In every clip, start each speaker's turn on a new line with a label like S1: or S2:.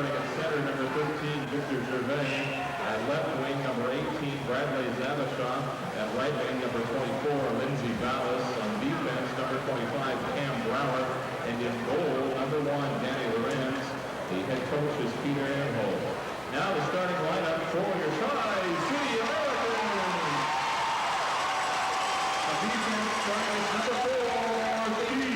S1: starting at center, number 15, Victor Gervais. At left wing, number 18, Bradley Zabashaw. At right wing, number 24, Lindsey Ballas. On defense, number 25, Cam Brower. And in goal, number 1, Danny Lorenz. The head coach is Peter Anhole. Now the starting lineup for your TriCity Americans. On defense, starting number 4, Steve.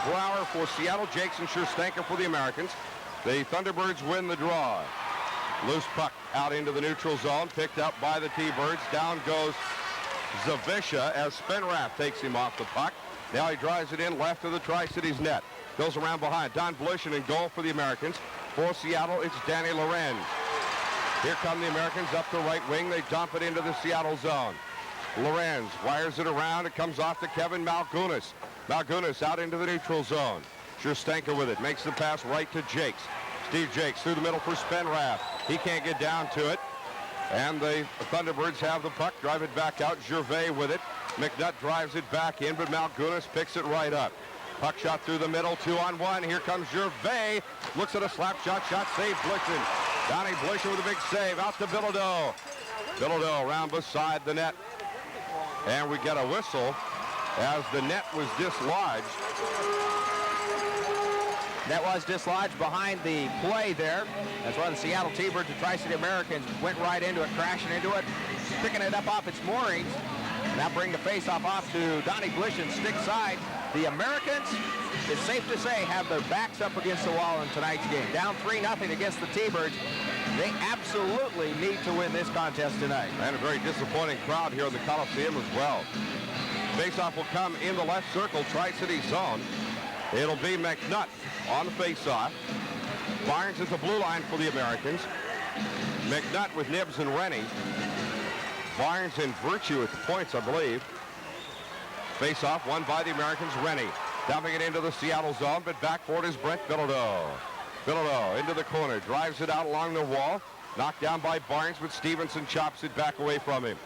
S2: Brower for Seattle, Jakes and Scherstanker for the Americans. The Thunderbirds win the draw. Loose puck out into the neutral zone, picked up by the T-Birds. Down goes Zavisha as Spenrath takes him off the puck. Now he drives it in left of the Tri-City's net. Goes around behind. Don Blushin in goal for the Americans. For Seattle, it's Danny Lorenz. Here come the Americans up the right wing. They dump it into the Seattle zone. Lorenz wires it around. It comes off to Kevin Malgunas. Malgunas out into the neutral zone. Scherstanker with it. Makes the pass right to Jakes. Steve Jakes through the middle for Spenrath. He can't get down to it. And the Thunderbirds have the puck. Drive it back out. Gervais with it. McNutt drives it back in, but Malgunas picks it right up. Puck shot through the middle. 2-on-1. Here comes Gervais. Looks at a slap shot. Shot save. Blushin. Donnie Blushin with a big save. Out to Bilodeau. Bilodeau around beside the net. And we get a whistle as the net was dislodged.
S3: Net was dislodged behind the play there. That's why the Seattle T-Birds, the Tri-City Americans, went right into it, crashing into it, picking it up off its moorings. Now bring the face-off off to Donnie Blushin, stick side. The Americans, it's safe to say, have their backs up against the wall in tonight's game. Down 3-0 against the T-Birds. They absolutely need to win this contest tonight.
S2: And a very disappointing crowd here in the Coliseum as well. Face-off will come in the left circle, Tri-City zone. It'll be McNutt on the face-off. Barnes at the blue line for the Americans. McNutt with Nibs and Rennie. Barnes and Virtue at the points, I believe. Face-off won by the Americans. Rennie dumping it into the Seattle zone, but back for it is Brent Bilodeau. Bilodeau into the corner, drives it out along the wall. Knocked down by Barnes, but Stevenson chops it back away from him.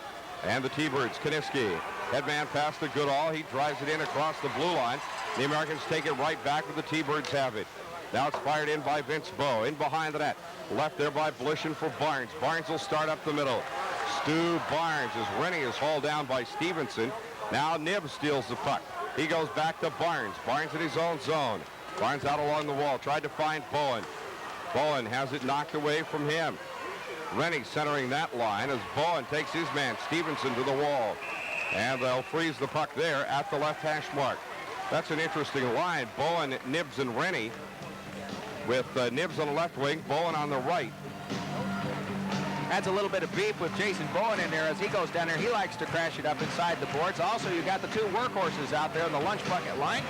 S2: And the T-Birds, Kaniski. Headman pass to Goodall. He drives it in across the blue line. The Americans take it right back, but the T-Birds have it. Now it's fired in by Vince Bowe. In behind the net. Left there by Blishin for Barnes. Barnes will start up the middle. Stu Barnes as Rennie is hauled down by Stevenson. Now Nibs steals the puck. He goes back to Barnes. Barnes in his own zone. Barnes out along the wall. Tried to find Bowen. Bowen has it knocked away from him. Rennie centering that line as Bowen takes his man, Stevenson, to the wall. And they'll freeze the puck there at the left hash mark. That's an interesting line. Bowen, Nibs, and Rennie with Nibs on the left wing, Bowen on the right.
S3: Adds a little bit of beef with Jason Bowen in there as he goes down there. He likes to crash it up inside the boards. Also, you got the two workhorses out there on the lunch bucket line,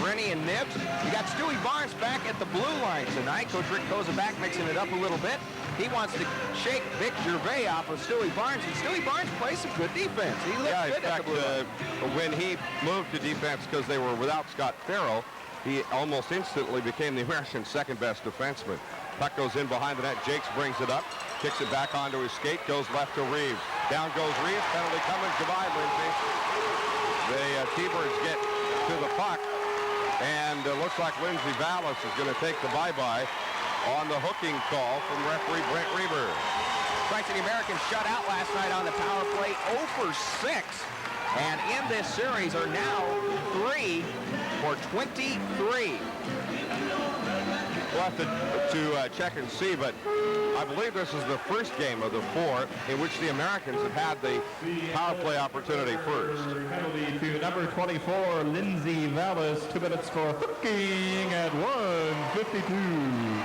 S3: Rennie and Nibs. You got Stewie Barnes back at the blue line tonight. Coach Rick Kozaback mixing it up a little bit. He wants to shake Vic Gervais off of Stewie Barnes, and Stewie Barnes plays some good defense. He looks good at the blue line.
S2: When he moved to defense because they were without Scott Farrell, he almost instantly became the American second-best defenseman. Puck goes in behind the net. Jakes brings it up, kicks it back onto his skate, goes left to Reeves. Down goes Reeves. Penalty coming. Goodbye, Lindsay. The T-Birds get to the puck, and it looks like Lindsay Vallis is going to take the bye-bye on the hooking call from referee Brent Reber.
S3: TriCity Americans shut out last night on the power play, 0 for 6. And in this series are now 3 for 23.
S2: We'll have to check and see, but I believe this is the first game of the 4 in which the Americans have had the power play opportunity first.
S1: Penalty to number 24, Lindsay Vallis. 2 minutes for hooking at 1:52.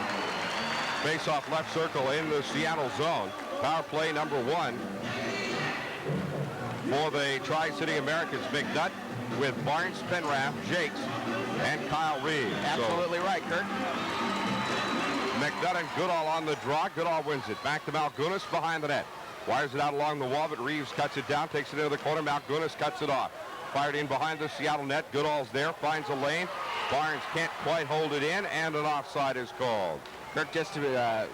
S2: Face-off left circle in the Seattle zone. Power play number 1 for the Tri-City Americans. McNutt with Barnes, Penrath, Jakes, and Kyle Reeves.
S3: Absolutely right, Kurt.
S2: McNutt and Goodall on the draw. Goodall wins it. Back to Malgunas behind the net. Wires it out along the wall, but Reeves cuts it down, takes it into the corner. Malgunas cuts it off. Fired in behind the Seattle net. Goodall's there, finds a lane. Barnes can't quite hold it in, and an offside is called.
S3: Kirk, just to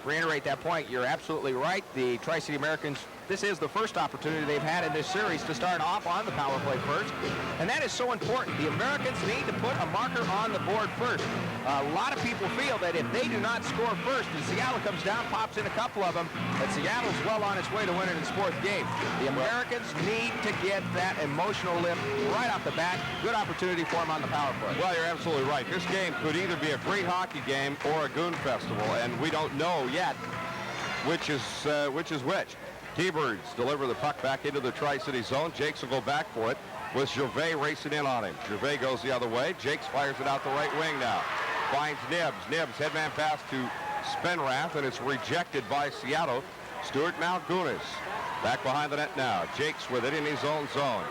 S3: reiterate that point, you're absolutely right. The Tri-City Americans, this is the first opportunity they've had in this series to start off on the power play first, and that is so important. The Americans need to put a marker on the board first. A lot of people feel that if they do not score first and Seattle comes down, pops in a couple of them, that Seattle's well on its way to winning its 4th game. The Americans need to get that emotional lift right off the bat. Good opportunity for them on the power play.
S2: Well, you're absolutely right. This game could either be a great hockey game or a goon festival, and we don't know yet which is which. T-Birds deliver the puck back into the Tri-City zone. Jakes will go back for it with Gervais racing in on him. Gervais goes the other way. Jakes fires it out the right wing now. Finds Nibs. Nibs, headman pass to Spenrath, and it's rejected by Seattle. Stuart Malgunas back behind the net now. Jakes with it in his own zone.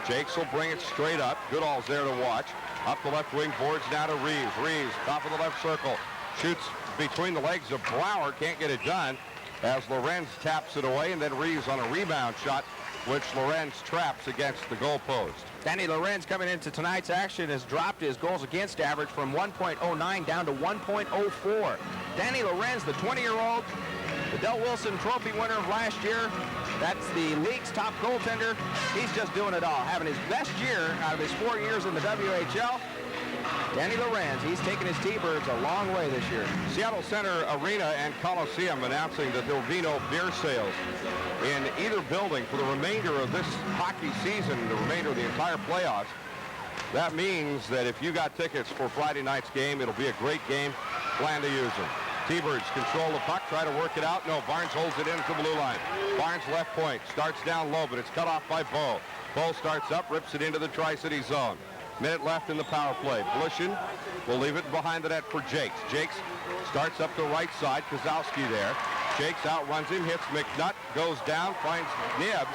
S2: Jakes will bring it straight up. Goodall's there to watch. Up the left wing, boards now to Reeves. Reeves, top of the left circle. Shoots between the legs of Brower. Can't get it done as Lorenz taps it away, and then Reeves on a rebound shot, which Lorenz traps against the goalpost.
S3: Danny Lorenz coming into tonight's action has dropped his goals against average from 1.09 down to 1.04. Danny Lorenz, the 20-year-old, the Del Wilson Trophy winner of last year. That's the league's top goaltender. He's just doing it all, having his best year out of his 4 years in the WHL. Danny Lorenz, he's taken his T-Birds a long way this year.
S2: Seattle Center Arena and Coliseum announcing that there will be no beer sales in either building for the remainder of this hockey season, the remainder of the entire playoffs. That means that if you got tickets for Friday night's game, it'll be a great game. Plan to use them. T-Birds control the puck, try to work it out. No, Barnes holds it into the blue line. Barnes left point, starts down low, but it's cut off by Bowe. Bowe starts up, rips it into the Tri-City zone. Minute left in the power play. Blishin will leave it behind the net for Jakes. Jakes starts up the right side. Kozlowski there. Jakes outruns him, hits McNutt, goes down, finds Nibs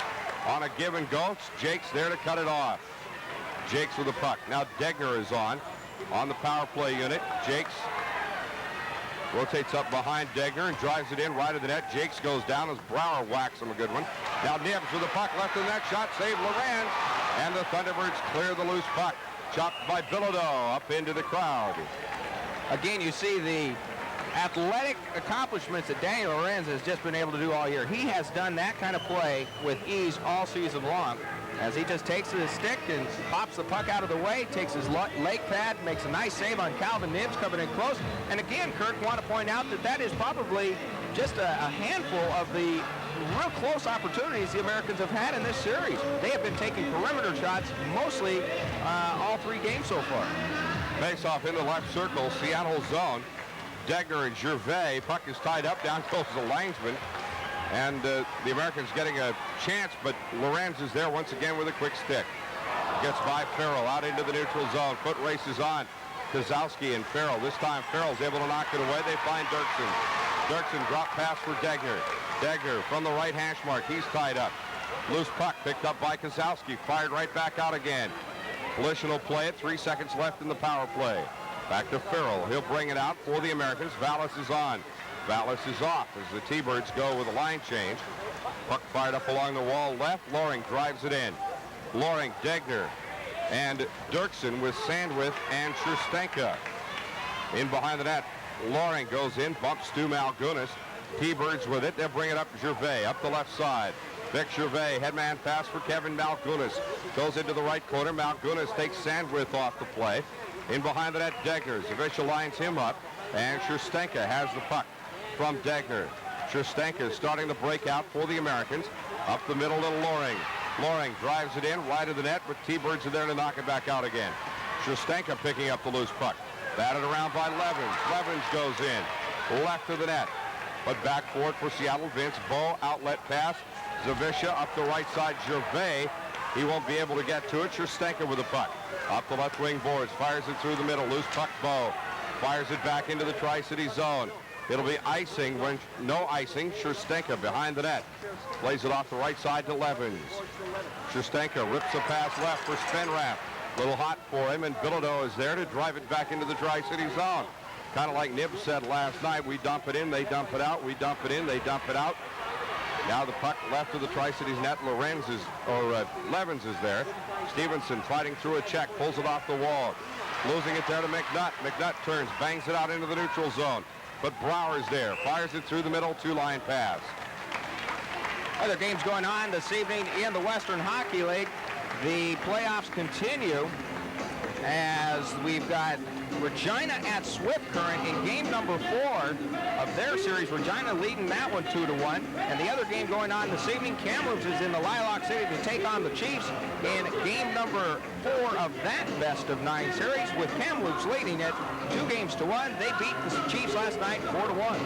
S2: on a give and go. Jakes there to cut it off. Jakes with the puck. Now Degner is on the power play unit. Jakes Rotates up behind Degner and drives it in right of the net. Jakes goes down as Brower whacks him a good one. Now Nibbs with the puck left in that shot. Save Lorenz. And the Thunderbirds clear the loose puck. Chopped by Bilodeau up into the crowd.
S3: Again, you see the athletic accomplishments that Daniel Lorenz has just been able to do all year. He has done that kind of play with ease all season long, as he just takes his stick and pops the puck out of the way, takes his leg pad, makes a nice save on Calvin Nibbs coming in close. And again, Kirk, want to point out that that is probably just a handful of the real close opportunities the Americans have had in this series. They have been taking perimeter shots mostly all 3 games so far.
S2: Face off in the left circle, Seattle zone. Degner and Gervais. Puck is tied up. Down goes the linesman. And the Americans getting a chance, but Lorenz is there once again with a quick stick. Gets by Farrell out into the neutral zone. Foot races on. Kozowski and Farrell. This time Farrell's able to knock it away. They find Dirksen. Dirksen drop pass for Degner. Degner from the right hash mark. He's tied up. Loose puck picked up by Kozowski. Fired right back out again. Volition will play it. 3 seconds left in the power play. Back to Farrell. He'll bring it out for the Americans. Vallis is on. Vallis is off as the T-Birds go with a line change. Puck fired up along the wall left. Loring drives it in. Loring, Degner, and Dirksen with Sandwith and Scherstenka. In behind the net, Loring goes in, bumps Stu Malgunas. T-Birds with it. They'll bring it up Gervais up the left side. Vic Gervais, headman pass for Kevin Malgunas. Goes into the right corner. Malgunas takes Sandwith off the play. In behind the net, Degner. Zavisha lines him up, and Scherstenka has the puck from Degner. Scherstenka starting the breakout for the Americans. Up the middle to Loring. Loring drives it in, right of the net, but T-Birds are there to knock it back out again. Scherstenka picking up the loose puck. Batted around by Levens. Levens goes in, left of the net. But back for it for Seattle. Vince Bowe, outlet pass. Zavisha up the right side, Gervais. He won't be able to get to it. Scherstenka with the puck. Up the left wing boards, fires it through the middle. Loose puck, Bowe. Fires it back into the Tri-City zone. It'll be icing when no icing. Scherstenka behind the net. Plays it off the right side to Levens. Scherstenka rips a pass left for Spenrath. Little hot for him, and Bilodeau is there to drive it back into the Tri-City zone. Kind of like Nibbs said last night, we dump it in, they dump it out. We dump it in, they dump it out. Now the puck left of the Tri-City's net. Levens is there. Stevenson fighting through a check, pulls it off the wall. Losing it there to McNutt. McNutt turns, bangs it out into the neutral zone. But Brower's there, fires it through the middle, 2-line pass.
S3: Other games going on this evening in the Western Hockey League. The playoffs continue as we've got Regina at Swift Current in game number 4 of their series. Regina leading that one 2-1. And the other game going on this evening, Kamloops is in the Lilac City to take on the Chiefs in game number 4 of that best of 9 series, with Kamloops leading it 2-1. They beat the Chiefs last night 4-1.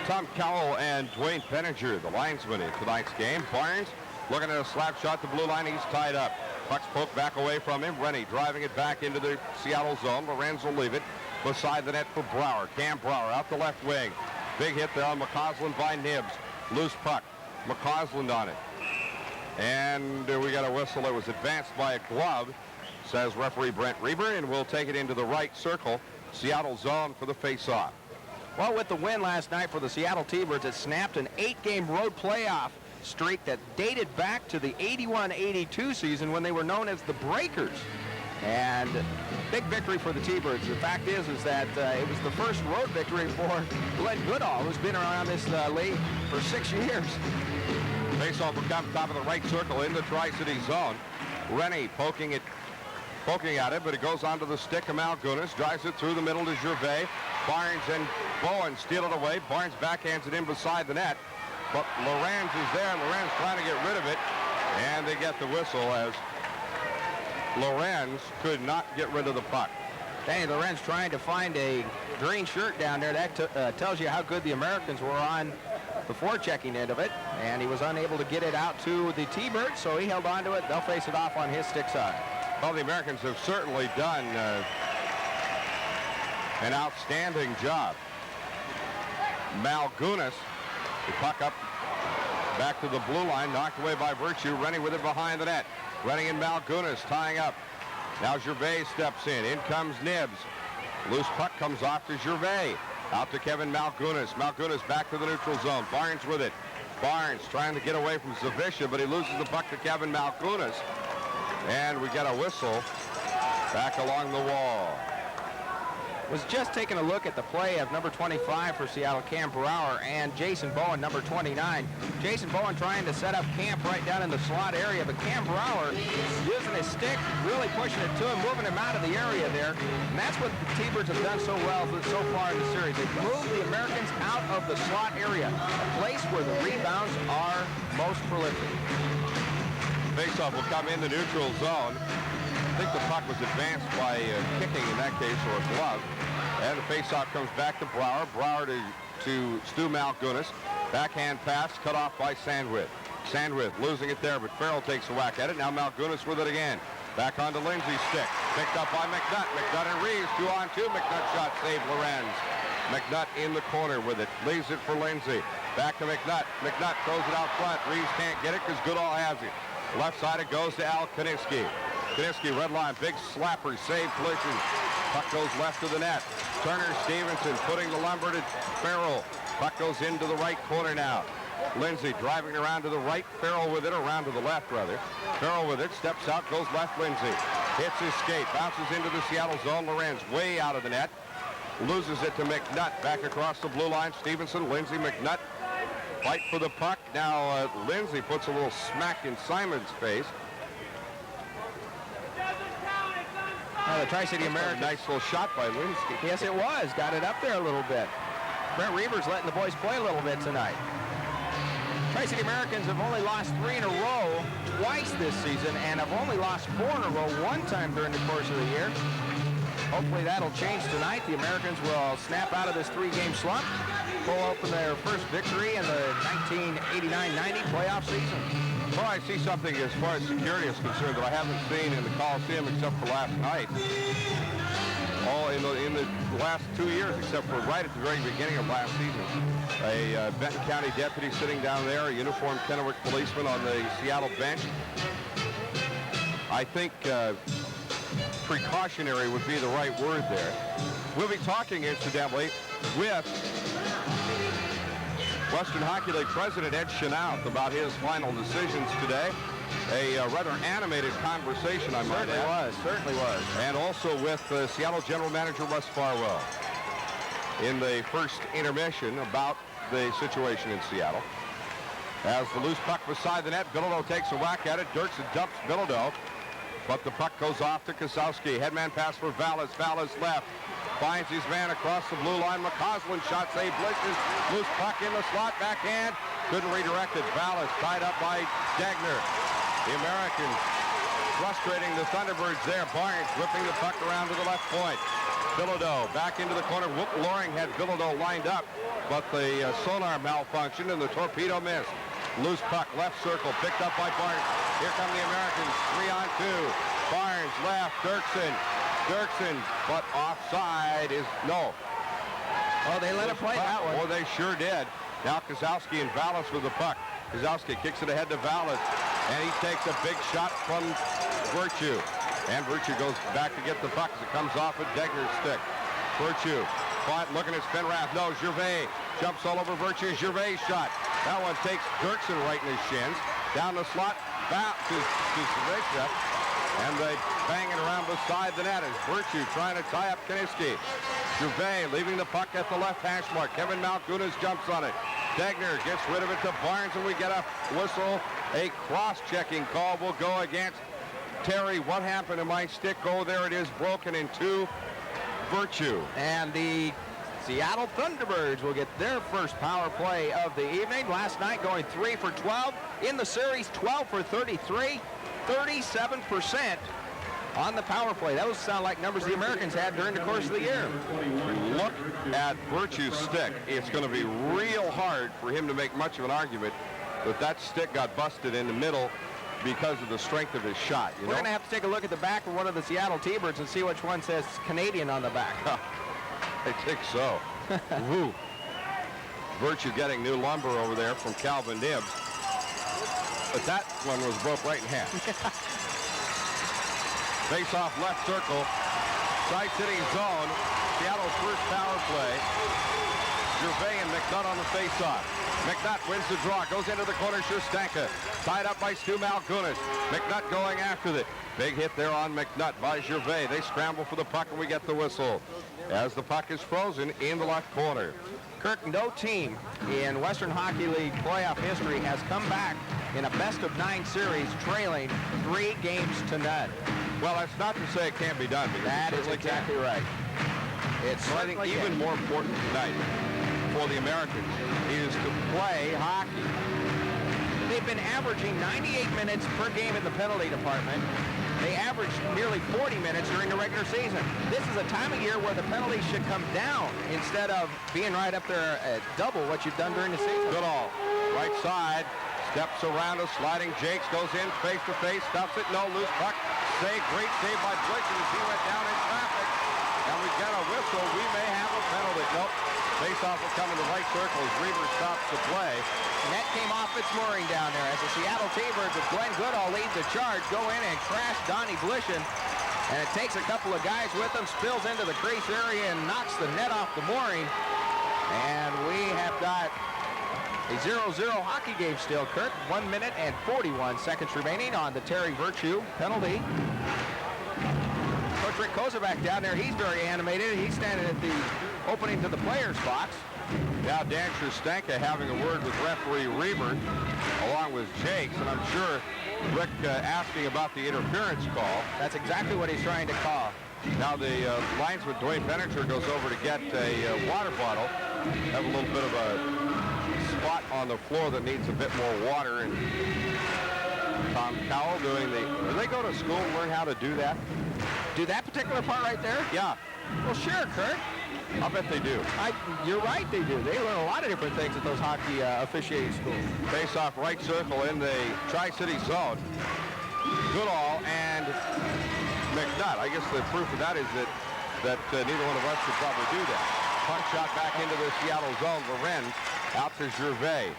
S2: Tom Cowell and Dwayne Penninger, the linesman in tonight's game. Barnes looking at a slap shot to blue line. He's tied up. Puck's poked back away from him. Rennie driving it back into the Seattle zone. Lorenz will leave it beside the net for Brower. Cam Brower out the left wing. Big hit there on McCausland by Nibbs. Loose puck. McCausland on it. And we got a whistle. It was advanced by a glove, says referee Brent Reber, and we'll take it into the right circle. Seattle zone for the face-off.
S3: Well, with the win last night for the Seattle T-Birds, it snapped an 8-game road playoff streak that dated back to the 81-82 season when they were known as the Breakers. And big victory for the T-Birds. The fact is that it was the first road victory for Glenn Goodall, who's been around this league for 6 years.
S2: Face-off will come top of the right circle in the Tri-City zone. Rennie poking at it, but it goes onto the stick of Malgunas. Drives it through the middle to Gervais. Barnes and Bowen steal it away. Barnes backhands it in beside the net. But Lorenz is there. Lorenz trying to get rid of it. And they get the whistle as Lorenz could not get rid of the puck.
S3: Danny Lorenz trying to find a green shirt down there. That tells you how good the Americans were on the forechecking end of it. And he was unable to get it out to the T-Birds, so he held on to it. They'll face it off on his stick side.
S2: Well, the Americans have certainly done an outstanding job. Malgunas, the puck up back to the blue line, knocked away by Virtue. Rennie with it behind the net. Rennie and Malgunas tying up. Now Gervais steps in. In comes Nibbs. Loose puck comes off to Gervais. Out to Kevin Malgunas. Malgunas back to the neutral zone. Barnes with it. Barnes trying to get away from Zavisha, but he loses the puck to Kevin Malgunas. And we get a whistle back along the wall.
S3: Was just taking a look at the play of number 25 for Seattle, Cam Brower, and Jason Bowen, number 29. Jason Bowen trying to set up camp right down in the slot area, but Cam Brower using his stick, really pushing it to him, moving him out of the area there. And that's what the T-Birds have done so well so far in the series. They've moved the Americans out of the slot area, a place where the rebounds are most prolific.
S2: Faceoff will come in the neutral zone. I think the puck was advanced by kicking in that case, or a glove. And the faceoff comes back to Brower. Brower to Stu Malgunas. Backhand pass cut off by Sandwith. Sandwith losing it there, but Farrell takes a whack at it. Now Malgunas with it again. Back onto Lindsay's stick. Picked up by McNutt. McNutt and Reeves, 2-on-2. McNutt shot saved Lorenz. McNutt in the corner with it. Leaves it for Lindsay. Back to McNutt. McNutt throws it out front. Reeves can't get it because Goodall has it. Left side it goes to Al Kaniski. Kaniski, red line, big slapper, save collision. Puck goes left of the net. Turner Stevenson putting the lumber to Farrell. Puck goes into the right corner now. Lindsay driving around to the right. Farrell with it, around to the left rather. Farrell with it, steps out, goes left. Lindsay hits his skate, bounces into the Seattle zone. Lorenz way out of the net. Loses it to McNutt. Back across the blue line. Stevenson, Lindsay, McNutt. Fight for the puck. Now Lindsay puts a little smack in Simon's face.
S3: The Tri-City Americans.
S2: Nice little shot by Lindsay.
S3: Yes, it was. Got it up there a little bit. Brent Reavers letting the boys play a little bit tonight. Tri-City Americans have only lost 3 in a row twice this season and have only lost 4 in a row one time during the course of the year. Hopefully that'll change tonight. The Americans will snap out of this 3-game slump, pull open their first victory in the 1989-90 playoff season.
S2: Well, I see something as far as security is concerned that I haven't seen in the Coliseum except for last night. All in the last 2 years, except for right at the very beginning of last season. A Benton County deputy sitting down there, a uniformed Kennewick policeman on the Seattle bench. I think precautionary would be the right word there. We'll be talking, incidentally, with Western Hockey League President Ed Chenault about his final decisions today. A rather animated conversation, I might add.
S3: Certainly was.
S2: And also with Seattle General Manager Russ Farwell in the first intermission about the situation in Seattle. As the loose puck beside the net, Bilodeau takes a whack at it. Dirksen dumps Bilodeau, but the puck goes off to Kosowski. Headman pass for Vallis. Vallis left. Finds his man across the blue line. McCausland shot save blitzes. Loose puck in the slot. Backhand. Couldn't redirect it. Vallis tied up by Dagner. The Americans frustrating the Thunderbirds there. Barnes whipping the puck around to the left point. Bilodeau back into the corner. Whoop Loring had Bilodeau lined up, but the sonar malfunctioned and the torpedo missed. Loose puck, left circle, picked up by Barnes. Here come the Americans, 3-on-2. Barnes left, Dirksen, but offside is no.
S3: Oh, they let him play that one.
S2: Oh, they sure did. Now Kosowski and Vallis with the puck. Kosowski kicks it ahead to Vallis, and he takes a big shot from Virtue. And Virtue goes back to get the puck as it comes off a Degner's stick. Virtue, caught looking at Spinrath. No, Gervais jumps all over Virtue. Gervais shot. That one takes Dirksen right in his shins. Down the slot, back to Zavisha. And they bang it around beside the net as Virtue trying to tie up Kaniski. Gervais leaving the puck at the left hash mark. Kevin Malgunas jumps on it. Dagner gets rid of it to Barnes, and we get a whistle. A cross-checking call will go against Terry. What happened to my stick? Oh, there it is, broken in two. Virtue.
S3: And the Seattle Thunderbirds will get their first power play of the evening. Last night going 3 for 12. In the series, 12 for 33. 37% on the power play. Those sound like numbers the Americans had during the course of the year.
S2: Look at Virtue's stick. It's going to be real hard for him to make much of an argument that that stick got busted in the middle because of the strength of his shot.
S3: We're going to have to take a look at the back of one of the Seattle T-Birds and see which one says Canadian on the back.
S2: I think so. Woo. Virtue getting new lumber over there from Calvin Nibbs. But that one was broke right in half. Face off left circle. Tri-City zone. Seattle's first power play. Gervais and McNutt on the face-off. McNutt wins the draw, goes into the corner. Schustanka tied up by Stu Malgunas. McNutt going after it. Big hit there on McNutt by Gervais. They scramble for the puck, and we get the whistle as the puck is frozen in the left corner.
S3: Kirk, no team in Western Hockey League playoff history has come back in a best-of-9 series trailing 3 games to none.
S2: Well, that's not to say it can't be done.
S3: That is exactly right. It's
S2: I think even more important tonight for the Americans is to play hockey.
S3: They've been averaging 98 minutes per game in the penalty department. They averaged nearly 40 minutes during the regular season. This is a time of year where the penalties should come down instead of being right up there at double what you've done during the season.
S2: Goodall, right side, steps around a sliding Jakes, goes in face-to-face, stuffs it, no, loose puck. Save, great save by Blitchen as he went down in traffic. And we get a whistle. We may have a penalty. Nope. Face-off will come in the right circle as Reaver stops the play.
S3: Net came off its mooring down there as the Seattle T-Birds with Glenn Goodall lead the charge, go in and crash Donnie Blishen. And it takes a couple of guys with them, spills into the crease area and knocks the net off the mooring. And we have got a 0-0 hockey game still, Kirk. 1 minute and 41 seconds remaining on the Terry Virtue penalty. Coach Rick Kozubak down there, he's very animated. He's standing at the opening to the players' box.
S2: Now Dan Schustanka having a word with referee Reaver along with Jakes, and I'm sure Rick asking about the interference call.
S3: That's exactly what he's trying to call.
S2: Now the linesman Dwayne Penninger goes over to get a water bottle. Have a little bit of a spot on the floor that needs a bit more water, and Tom Cowell doing do they go to school and learn how to do that?
S3: Do that particular part right there?
S2: Yeah.
S3: Well, sure, Kurt.
S2: I'll bet they do.
S3: You're right, they do. They learn a lot of different things at those hockey officiating schools.
S2: Face off right circle in the Tri-City zone. Goodall and McNutt. I guess the proof of that is that neither one of us could probably do that. Puck shot back into the Seattle zone. Lorenz out to Gervais.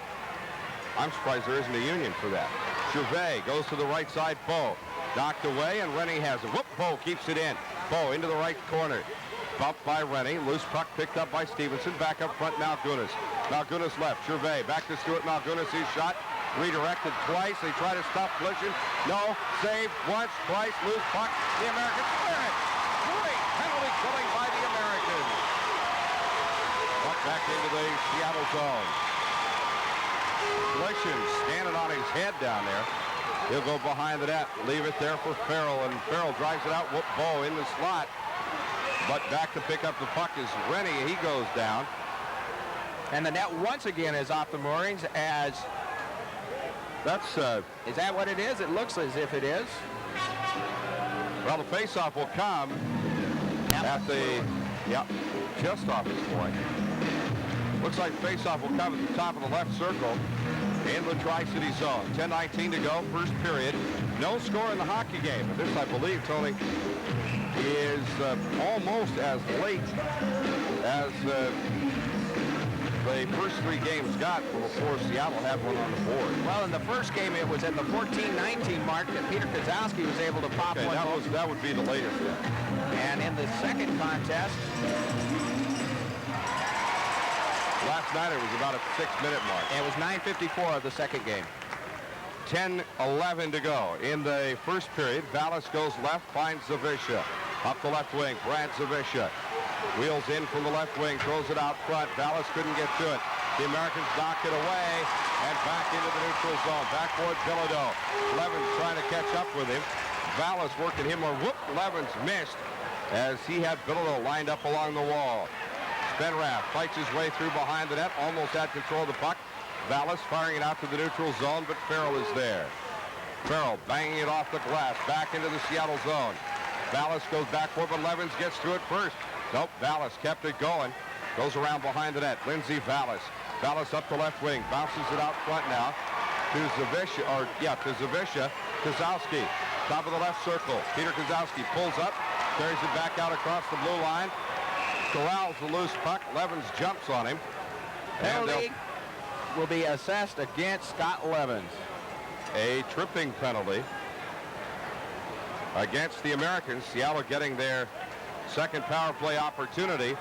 S2: I'm surprised there isn't a union for that. Gervais goes to the right side. Bo knocked away, and Rennie has it. Whoop! Bo keeps it in. Bo into the right corner. Bumped by Rennie. Loose puck picked up by Stevenson. Back up front, Malgunas. Malgunas left. Gervais back to Stuart Malgunas. His shot redirected twice. They try to stop Blishen. No. Save once, twice. Loose puck. The Americans clear it. Great penalty killing by the Americans. Puck back into the Seattle zone. Blishen standing on his head down there. He'll go behind the net. Leave it there for Farrell, and Farrell drives it out. Whoop! Bo in the slot. But back to pick up the puck is Rennie. He goes down.
S3: And the net once again is off the moorings as...
S2: That's...
S3: is that what it is? It looks as if it is.
S2: Well, the faceoff will come at the... Yep, just off his point. Looks like faceoff will come at the top of the left circle in the Tri-City zone. 10:19 to go, first period. No score in the hockey game. But this, I believe, Tony, is almost as late as the first 3 games got before Seattle had one on the board.
S3: Well, in the first game, it was at the 14-19 mark that Peter Kozowski was able to pop one.
S2: That would be the latest then.
S3: And in the second contest,
S2: last night it was about a 6-minute mark.
S3: it was 9:54 of the second game.
S2: 10:11 to go in the first period. Vallis goes left, finds Zavisha. Up the left wing, Brad Zavisha. Wheels in from the left wing, throws it out front. Vallis couldn't get to it. The Americans knock it away and back into the neutral zone. Backboard Bilodeau. Levens trying to catch up with him. Vallis working him, or whoop, Levens missed as he had Bilodeau lined up along the wall. Spenrath fights his way through behind the net, almost had control of the puck. Vallis firing it out to the neutral zone, but Farrell is there. Farrell banging it off the glass, back into the Seattle zone. Vallis goes backward, but Levens gets to it first. Nope, Vallis kept it going. Goes around behind the net. Lindsey Vallis. Vallis up the left wing, bounces it out front now to Zavisha, to Zavisha. Kozowski, top of the left circle. Peter Kozowski pulls up, carries it back out across the blue line. Corrals the loose puck. Levens jumps on him.
S3: Penalty will be assessed against Scott Levens.
S2: A tripping penalty against the Americans. Seattle getting their Second power play opportunity.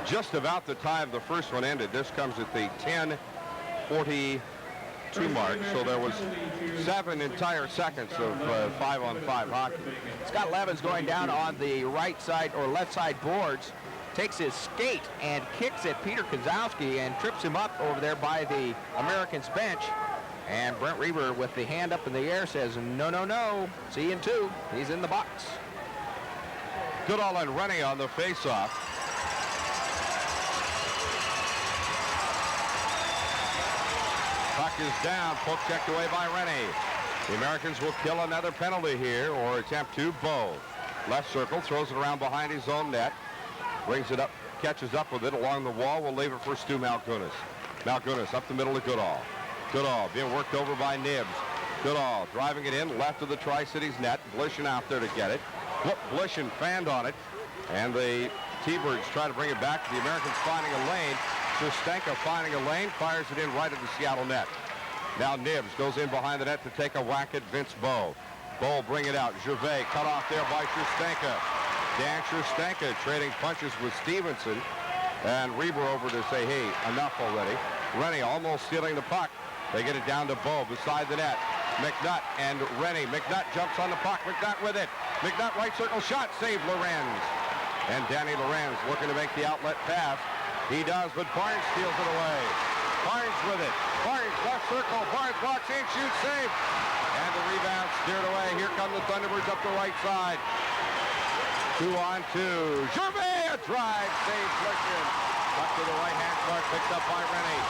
S2: Just about the time the first one ended. This comes at the 10:42 mark, so there was 7 entire seconds of 5-on-5 hockey.
S3: Scott Levens going down on the right side or left side boards, takes his skate and kicks at Peter Kozowski and trips him up over there by the Americans bench. And Brent Reber with the hand up in the air says, no, no, no. See you in 2. He's in the box.
S2: Goodall and Rennie on the faceoff. Puck is down. Poke checked away by Rennie. The Americans will kill another penalty here or attempt to. Bow. Left circle, throws it around behind his own net. Brings it up, catches up with it along the wall. Will leave it for Stu Malkunas. Malkunas up the middle to Goodall. Goodall being worked over by Nibbs. Goodall driving it in left of the Tri-Cities net. Blishin out there to get it. Blishin fanned on it. And the T-Birds try to bring it back. The Americans finding a lane. Shustenka finding a lane. Fires it in right at the Seattle net. Now Nibbs goes in behind the net to take a whack at Vince Bow. Bow bring it out. Gervais cut off there by Shustenka. Dan Shustenka trading punches with Stevenson. And Reber over to say, hey, enough already. Rennie almost stealing the puck. They get it down to Bow beside the net. McNutt and Rennie. McNutt jumps on the puck. McNutt with it. McNutt right circle shot. Save Lorenz. And Danny Lorenz looking to make the outlet pass. He does, but Barnes steals it away. Barnes with it. Barnes left circle. Barnes walks in, shoots, save. And the rebound steered away. Here come the Thunderbirds up the right side. 2-on-2. Gervais, a drive, save, Blishin. Up to the right-hand mark, picked up by Rennie.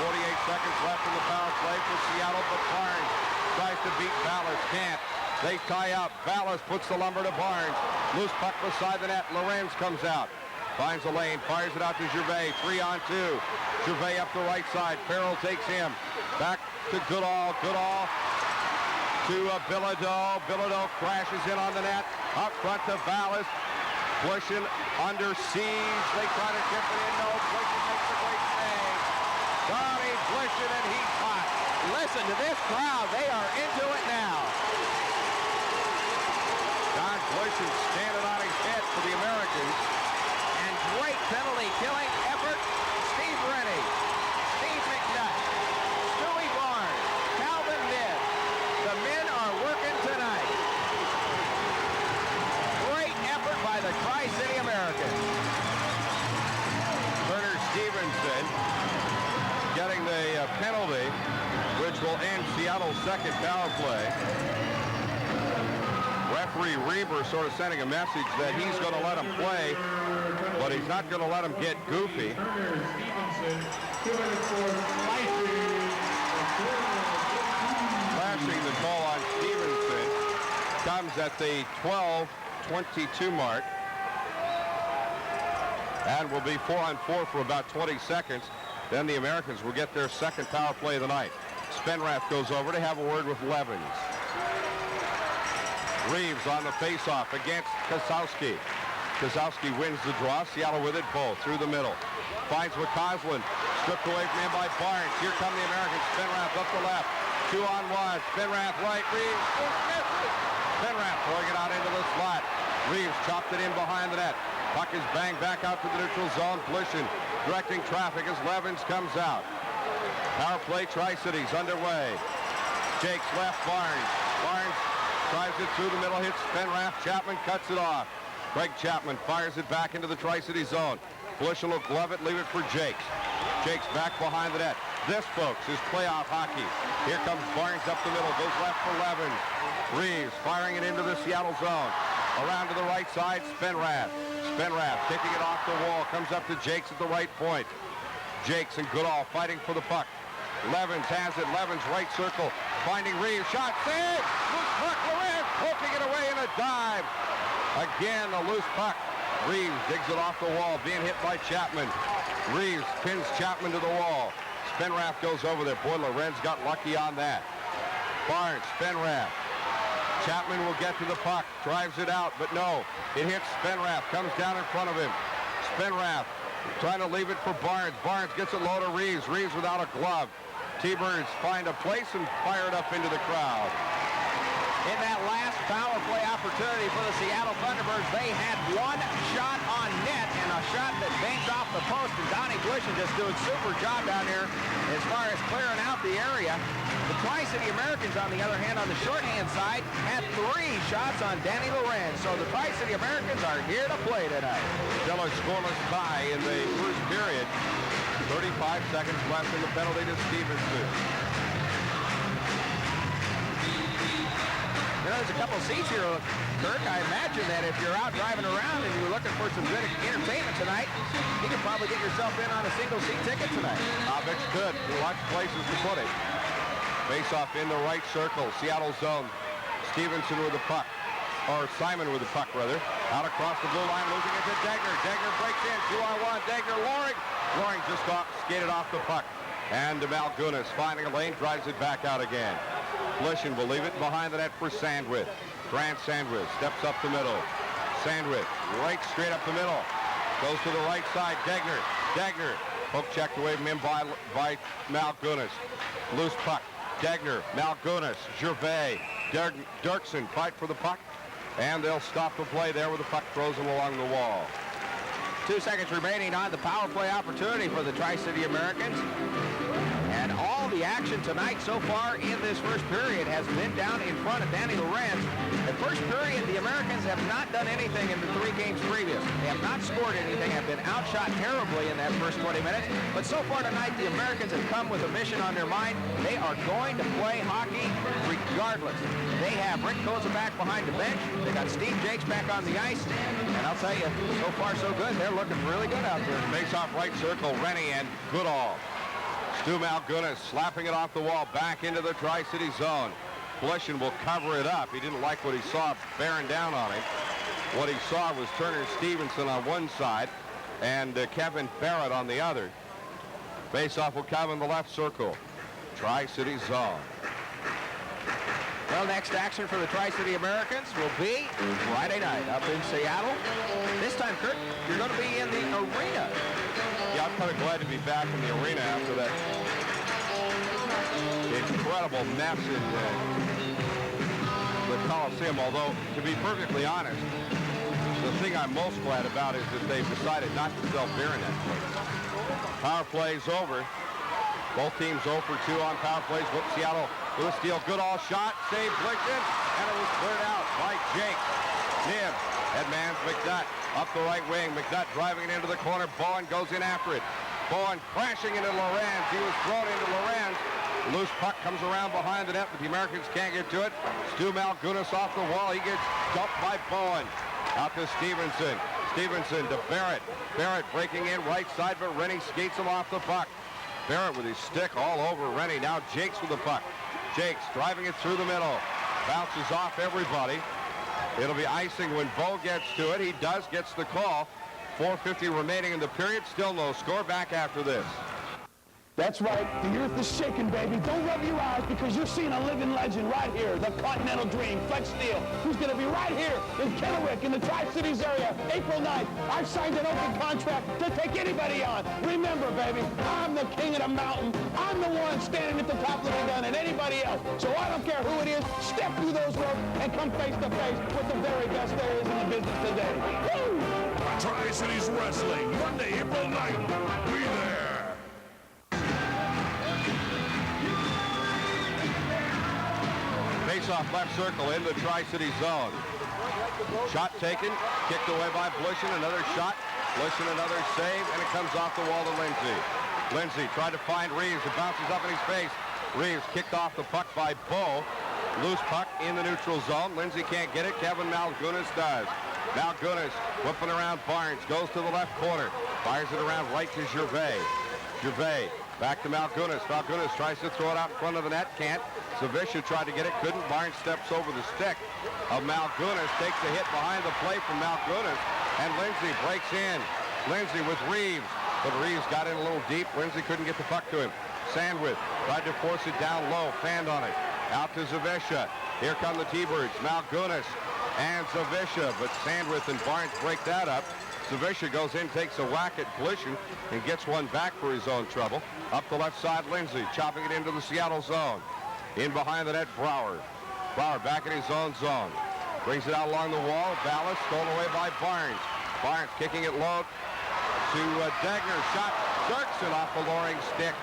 S2: 48 seconds left in the power play for Seattle, but Barnes tries to beat Ballas. Can't. They tie up. Ballas puts the lumber to Barnes. Loose puck beside the net. Lorenz comes out. Finds a lane, fires it out to Gervais. 3-on-2. Gervais up the right side. Farrell takes him. Back to Goodall. Goodall to Bilodeau. Bilodeau crashes in on the net. Up front to Ballas. Blishin under siege. They try to tip it in. No, Blishin makes a great save. Donnie Blishin, and he's hot.
S3: Listen to this crowd. They are into it now.
S2: Don Blishin standing on his head for the Americans.
S3: Great penalty killing effort. Steve Rennie, Steve McNutt, Stewie Barnes, Calvin Nibbs. The men are working tonight. Great effort by the Tri-City Americans.
S2: Turner Stevenson getting the penalty, which will end Seattle's second power play. Referee Reber sort of sending a message that he's going to let him play, but he's not going to let him get goofy. Flashing the call on Stevenson comes at the 12:22 mark. And will be 4-on-4 for about 20 seconds. Then the Americans will get their second power play of the night. Spenrath goes over to have a word with Levens. Reeves on the faceoff against Kozowski. Kozowski wins the draw. Seattle with it. Bow through the middle. Finds McCausland. Stripped away from him by Barnes. Here come the Americans. Spenrath up the left. 2-on-1. Spenrath right. Reeves. Spenrath throwing it out into the slot. Reeves chopped it in behind the net. Puck is banged back out to the neutral zone. Blishin directing traffic as Levens comes out. Power play Tri-Cities underway. Jakes left. Barnes. Barnes drives it through the middle, hits Spenrath. Chapman cuts it off. Craig Chapman fires it back into the Tri-City zone. Blishin will glove it, leave it for Jakes. Jakes back behind the net. This, folks, is playoff hockey. Here comes Barnes up the middle, goes left for Levens. Reeves firing it into the Seattle zone. Around to the right side, Spenrath. Spenrath kicking it off the wall, comes up to Jakes at the right point. Jakes and Goodall fighting for the puck. Levens has it. Levens right circle. Finding Reeves. Shot. Save. Loose puck. Lorenz poking it away in a dive. Again, a loose puck. Reeves digs it off the wall. Being hit by Chapman. Reeves pins Chapman to the wall. Spenrath goes over there. Boy, Lorenz got lucky on that. Barnes. Spenrath. Chapman will get to the puck. Drives it out, but no. It hits Spenrath. Comes down in front of him. Spenrath trying to leave it for Barnes. Barnes gets it low to Reeves. Reeves without a glove. T-Birds find a place and fire it up into the crowd.
S3: In that last power play opportunity for the Seattle Thunderbirds, they had one shot on net and a shot that banged off the post, and Donnie Blishen just doing super job down here as far as clearing out the area. The Tri-City Americans, on the other hand, on the shorthand side, had 3 shots on Danny Lorenz. So the Tri-City Americans are here to play tonight.
S2: Still a scoreless tie in the first period. 35 seconds left in the penalty to Stevenson.
S3: You know, there's a couple seats here, Kirk. I imagine that if you're out driving around and you're looking for some good entertainment tonight, you could probably get yourself in on a single-seat ticket tonight.
S2: I bet you could. Lots of places to put it. Face-off in the right circle. Seattle zone. Stevenson with the puck. Or Simon with the puck, rather. Out across the blue line, losing it to Degner. Degner breaks in. 2-on-1. Degner, Loring. Loring just skated off the puck. And Malgunas finding a lane, drives it back out again. Blishen will leave it behind the net for Sandwith. Grant Sandwith steps up the middle. Sandwith right straight up the middle. Goes to the right side. Degner. Degner. Poke checked away from him by Malgunas. Loose puck. Degner. Malgunas. Gervais. Dirksen fight for the puck. And they'll stop the play there with the puck throws him along the wall.
S3: 2 seconds remaining on the power play opportunity for the Tri-City Americans. And all the action tonight so far in this first period has been down in front of Danny Lorenz. The first period, the Americans have not done anything in the 3 games previous. They have not scored anything, have been outshot terribly in that first 20 minutes. But so far tonight, the Americans have come with a mission on their mind. They are going to play hockey regardless. They have Rick Koza back behind the bench. They got Steve Jakes back on the ice. And I'll tell you, so far so good. They're looking really good out there.
S2: Face-off right circle, Rennie and Goodall. Stu Malgunas slapping it off the wall back into the Tri-City zone. Blishen will cover it up. He didn't like what he saw bearing down on him. What he saw was Turner Stevenson on one side and Kevin Barrett on the other. Face-off will come in the left circle. Tri-City zone.
S3: Well, next action for the Tri-City Americans will be Friday night up in Seattle. This time, Kurt, you're going to be in the arena.
S2: Yeah, I'm kind of glad to be back in the arena after that incredible mess in the Coliseum. Although, to be perfectly honest, the thing I'm most glad about is that they've decided not to sell beer in that place. Power play's over. Both teams 0 for 2 on power plays. Seattle with a steal. Goodall shot. Save Blishen. And it was cleared out by Jake. Nib. Headman's McNutt. Up the right wing. McNutt driving it into the corner. Bowen goes in after it. Bowen crashing into Lorenz. He was thrown into Lorenz. Loose puck comes around behind the net, but the Americans can't get to it. Stu Malgunas off the wall. He gets dumped by Bowen. Out to Stevenson. Stevenson to Barrett. Barrett breaking in right side, but Rennie skates him off the puck. Barrett with his stick all over Rennie. Now Jakes with the puck. Jakes driving it through the middle. Bounces off everybody. It'll be icing when Bo gets to it. He gets the call. 4:50 remaining in the period. Still no score. Back after this.
S4: That's right. The earth is shaking, baby. Don't rub your eyes because you're seeing a living legend right here. The Continental Dream, Flex Steele, who's going to be right here in Kennewick in the Tri-Cities area, April 9th. I've signed an open contract to take anybody on. Remember, baby, I'm the king of the mountain. I'm the one standing at the top looking down at anybody else. So I don't care who it is. Step through those ropes and come face to face with the very best there is in the business today. Woo!
S5: Tri-Cities Wrestling, Monday, April 9th. Be there.
S2: Face-off left circle in the Tri-City zone. Shot taken, kicked away by Blishen. Another shot. Blishen another save, and it comes off the wall to Lindsay. Lindsay tried to find Reeves. It bounces up in his face. Reeves kicked off the puck by Bo. Loose puck in the neutral zone. Lindsay can't get it. Kevin Malgunas does. Malgunas whipping around Barnes. Goes to the left corner. Fires it around right to Gervais. Gervais back to Malgunas. Malgunas tries to throw it out in front of the net. Can't. Savisha tried to get it. Couldn't. Barnes steps over the stick of Malgunas. Takes a hit behind the play from Malgunas. And Lindsay breaks in. Lindsay with Reeves. But Reeves got in a little deep. Lindsay couldn't get the puck to him. Sandwith tried to force it down low. Fanned on it. Out to Zavisha. Here come the T-Birds. Malgunas and Zavisha. But Sandwith and Barnes break that up. Zavisha goes in, takes a whack at Blishen, and gets one back for his own trouble. Up the left side, Lindsay chopping it into the Seattle zone. In behind the net, Brower. Brower back in his own zone. Brings it out along the wall. Vallis stolen away by Barnes. Barnes kicking it low to Degner. Shot Dirksen off the Loring stick.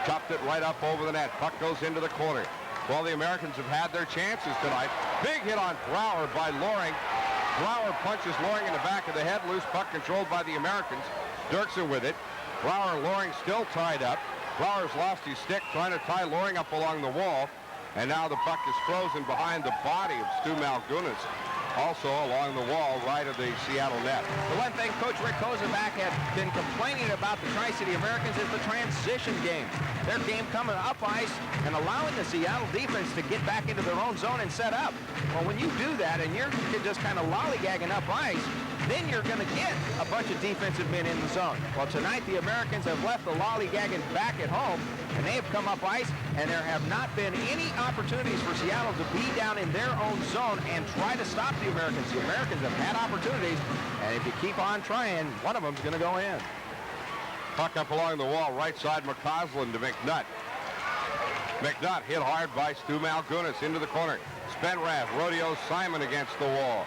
S2: Chopped it right up over the net. Puck goes into the corner. Well, the Americans have had their chances tonight. Big hit on Brower by Loring. Brower punches Loring in the back of the head. Loose puck controlled by the Americans. Dirksen with it. Brower and Loring still tied up. Brower's lost his stick trying to tie Loring up along the wall. And now the puck is frozen behind the body of Stu Malgunas, also along the wall right of the Seattle net.
S3: The one thing Coach Rick Kozenbach had been complaining about the Tri-City Americans is the transition game. Their game coming up ice and allowing the Seattle defense to get back into their own zone and set up. Well, when you do that and you're just kind of lollygagging up ice, then you're going to get a bunch of defensive men in the zone. Well, tonight the Americans have left the lollygagging back at home, and they have come up ice, and there have not been any opportunities for Seattle to be down in their own zone and try to stop the Americans. The Americans have had opportunities, and if you keep on trying, one of them's going to go in.
S2: Puck up along the wall, right side McCausland to McNutt. McNutt hit hard by Stu Malgunas into the corner. Spenrath rodeos Simon against the wall.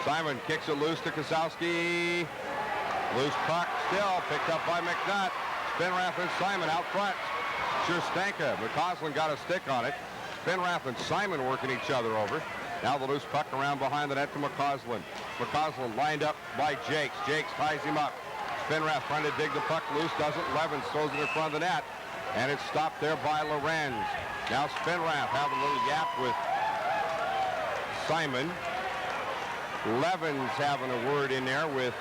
S2: Simon kicks it loose to Kosowski. Loose puck still picked up by McNutt. Spenrath and Simon out front. Sherstanka. McCausland got a stick on it. Spenrath and Simon working each other over. Now the loose puck around behind the net to McCausland. McCausland lined up by Jakes. Jakes ties him up. Spenrath trying to dig the puck loose. Doesn't. Levens throws it in front of the net. And it's stopped there by Lorenz. Now Spenrath having a little yap with Simon. Levens having a word in there with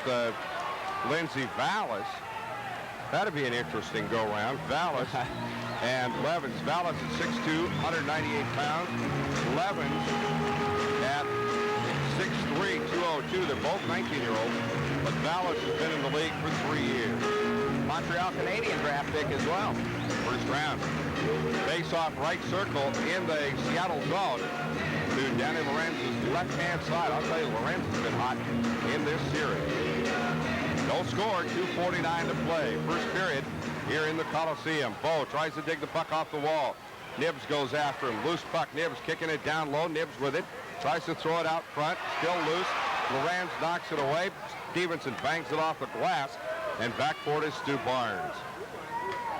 S2: Lindsey Vallis. That'd be an interesting go-round. Vallis and Levens. Vallis at 6'2", 198 pounds. Levens at 6'3", 202. They're both 19-year-olds, but Vallis has been in the league for 3 years.
S3: Montreal Canadian draft pick as well.
S2: First round. Face-off right circle in the Seattle zone to Danny Lorenz's left-hand side. I'll tell you, Lorenz has been hot in this series. No score, 2:49 to play. First period here in the Coliseum. Bo tries to dig the puck off the wall. Nibs goes after him. Loose puck. Nibs kicking it down low. Nibs with it. Tries to throw it out front. Still loose. Lorenz knocks it away. Stevenson bangs it off the glass. And back for it is Stu Barnes.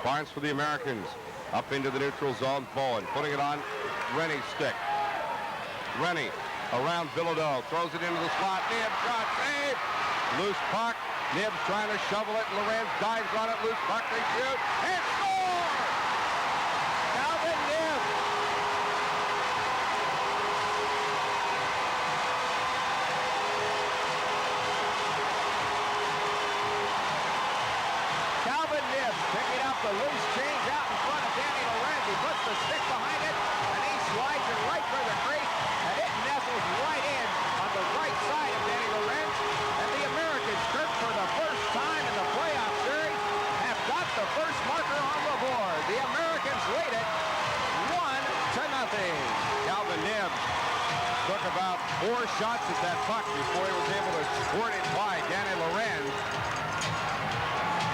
S2: Barnes for the Americans. Up into the neutral zone. Bowen putting it on Rennie's stick. Rennie around Bilodeau. Throws it into the slot. Nibs shot. Save. Loose puck. Nibs trying to shovel it. Lorenz dives on it. Loose puck. They shoot. And score!
S3: Calvin Nibs. Calvin Nibs picking up the loose change out in front of Danny Lorenz. He puts the stick behind it, and he slides it right for the crease, and it nestles right in on the right side of Danny Lorenz. And the Americans, Kirk, for the first time in the playoff series, have got the first marker on the board. The Americans lead it 1-0.
S2: Calvin Nibs took about 4 shots at that puck before he was able to squirt it by Danny Lorenz.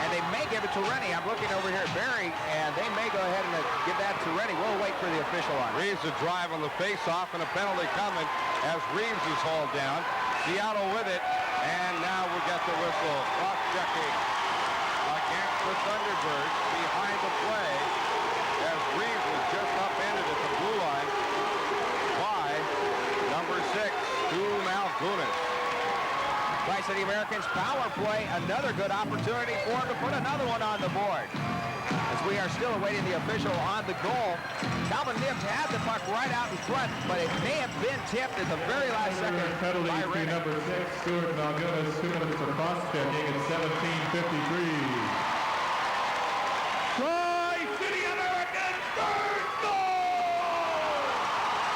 S3: And they may give it to Rennie. I'm looking over here at Barry, and they may go ahead and give that to Rennie. We'll wait for the official on it.
S2: Reeves a drive on the face-off and a penalty coming as Reeves is hauled down. Seattle with it, and now we got the whistle. Cross-checking against the Thunderbirds behind the play as Reeves was just upended at the blue line by number 6, Stu Malgunas.
S3: Tri-City Americans power play, another good opportunity for him to put another one on the board. As we are still awaiting the official on the goal. Calvin Nibs had the puck right out in front, but it may have been tipped at the very last second
S1: Penalty
S3: by
S1: to
S3: Rennie.
S1: number 6, Stuart Malgunas, 2 minutes for cross-checking at 17:53.
S5: Tri-City Americans first goal!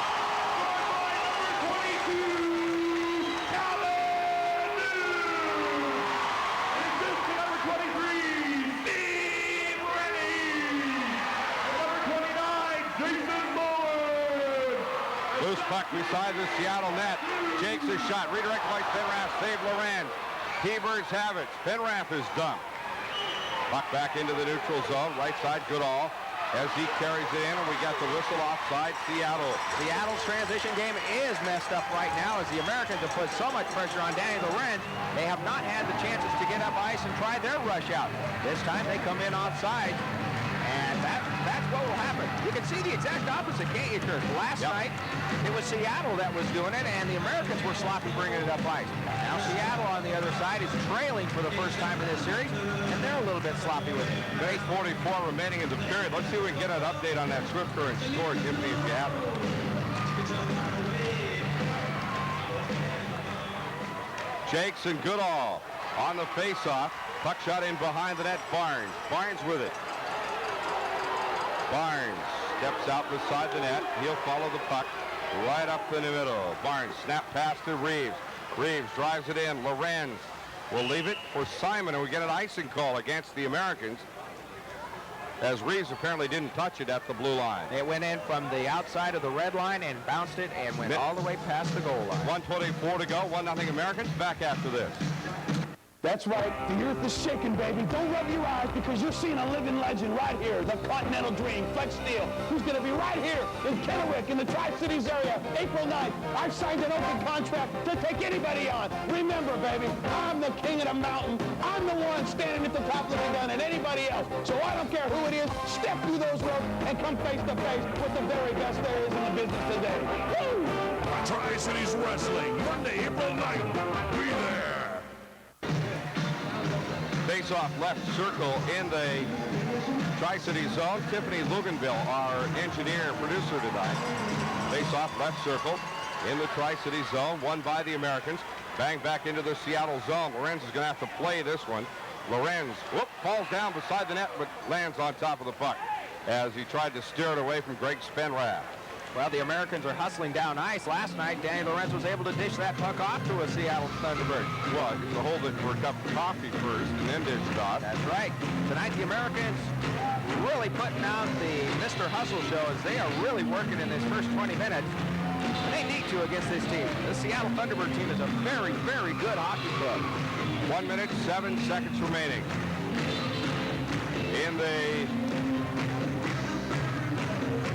S5: Scored by number 22, Calvin Nibs. Assist to number 23, Steve Rennie. And number 29, Jason Bowen.
S2: Loose puck beside the Seattle net. Jakes a shot. Redirected by Spenrath. Save Lorenz. T-Birds have it. Spenrath is dumped. Puck back into the neutral zone. Right side, Goodall. as he carries it in, and we got the whistle offside, Seattle.
S3: Seattle's transition game is messed up right now as the Americans have put so much pressure on Danny Lorenz. They have not had the chances to get up ice and try their rush out. This time they come in offside, and that's what will happen. You can see the exact opposite, can't you, Kurt? Last night, it was Seattle that was doing it, and the Americans were sloppy bringing it up ice. Now Seattle on the other side is trailing for the first time in this series, and they're a little bit sloppy with it.
S2: 8:44 remaining in the period. Let's see if we can get an update on that Swift Current score, Jimmy, if you have it. Jakes and Goodall on the face-off. Puck shot in behind the net. Barnes with it. Barnes steps out beside the net. He'll follow the puck right up in the middle. Barnes snap pass to Reeves. Reeves drives it in. Lorenz will leave it for Simon, and we get an icing call against the Americans, as Reeves apparently didn't touch it at the blue line.
S3: It went in from the outside of the red line and bounced it and went all the way past the goal line.
S2: 1:24 to go. 1-0 Americans. Back after this.
S4: That's right. The earth is shaking, baby. Don't rub your eyes because you're seeing a living legend right here. The Continental Dream, Flex Steel, who's going to be right here in Kennewick in the Tri-Cities area, April 9th. I've signed an open contract to take anybody on. Remember, baby, I'm the king of the mountain. I'm the one standing at the top looking down at anybody else. So I don't care who it is. Step through those ropes and come face to face with the very best there is in the business today. Woo!
S5: Tri-Cities Wrestling, Monday, April 9th. Be there.
S2: Face-off left circle in the Tri-City zone. Tiffany Luganville, our engineer, producer tonight. Face-off left circle in the Tri-City zone, won by the Americans. Bang back into the Seattle zone. Lorenz is going to have to play this one. Lorenz, falls down beside the net, but lands on top of the puck as he tried to steer it away from Greg Spenrath.
S3: Well, the Americans are hustling down ice. Last night, Danny Lorenz was able to dish that puck off to a Seattle Thunderbird.
S2: Well, you can hold it for a cup of coffee first and then dish it off.
S3: That's right. Tonight, the Americans really putting out the Mr. Hustle show as they are really working in this first 20 minutes. And they need to against this team. The Seattle Thunderbird team is a very, very good hockey club.
S2: 1 minute, 7 seconds remaining. In the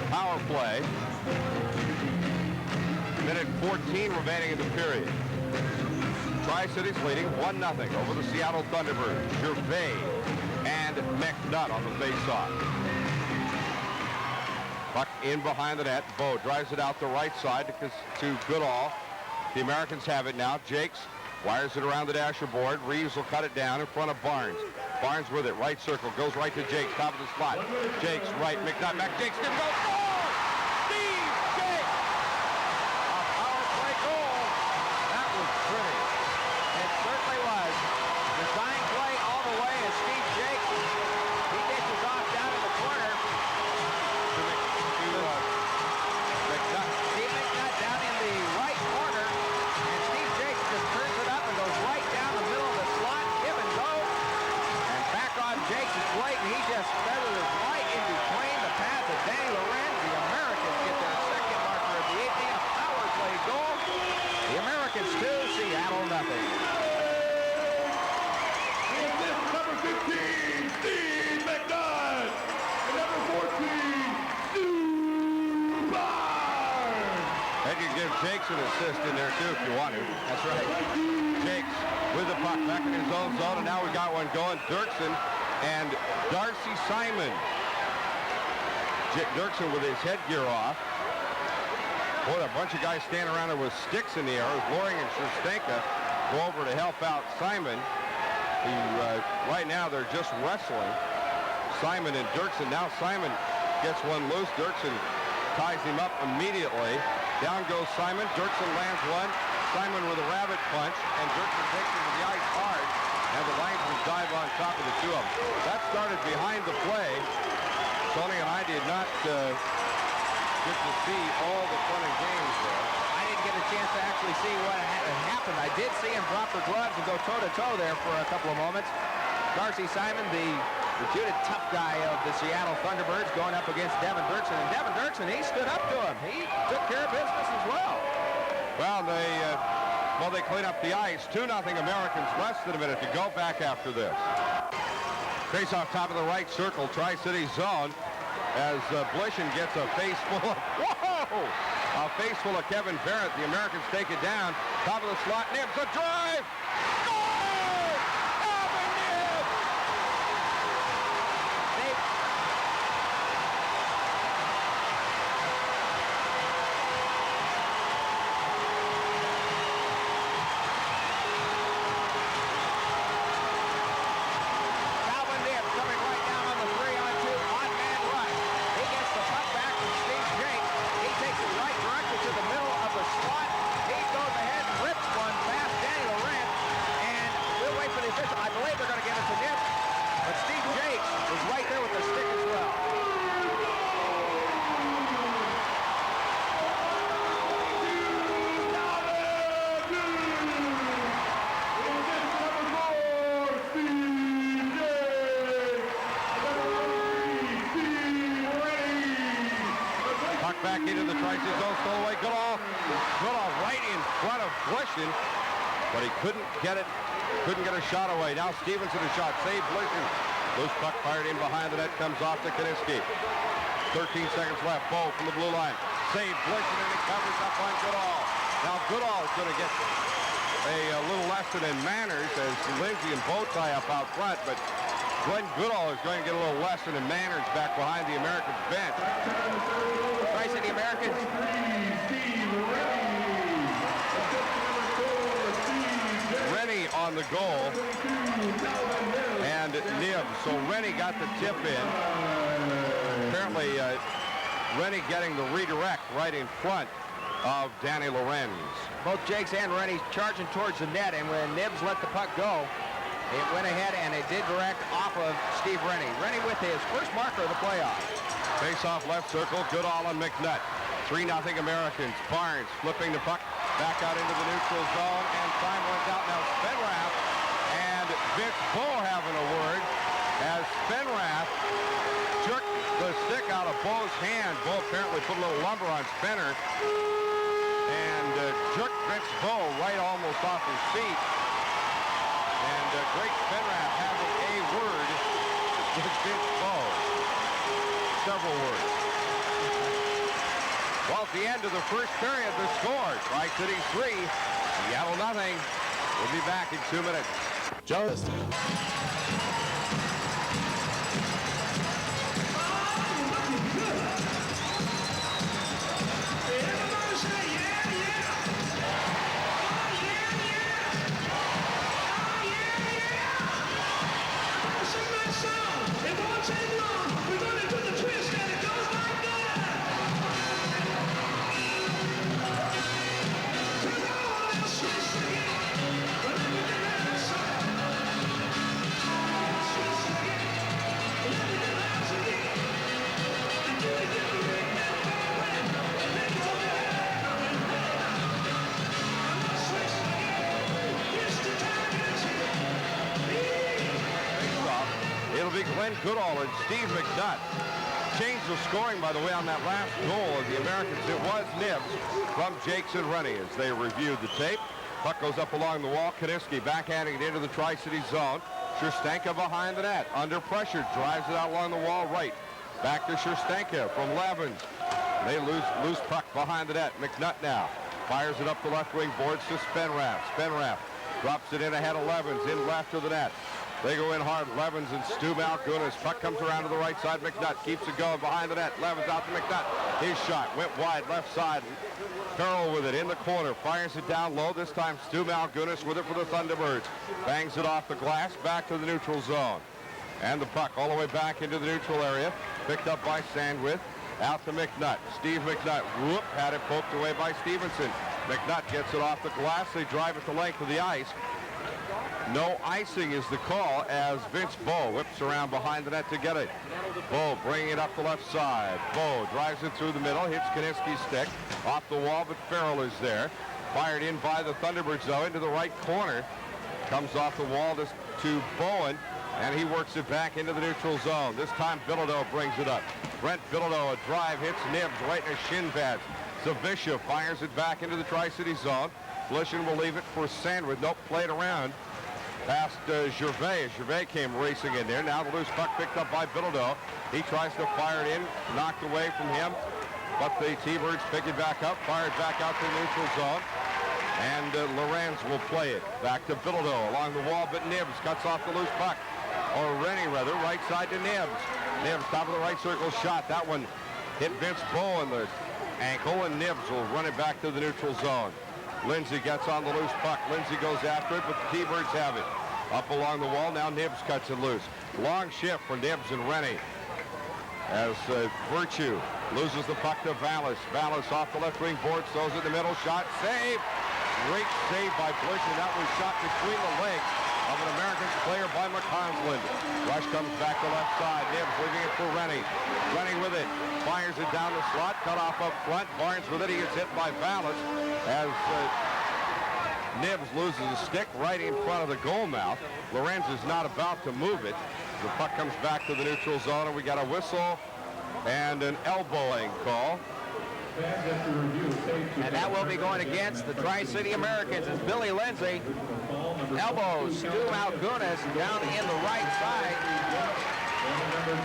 S2: power play. Minute 14 remaining in the period. Tri-Cities leading 1-0 over the Seattle Thunderbirds. Gervais and McNutt on the face-off. Puck in behind the net. Bo drives it out the right side to Goodall. The Americans have it now. Jakes wires it around the dasher board. Reeves will cut it down in front of Barnes. Barnes with it. Right circle. Goes right to Jakes. Top of the slot. Jakes right. McNutt back. Jakes didn't go. Jakes an assist in there too if you want to.
S3: That's right.
S2: Jakes with the puck back in his own zone, and now we got one going. Dirksen and Darcy Simon. Dirksen with his headgear off. Boy, a bunch of guys standing around there with sticks in the air. Loring and Sherstenka go over to help out Simon. Right now they're just wrestling. Simon and Dirksen. Now Simon gets one loose. Dirksen ties him up immediately. Down goes Simon. Dirksen lands one. Simon with a rabbit punch, and Dirksen takes him to the ice hard, and the linesmen dive on top of the two of them. That started behind the play. Tony and I did not get to see all the fun and games there.
S3: I didn't get a chance to actually see what had happened. I did see him drop her gloves and go toe-to-toe there for a couple of moments. Darcy Simon, the reputed tough guy of the Seattle Thunderbirds, going up against Devin Dirksen. And Devin Dirksen, he stood up to him. He took care of business as well.
S2: Well, they clean up the ice. 2-0 Americans, less than a minute to go. Back after this. Face off top of the right circle, Tri-City zone. as Blishen gets a face full of, whoa! A face full of Kevin Barrett. The Americans take it down. Top of the slot, Nibbs, a drive! Goal! Alvin Nibbs!
S3: Alvin Nibbs coming right down on the 3-on-2 odd-man rush. He gets the puck back from Steve Jakes. He takes it right directly to the middle of the slot. He goes ahead and rips one past Danny Laurent. And we'll wait for the official. I believe they're going to give it to Nibbs. But Steve Jakes is right there with the stick as well.
S2: Puck back into the Tri-City zone, stole away. Goodall right in front of Blishen, but he couldn't get it. Couldn't get a shot away. Now Stevenson a shot. Save Blishen. Loose puck fired in behind the net. Comes off to Kaniski. 13 seconds left. Bow from the blue line. Save Blishen, and it covers up on Goodall. Now Goodall is going to get a little lesson in manners as Lindsay and Bow tie up out front, but Glenn Goodall is going to get a little lesson in manners back behind the Americans bench.
S3: Tri-City Americans.
S2: Rennie on the goal, and Nibbs. So Rennie got the tip in. Apparently, Rennie getting the redirect right in front of Danny Lorenz.
S3: Both Jakes and Rennie charging towards the net, and when Nibbs let the puck go, it went ahead and it did direct off of Steve Rennie. Rennie with his first marker of the playoffs.
S2: Face off left circle, Goodall and McNutt. 3-0 Americans. Barnes flipping the puck back out into the neutral zone, and time runs out. Now Spenrath and Vince Bow having a word as Spenrath jerked the stick out of Bow's hand. Bow apparently put a little lumber on Spenner and jerked Vince Bow right almost off his feet. And great Spenrath having a word with Vince Bow. Several words. Well, at the end of the first period, the score, Tri-City 3, Seattle nothing. We'll be back in 2 minutes.
S4: Jonas.
S2: It'll be Glenn Goodall and Steve McNutt. Changed the scoring, by the way, on that last goal of the Americans. It was Nibbs from Jakes and Rennie as they reviewed the tape. Puck goes up along the wall. Kaniski backhanding it into the Tri-City zone. Scherstenka behind the net. Under pressure. Drives it out along the wall right. Back to Scherstenka from Levens. They lose loose puck behind the net. McNutt now fires it up the left wing boards to Spenrath. Spenrath drops it in ahead of Levens. In left of the net. They go in hard. Levens and Stu Malgunas. Puck comes around to the right side. McNutt keeps it going behind the net. Levens out to McNutt. His shot went wide left side. Farrell with it in the corner. Fires it down low. This time Stu Malgunas with it for the Thunderbirds. Bangs it off the glass back to the neutral zone. And the puck all the way back into the neutral area. Picked up by Sandwith. Out to McNutt. Steve McNutt. Whoop. Had it poked away by Stevenson. McNutt gets it off the glass. They drive it the length of the ice. No icing is the call as Vince Bow whips around behind the net to get it. Bow bringing it up the left side. Bow drives it through the middle, hits Kaniski's stick off the wall, but Farrell is there. Fired in by the Thunderbirds, though, into the right corner. Comes off the wall to Bowen, and he works it back into the neutral zone. This time Bilodeau brings it up. Brent Bilodeau, a drive, hits Nibbs right in his shin pads. Zavisha fires it back into the Tri-City zone. Blishen will leave it for Sandwith. Nope, played around. past Gervais. Gervais came racing in there. Now the loose puck picked up by Bilodeau. He tries to fire it in, knocked away from him. But the T-Birds pick it back up, fired back out to the neutral zone. And Lorenz will play it back to Bilodeau along the wall, but Nibbs cuts off the loose puck. Or Rennie, rather, right side to Nibbs. Nibbs, top of the right circle shot. That one hit Vince Bow in the ankle, and Nibbs will run it back to the neutral zone. Lindsay gets on the loose puck. Lindsay goes after it, but the T-Birds have it. Up along the wall, now Nibbs cuts it loose. Long shift for Nibbs and Rennie. As Virtue loses the puck to Vallis. Vallis off the left wing board, throws it in the middle, shot, save. Great save by Bush, and that was shot between the legs of an Americans player by McCausland. Rush comes back to left side. Nibbs leaving it for Rennie. Rennie with it. Fires it down the slot. Cut off up front. Barnes with it. He gets hit by Vallis as Nibbs loses a stick right in front of the goal mouth. Lorenz is not about to move it. The puck comes back to the neutral zone, and we got a whistle and an elbowing call.
S3: And that will be going against the Tri-City Americans as Billy Lindsay elbows Stu Malgunas down in the right side.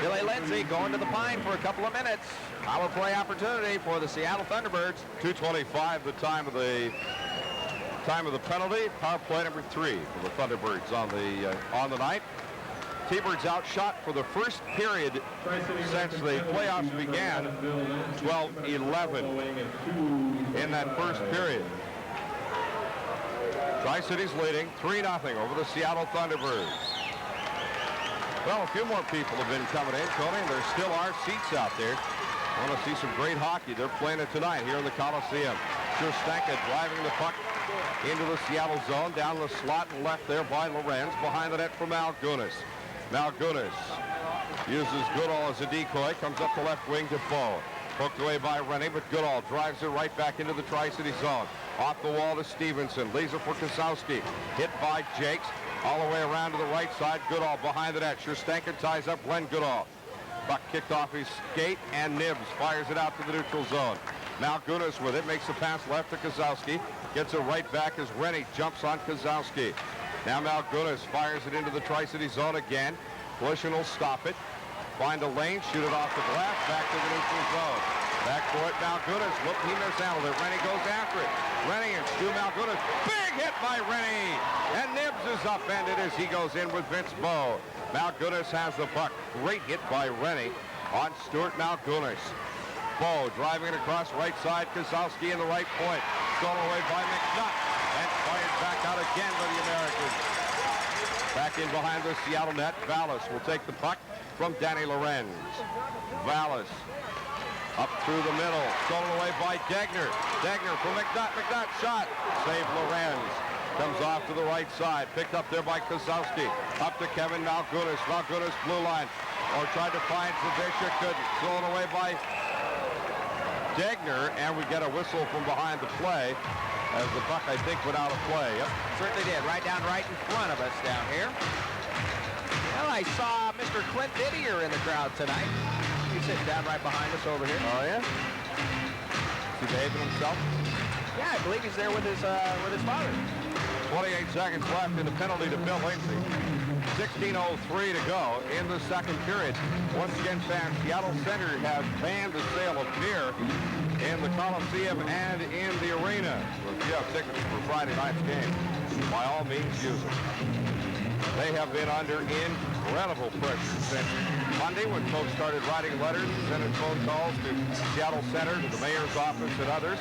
S3: Billy Lindsay going to the pine for a couple of minutes. Power play opportunity for the Seattle Thunderbirds.
S2: 2:25 the time of the penalty. Power play number 3 for the Thunderbirds on the night. T-Birds outshot for the first period since the playoffs began, 12-11 in that first period. Tri-City's leading 3-0 over the Seattle Thunderbirds. Well, a few more people have been coming in, Tony, and there still are seats out there. Want to see some great hockey. They're playing it tonight here in the Coliseum. Schustanka driving the puck into the Seattle zone, down the slot and left there by Lorenz, behind the net for Malgunas. Malgunas uses Goodall as a decoy, comes up the left wing to Bow. Poked away by Rennie, but Goodall drives it right back into the Tri-City zone. Off the wall to Stevenson, leaves it for Kozowski. Hit by Jakes, all the way around to the right side. Goodall behind the net. Schustanka ties up Glenn Goodall. Puck kicked off his skate, and Nibbs fires it out to the neutral zone. Malgunas with it, makes the pass left to Kozowski. Gets it right back as Rennie jumps on Kozowski. Now Malgunas fires it into the Tri-City zone again. Collision will stop it. Find a lane, shoot it off the glass, back to the neutral zone. Back for it, Malgunas. Look, he mishandled it. Rennie goes after it. Rennie and Stu Malgunas. Big hit by Rennie. And Nibbs is upended as he goes in with Vince Bow. Malgunas has the puck. Great hit by Rennie on Stuart Malgunas. Bow driving it across right side. Kozowski in the right point. Stolen away by McNutt. And fired back out again by the Americans. Back in behind the Seattle net. Vallis will take the puck from Danny Lorenz. Vallis up through the middle. Stolen away by Degner. Degner for McNutt. McNutt shot. Save Lorenz. Comes off to the right side. Picked up there by Kozowski. Up to Kevin Malgunas. Malgunas blue line. Or tried to find Zavisha. Couldn't. Stolen away by Degner. And we get a whistle from behind the play as the puck, I think, went out of play. Yep.
S3: Certainly did. Right in front of us down here. Well, I saw Mr. Clint Didier in the crowd tonight. He's sitting down right behind us over here.
S2: Oh, yeah? Is he behaving himself?
S3: Yeah, I believe he's there with his father.
S2: 28 seconds left in the penalty to Bill Lindsay. 16:03 to go in the second period. Once again, fans, Seattle Center has banned the sale of beer in the Coliseum and in the arena. So if you have tickets for Friday night's game, by all means use them. They have been under incredible pressure since Monday when folks started writing letters and sending phone calls to Seattle Center, to the mayor's office and others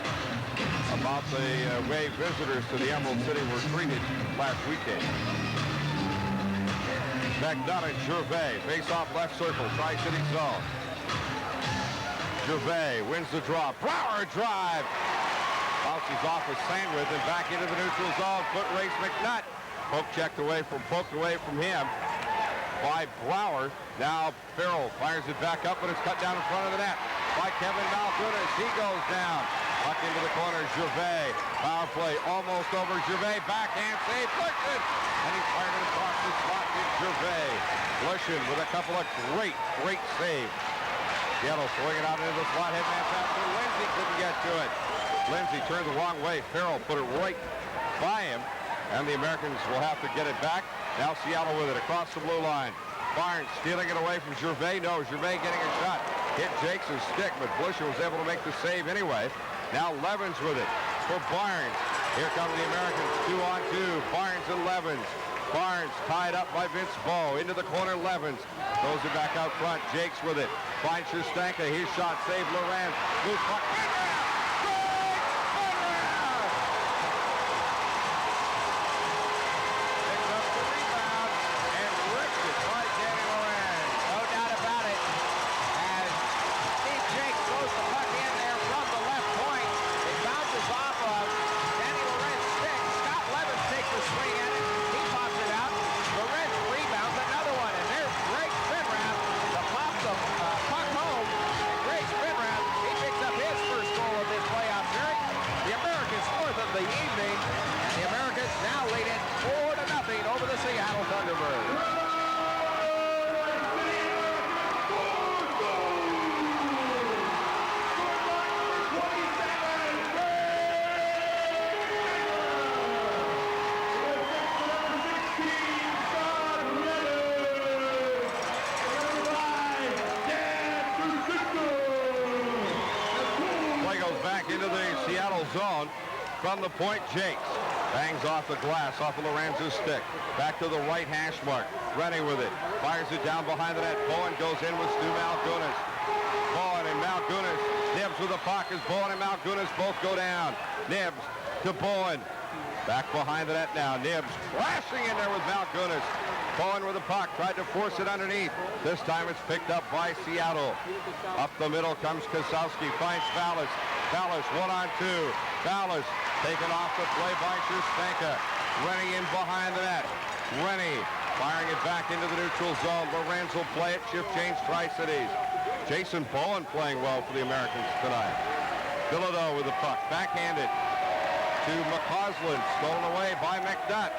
S2: about the way visitors to the Emerald City were treated last weekend. McNutt and Gervais face off left circle, Tri-City zone. Gervais wins the draw. Brower drive. Bounces off of Sandwith and back into the neutral zone. Foot race McNutt. Poked away from him by Brower. Now Farrell fires it back up, but it's cut down in front of the net by Kevin Malgunas. He goes down. Puck into the corner. Gervais. Power play almost over. Gervais backhand save. Bushman. And he fired it across the slot to Gervais. Bushman with a couple of great saves. Seattle throwing it out into the slot. Headman pass to Lindsay. Couldn't get to it. Lindsay turned the wrong way. Farrell put it right by him and the Americans will have to get it back. Now Seattle with it across the blue line. Barnes stealing it away from Gervais. No, Gervais getting a shot. Hit Jakes' stick, but Busher was able to make the save anyway. Now Levens with it for Barnes. Here come the Americans, 2-on-2. Barnes and Levens. Barnes tied up by Vince Bowe. Into the corner, Levens. Throws it back out front. Jakes with it. Finds Shustanka. His shot saved Lorenz. Loose puck. Picks up the rebound and ripped it by Danny Lorenz.
S3: No doubt about it. As Steve Jakes throws the puck in there from the left point, it bounces off of Danny Lorenz's stick. Scott Levens takes a swing at it. He pops it out. Lorenz rebounds another one, and there's Greg Finrath to pop the puck home. And Greg Finrath, he picks up his first goal of this playoff series. The Americans' fourth of the evening, and the Americans now lead it 4-0 over the Seattle Thunderbirds.
S2: Play goes back into the Seattle zone from the point. Jakes bangs off the glass off of Lorenz's stick. Back to the right hash mark. Rennie with it. Fires it down behind the net. Bowen goes in with Stu Malgunas. Bowen and Malgunas. Nibs with the puck as Bowen and Malgunas both go down. Nibs to Bowen. Back behind the net now. Nibs crashing in there with Malgunas. Bowen with the puck. Tried to force it underneath. This time it's picked up by Seattle. Up the middle comes Kosowski. Finds Vallis. Vallis 1-on-2. Vallis taken off the play by Shustanka. Rennie in behind the net. Rennie firing it back into the neutral zone. Lorenz will play it. Shift change Tri-Cities. Jason Bowen playing well for the Americans tonight. Bilodeau with the puck. Backhanded to McCausland. Stolen away by McNutt.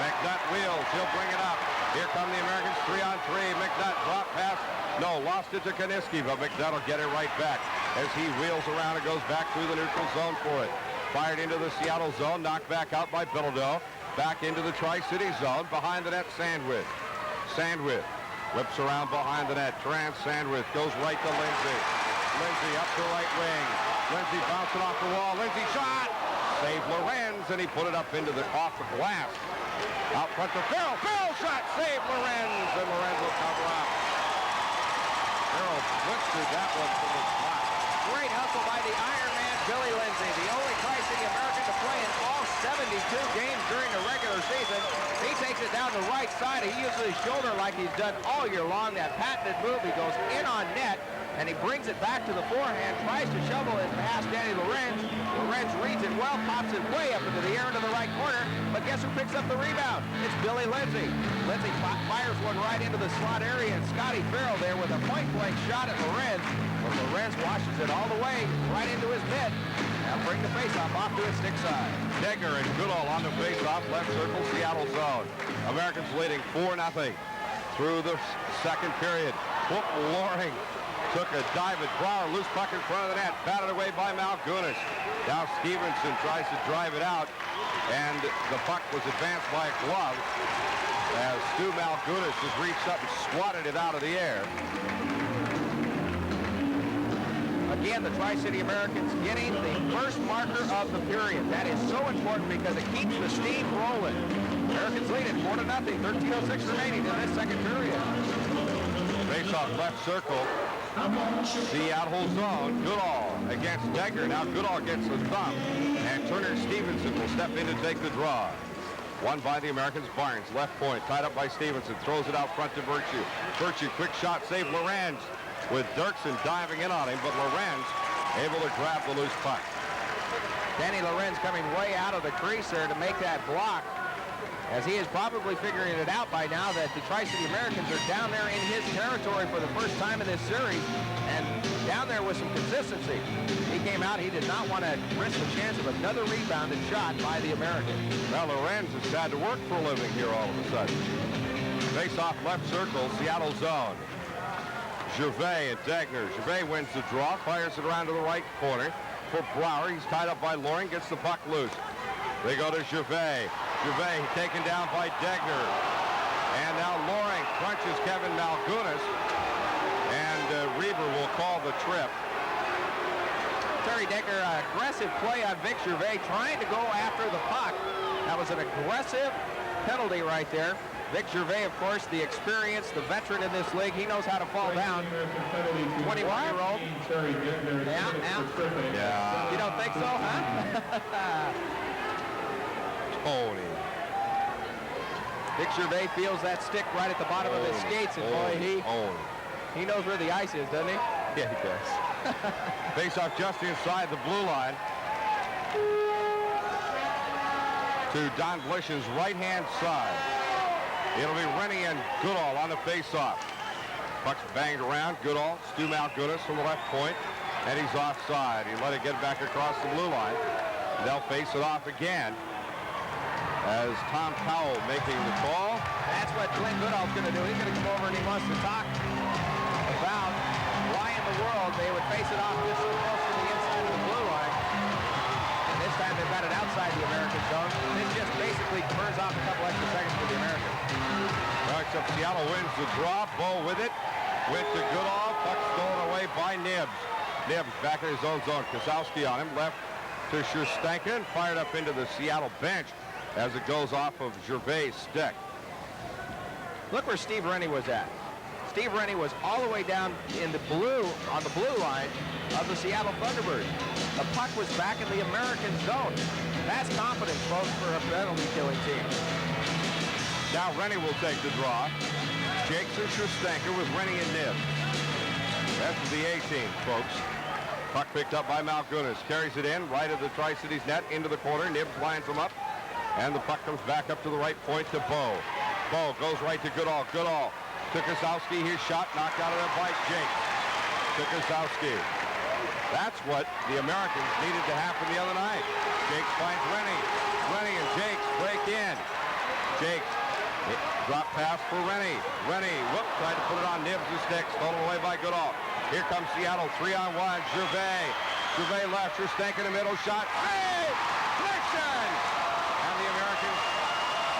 S2: McNutt wheels. He'll bring it up. Here come the Americans 3-on-3. McNutt drop pass. No, lost it to Kaniski, but McNutt will get it right back as he wheels around and goes back through the neutral zone for it. Fired into the Seattle zone. Knocked back out by Bilodeau. Back into the Tri-City zone. Behind the net, Sandwith. Sandwith whips around behind the net. Trans Sandwith goes right to Lindsay. Lindsay up to right wing. Lindsay bouncing off the wall. Lindsay shot. Save Lorenz, and he put it up into the off the glass. Out front to Farrell. Farrell shot. Save Lorenz, and Lorenz will cover up. Farrell blistered that one from the spot.
S3: Great hustle by the Iron Man, Billy Lindsay, the only Tri-City American to play in all 72 games during the regular season. He takes it down the right side. He uses his shoulder like he's done all year long. That patented move, he goes in on net, and he brings it back to the forehand, tries to shovel it past Danny Lorenz. Lorenz reads it well, pops it way up into the air into the right corner, but guess who picks up the rebound? It's Billy Lindsay. Lindsay fires one right into the slot area, and Scotty Farrell there with a point-blank shot at Lorenz, but Lorenz washes it all the way right into his mitt. Now bring the faceoff off to its stick side.
S2: Degger and Goodall on the faceoff, left circle, Seattle zone. Americans leading 4-0 through the second period. Hook Loring took a dive at Brower, loose puck in front of the net, batted away by Malgunas. Now Stevenson tries to drive it out, and the puck was advanced by a glove as Stu Malgunas has reached up and swatted it out of the air.
S3: Again, the Tri-City Americans getting the first marker of the period. That is so important because it keeps the steam rolling. Americans lead it 4-0, 13:06 remaining in this second period.
S2: Face-off left circle. Seattle zone. Goodall against Degger. Now Goodall gets the thumb, and Turner Stevenson will step in to take the draw. Won by the Americans. Barnes, left point, tied up by Stevenson. Throws it out front to Virtue. Virtue, quick shot, save Lorenz, with Dirksen diving in on him, but Lorenz able to grab the loose puck.
S3: Danny Lorenz coming way out of the crease there to make that block, as he is probably figuring it out by now that the Tri-City Americans are down there in his territory for the first time in this series, and down there with some consistency. He came out, he did not want to risk the chance of another rebounded shot by the Americans.
S2: Well, Lorenz has had to work for a living here all of a sudden. Face-off left circle, Seattle zone. Gervais and Dagner. Gervais wins the draw, fires it around to the right corner for Brower. He's tied up by Loring, gets the puck loose. They go to Gervais. Gervais taken down by Degner. And now Loring crunches Kevin Malgunas. And Reber will call the trip.
S3: Terry Degner, aggressive play on Vic Gervais, trying to go after the puck. That was an aggressive penalty right there. Vic Gervais, of course, the experience, the veteran in this league. He knows how to fall down. 21-year-old.
S2: Yeah.
S3: You don't think so, huh?
S2: Tony.
S3: Vic Gervais feels that stick right at the bottom of his skates, and boy, he knows where the ice is, doesn't he?
S2: Yeah, he does. Face off just inside the blue line to Don Blish's right-hand side. It'll be Rennie and Goodall on the face-off. Puck's banged around. Goodall, Stu Malgunas from the left point, and he's offside. He let it get back across the blue line. They'll face it off again as Tom Powell making the call.
S3: That's what Clint Goodall's going to do. He's going to come over and he wants to talk about why in the world they would face it off this close to the inside of the blue line. And this time they've got it outside the American zone. This just basically burns off a couple extra seconds for the Americans.
S2: Well, except Seattle wins the draw. Bo with it. Went to Goodall. Puck stolen away by Nibbs. Nibbs back in his own zone. Kozlowski on him. Left to Schustanka. Fired up into the Seattle bench as it goes off of Gervais' stick.
S3: Look where Steve Rennie was at. Steve Rennie was all the way down in the blue, on the blue line of the Seattle Thunderbirds. The puck was back in the American zone. That's confidence, folks, for a penalty killing team.
S2: Now Rennie will take the draw. Jakes and Schustanka with Rennie and Nibbs. That's the A team, folks. Puck picked up by Malgunas. Carries it in, right of the Tri-Cities net, into the corner. Nibbs lines him up. And the puck comes back up to the right point to Bo. Bo goes right to Goodall. Goodall to Kozlowski. His shot knocked out of there by Jakes. To Kozlowski. That's what the Americans needed to happen the other night. Jakes finds Rennie. Rennie and Jakes break in. Jakes drop pass for Rennie. Rennie, tried to put it on Nibbs' stick. Stolen away by Goodall. Here comes Seattle, 3-on-1. Gervais. Gervais left. Schustanka in the middle. Shot. Hey! Nixon! The Americans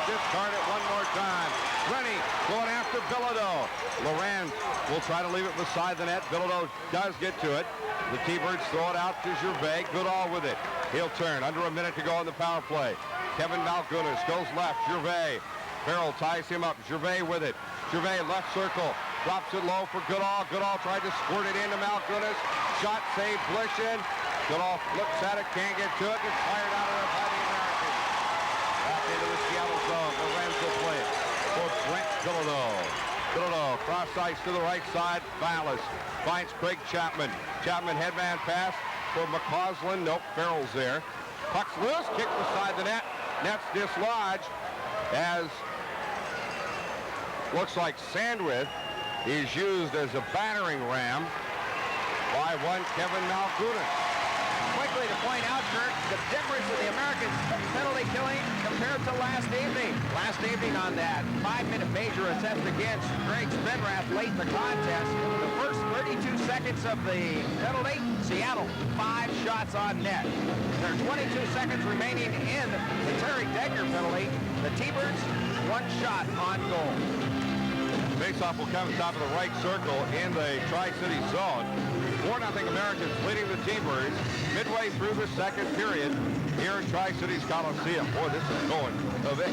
S2: discard it one more time. Rennie going after Bilodeau. Laurent will try to leave it beside the net. Bilodeau does get to it. The T-Birds throw it out to Gervais. Goodall with it. He'll turn. Under a minute to go on the power play. Kevin Malgunas goes left. Gervais. Farrell ties him up. Gervais with it. Gervais left circle. Drops it low for Goodall. Goodall tried to squirt it into Malgunas. Shot saved Blishin. Goodall looks at it. Can't get to it. It's fired out of there by the Americans. Back into the Seattle zone. Lorenzo play it for Brent Bilodeau. Bilodeau cross ice to the right side. Ballas finds Craig Chapman. Chapman headman pass for McCausland. Nope, Farrell's there. Puck's loose. Kick beside the net. Net's dislodged as looks like Sandwith is used as a battering ram by one Kevin Malgunas.
S3: Quickly to point out, Kurt, the difference in the Americans' penalty killing compared to last evening. Last evening on that 5-minute major attempt against Greg Spinrath late in the contest, the first 32 seconds of the penalty, Seattle 5 shots on net. There are 22 seconds remaining in the Terry Degner penalty. The T-Birds 1 shot on goal.
S2: Faceoff will come top of the right circle in the Tri-City zone. 4-0 Americans leading the T-Birds midway through the second period here in Tri-Cities Coliseum. Boy, this is going quick.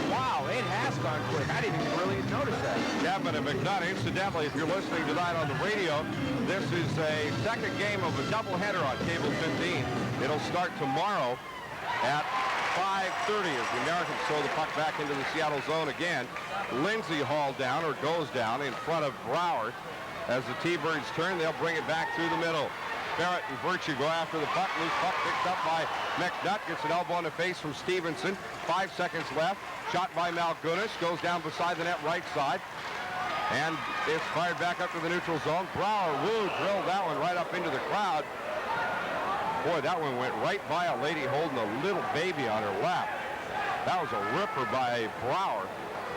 S3: Wow, it has gone quick. I didn't even really notice that.
S2: Chapman and McNutt. Incidentally, if you're listening tonight on the radio, this is a second game of a doubleheader on Cable 15. It'll start tomorrow at 5:30 as the Americans throw the puck back into the Seattle zone again. Lindsay hauled down or goes down in front of Brower. As the T-Birds turn, they'll bring it back through the middle. Barrett and Virtue go after the puck. Loose puck picked up by McNutt. Gets an elbow in the face from Stevenson. 5 seconds left. Shot by Malgunas. Goes down beside the net right side. And it's fired back up to the neutral zone. Brower, drilled that one right up into the crowd. Boy, that one went right by a lady holding a little baby on her lap. That was a ripper by Brower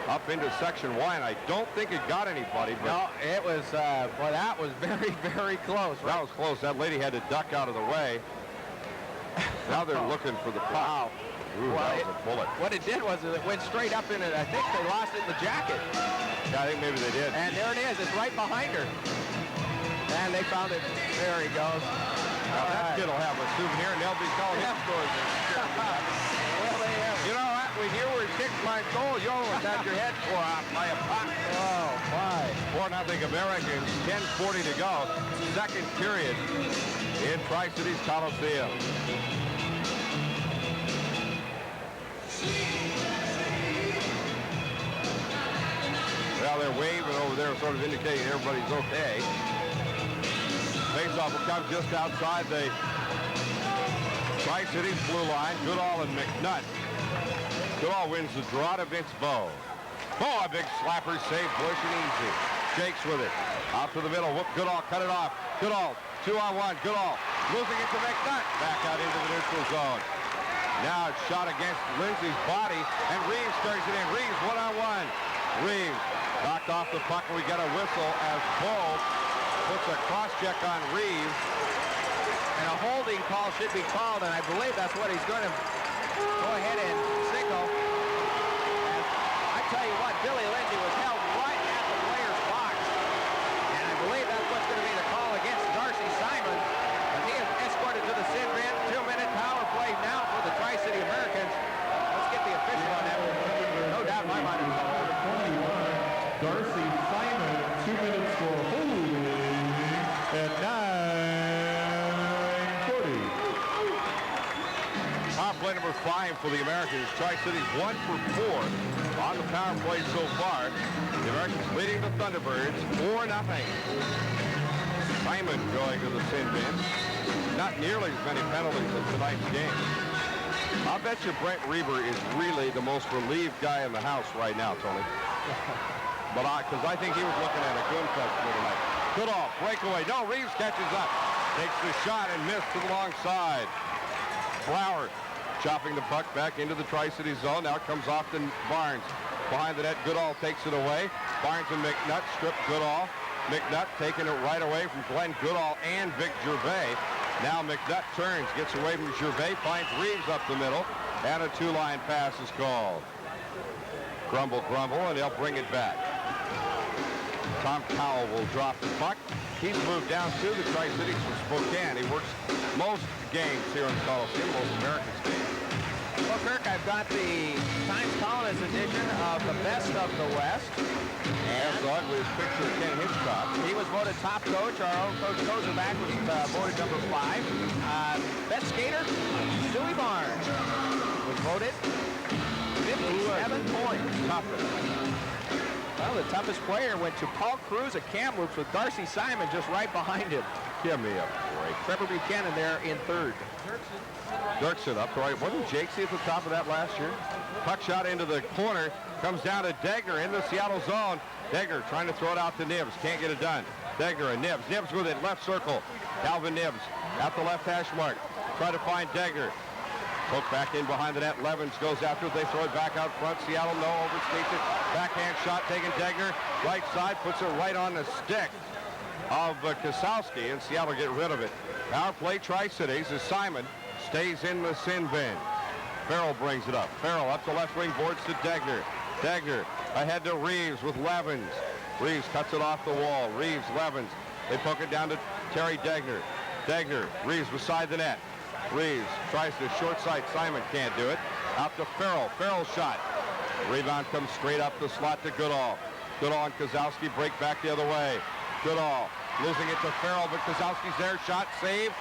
S2: up into section Y, and I don't think it got anybody. But
S3: no, it was, boy, that was very, very close. Right?
S2: That was close. That lady had to duck out of the way. Now they're looking for the puck.
S3: Wow.
S2: Ooh,
S3: Well,
S2: that was a bullet.
S3: What it did was it went straight up in it. I think they lost it in the jacket.
S2: Yeah, I think maybe they did.
S3: And there it is. It's right behind her. And they found it. There he goes.
S2: Now, that kid will have a souvenir, and they'll be calling him scores.
S3: Well, they have.
S2: You know what? When you were 6-line goal, you almost had your head tore off by a puck.
S3: Oh, my.
S2: 4-0 Americans, 10:40 to go. Second period in Tri-Cities Coliseum. Well, they're waving over there, sort of indicating everybody's okay. Faceoff will come just outside the Tri-Cities blue line. Goodall and McNutt. Goodall wins the draw to Vince Bowe. Bowe, a big slapper save, Bush and easy. Jakes with it. Out to the middle. Whoop, Goodall cut it off. Goodall, 2-on-1. Goodall losing it to McNutt. Back out into the neutral zone. Now it's shot against Lindsay's body, and Reeves carries it in. Reeves, 1-on-1. Reeves knocked off the puck, and we get a whistle as Bowe puts a cross-check on Reeves.
S3: And a holding call should be called, and I believe that's what he's going to go ahead and signal. And I tell you what, Billy Lindsay was held right at the player's box. And I believe that's what's going to be the call against Darcy Simon. And he is escorted to the sin bin. 2-minute power play now for the Tri-City Americans. Let's get the official on that. No doubt in my mind.
S1: Darcy Simon, 2 minutes for holding at 9:40.
S2: Power play number 5 for the Americans. Tri-Cities 1 for 4 on the power play so far. The Americans leading the Thunderbirds 4-0. Simon going to the sin bin. Not nearly as many penalties in tonight's game. I'll bet you Brent Reber is really the most relieved guy in the house right now, Tony. But because I think he was looking at a gun festival tonight. Goodall, breakaway. No, Reeves catches up. Takes the shot and missed to the long side. Flower chopping the puck back into the Tri-City zone. Now it comes off to Barnes. Behind the net, Goodall takes it away. Barnes and McNutt strip Goodall. McNutt taking it right away from Glenn Goodall and Vic Gervais. Now McNutt turns, gets away from Gervais, finds Reeves up the middle, and a 2-line pass is called. Grumble, and they'll bring it back. Tom Powell will drop the puck. He's moved down to the Tri-Cities from Spokane. He works most games here in the Coliseum, most Americans games.
S3: Well, Kirk, I've got the Times-Colonist edition of the Best of the West.
S2: That's the ugliest picture of Ken Hitchcock.
S3: He was voted top coach. Our own coach Kozamak was voted number 5. Best skater, Stewie Barnes was voted 57 points. Toughest. Well, the toughest player went to Paul Cruz at Kamloops with Darcy Simon just right behind him.
S2: Give me a break.
S3: Trevor Buchanan there in 3rd.
S2: Dirksen up to right. Wasn't Jakesy at the top of that last year? Puck shot into the corner. Comes down to Degger in the Seattle zone. Degger trying to throw it out to Nibbs. Can't get it done. Degger and Nibbs. Nibbs with it. Left circle. Calvin Nibbs at the left hash mark. Try to find Degger. Poke back in behind the net. Levens goes after it. They throw it back out front. Seattle no overskates it. Backhand shot taken. Degger right side puts it right on the stick of Kasowski, and Seattle get rid of it. Power play Tri-Cities as Simon stays in the sin bin. Farrell brings it up. Farrell up the left wing boards to Degner. Degner ahead to Reeves with Levens. Reeves cuts it off the wall. Reeves, Levens. They poke it down to Terry Degner. Degner, Reeves beside the net. Reeves tries to short side. Simon can't do it. Out to Farrell. Farrell shot. Rebound comes straight up the slot to Goodall. Goodall and Kozowski break back the other way. Goodall losing it to Farrell, but Kozowski's there. Shot saved.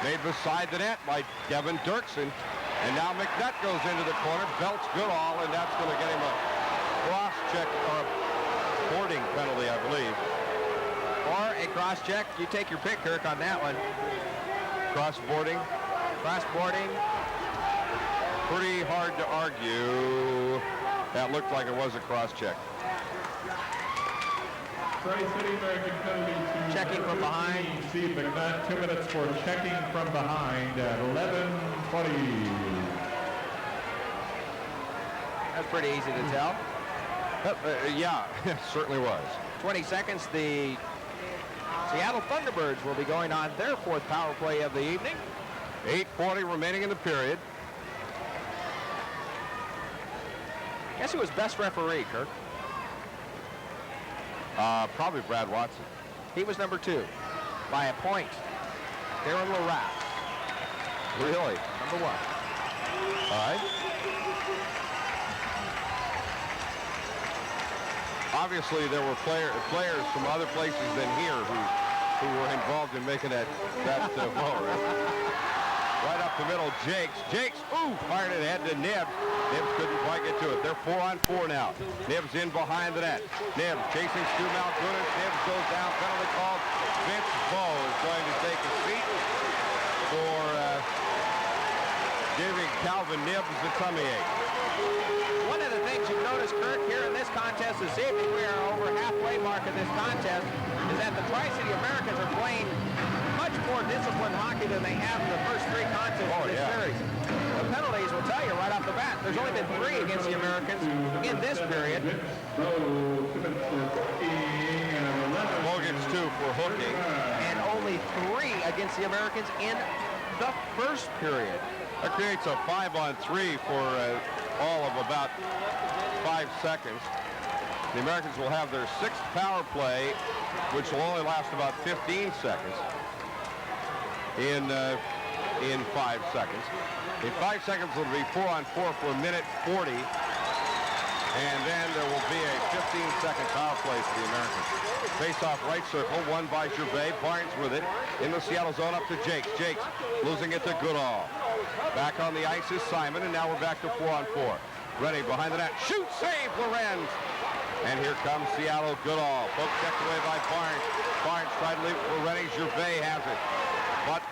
S2: Made beside the net by Devin Dirksen. And now McNutt goes into the corner, belts Goodall, and that's going to get him a cross-check or a boarding penalty, I believe.
S3: Or a cross-check. You take your pick, Kirk, on that one.
S2: Cross-boarding.
S3: Cross-boarding.
S2: Pretty hard to argue. That looked like it was a cross-check.
S1: Tri-City American penalty to
S3: Checking from behind.
S1: Steve McNutt, 2 minutes for checking from behind at 11:20.
S3: That's pretty easy to tell.
S2: Yeah, it certainly was.
S3: 20 seconds. The Seattle Thunderbirds will be going on their 4th power play of the evening.
S2: 8:40 remaining in the period.
S3: Guess who was best referee, Kirk?
S2: Probably Brad Watson.
S3: He was number 2 by a point. Darren Larath,
S2: Really?
S3: number 1.
S2: All right. Obviously, there were players from other places than here who were involved in making that ball. Right up the middle, Jakes. Ooh, fired it ahead to Nibbs. Nibbs couldn't quite get to it. They're 4-on-4 now. Nibbs in behind the net. Nibbs chasing Stu Malgunas. Nibbs goes down. Penalty called. Vince Bowe is going to take a seat for giving Calvin Nibbs the tummy ache.
S3: One of the things you've noticed, Kirk, here in this contest this evening, we are over halfway mark of this contest, is that the Tri-City Americans are playing much more disciplined hockey than they have in the first 3 contests of this series. The penalties will tell you right off the bat. There's only been 3 against the Americans in this period.
S2: Bowe gets 2 for hooking.
S3: And only 3 against the Americans in the first period.
S2: That creates a 5-on-3 for all of about 5 seconds. The Americans will have their 6th power play, which will only last about 15 seconds in 5 seconds. In 5 seconds, it'll be 4-on-4 for 1:40, and then there will be a 15-second power play for the Americans. Face-off right circle, won by Gervais. Barnes with it in the Seattle zone up to Jakes. Jakes losing it to Goodall. Back on the ice is Simon, and now we're back to 4-on-4. Rennie behind the net. Shoot, save, Lorenz. And here comes Seattle. Goodall. Poke checked away by Barnes. Barnes tried to leave it for Rennie. Gervais has it. But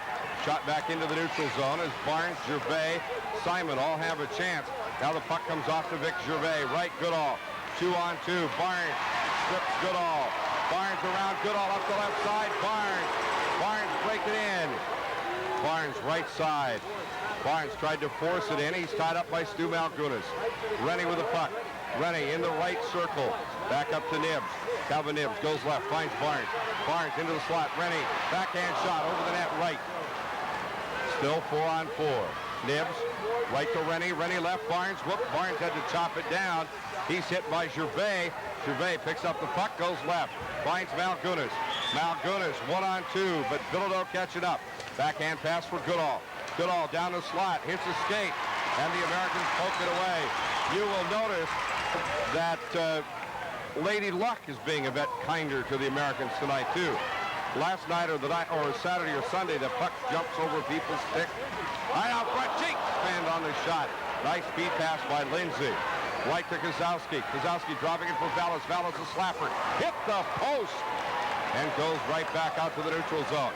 S2: shot back into the neutral zone as Barnes, Gervais, Simon all have a chance. Now the puck comes off to Vic Gervais. Right, Goodall. 2-on-2. Barnes strips Goodall. Barnes around Goodall up the left side. Barnes breaking in. Barnes right side. Barnes tried to force it in. He's tied up by Stu Malgunas. Rennie with the puck. Rennie in the right circle. Back up to Nibbs. Calvin Nibbs goes left, finds Barnes. Barnes into the slot. Rennie, backhand shot over the net right. Still 4-on-4. Nibbs, right to Rennie. Rennie left, Barnes. Whoop, Barnes had to chop it down. He's hit by Gervais. Gervais picks up the puck, goes left. Finds Malgunas. Malgunas 1-on-2, but Bilodeau catching up. Backhand pass for Goodall. Goodall down the slot, hits a skate, and the Americans poke it away. You will notice that Lady Luck is being a bit kinder to the Americans tonight, too. Last night or Saturday or Sunday, the puck jumps over people's stick. Right out front, Jakes stand on the shot. Nice speed pass by Lindsay. Right to Kozowski. Kozowski dropping it for Vallis. Vallis a slapper. Hit the post and goes right back out to the neutral zone.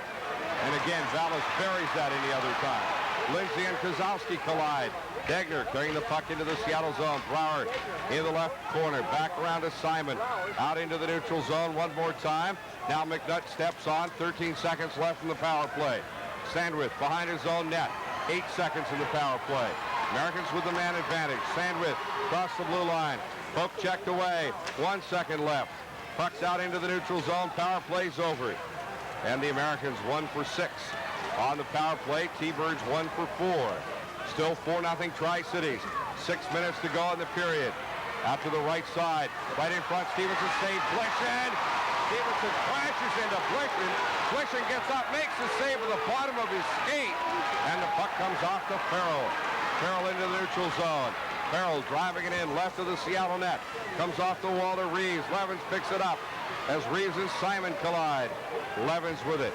S2: And again, Vallis buries that any other time. Lindsay and Kozowski collide. Degner carrying the puck into the Seattle zone. Brower in the left corner. Back around to Simon. Out into the neutral zone one more time. Now McNutt steps on. 13 seconds left in the power play. Sandwith behind his own net. 8 seconds in the power play. Americans with the man advantage. Sandwith across the blue line. Poke checked away. 1 second left. Puck's out into the neutral zone. Power play's over. And the Americans 1 for 6 on the power play. T-Birds 1 for 4. Still 4-0 Tri-Cities. 6 minutes to go in the period. Out to the right side. Right in front, Stevenson saved Blishen. Stevenson crashes into Blishen. Blishen gets up, makes the save with the bottom of his skate. And the puck comes off to Farrell. Farrell into the neutral zone. Farrell driving it in left of the Seattle net. Comes off the wall to Reeves. Levens picks it up as Reeves and Simon collide. Levens with it.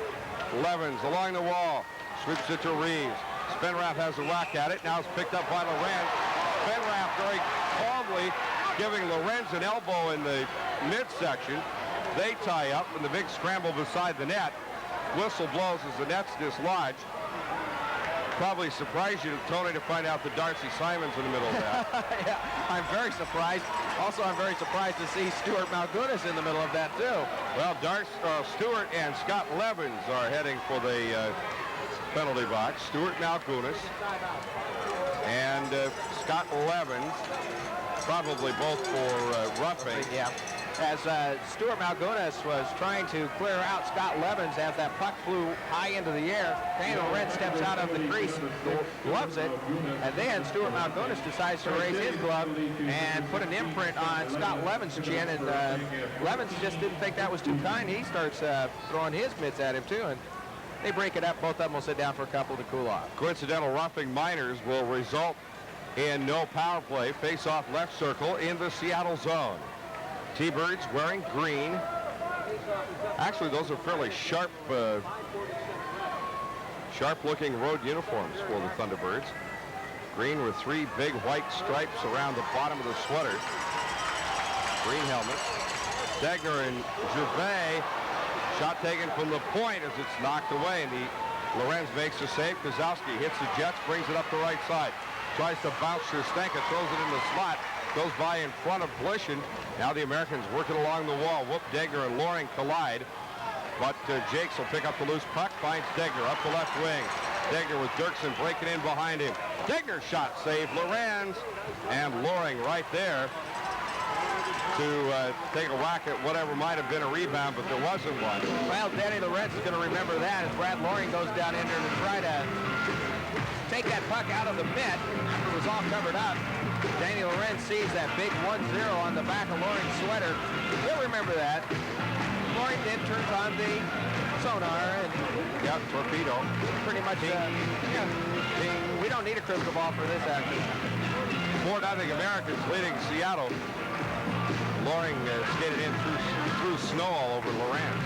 S2: Levens along the wall. Sweeps it to Reeves. Spenrath has a whack at it. Now it's picked up by Lorenz. Spenrath very calmly giving Lorenz an elbow in the midsection. They tie up in the big scramble beside the net. Whistle blows as the net's dislodged. Probably surprised you, Tony, to find out that Darcy Simon's in the middle of that.
S3: Yeah, I'm very surprised. Also, I'm very surprised to see Stuart Malgunas in the middle of that, too.
S2: Well, Stuart and Scott Levens are heading for the penalty box. Stuart Malgunas and Scott Levens, probably both for roughing.
S3: Yeah. as Stuart Malgunas was trying to clear out Scott Levens as that puck flew high into the air. Daniel Lorenz steps out of the crease, gloves it, and then Stuart Malgunas decides to raise his glove and put an imprint on Scott Levens' chin, and Levens just didn't think that was too kind. He starts throwing his mitts at him too, and they break it up. Both of them will sit down for a couple to cool off.
S2: Coincidental roughing minors will result in no power play. Face-off left circle in the Seattle zone. T-Birds wearing green. Actually, those are fairly sharp, sharp-looking road uniforms for the Thunderbirds. Green with 3 big white stripes around the bottom of the sweater. Green helmet. Degner and Gervais. Shot taken from the point as it's knocked away, and Lorenz makes the save. Kozowski hits the Jets, brings it up the right side. Tries to bounce Sherstanka, throws it in the slot. Goes by in front of Blishin. Now the Americans working along the wall. Whoop, Degner and Loring collide. But Jakes will pick up the loose puck, finds Degner up the left wing. Degner with Dirksen breaking in behind him. Degner shot save, Lorenz, and Loring right there to take a whack at whatever might have been a rebound, but there wasn't one.
S3: Well, Danny Lorenz is going to remember that as Brad Loring goes down in there to try to take that puck out of the mitt after it was all covered up. Danny Lorenz sees that big 1-0 on the back of Loring's sweater. He'll remember that. Loring then turns on the sonar and
S2: torpedo.
S3: Pretty much, we don't need a crystal ball for this action.
S2: 4-0 Americans leading Seattle. Loring skated in through snow all over Lorenz.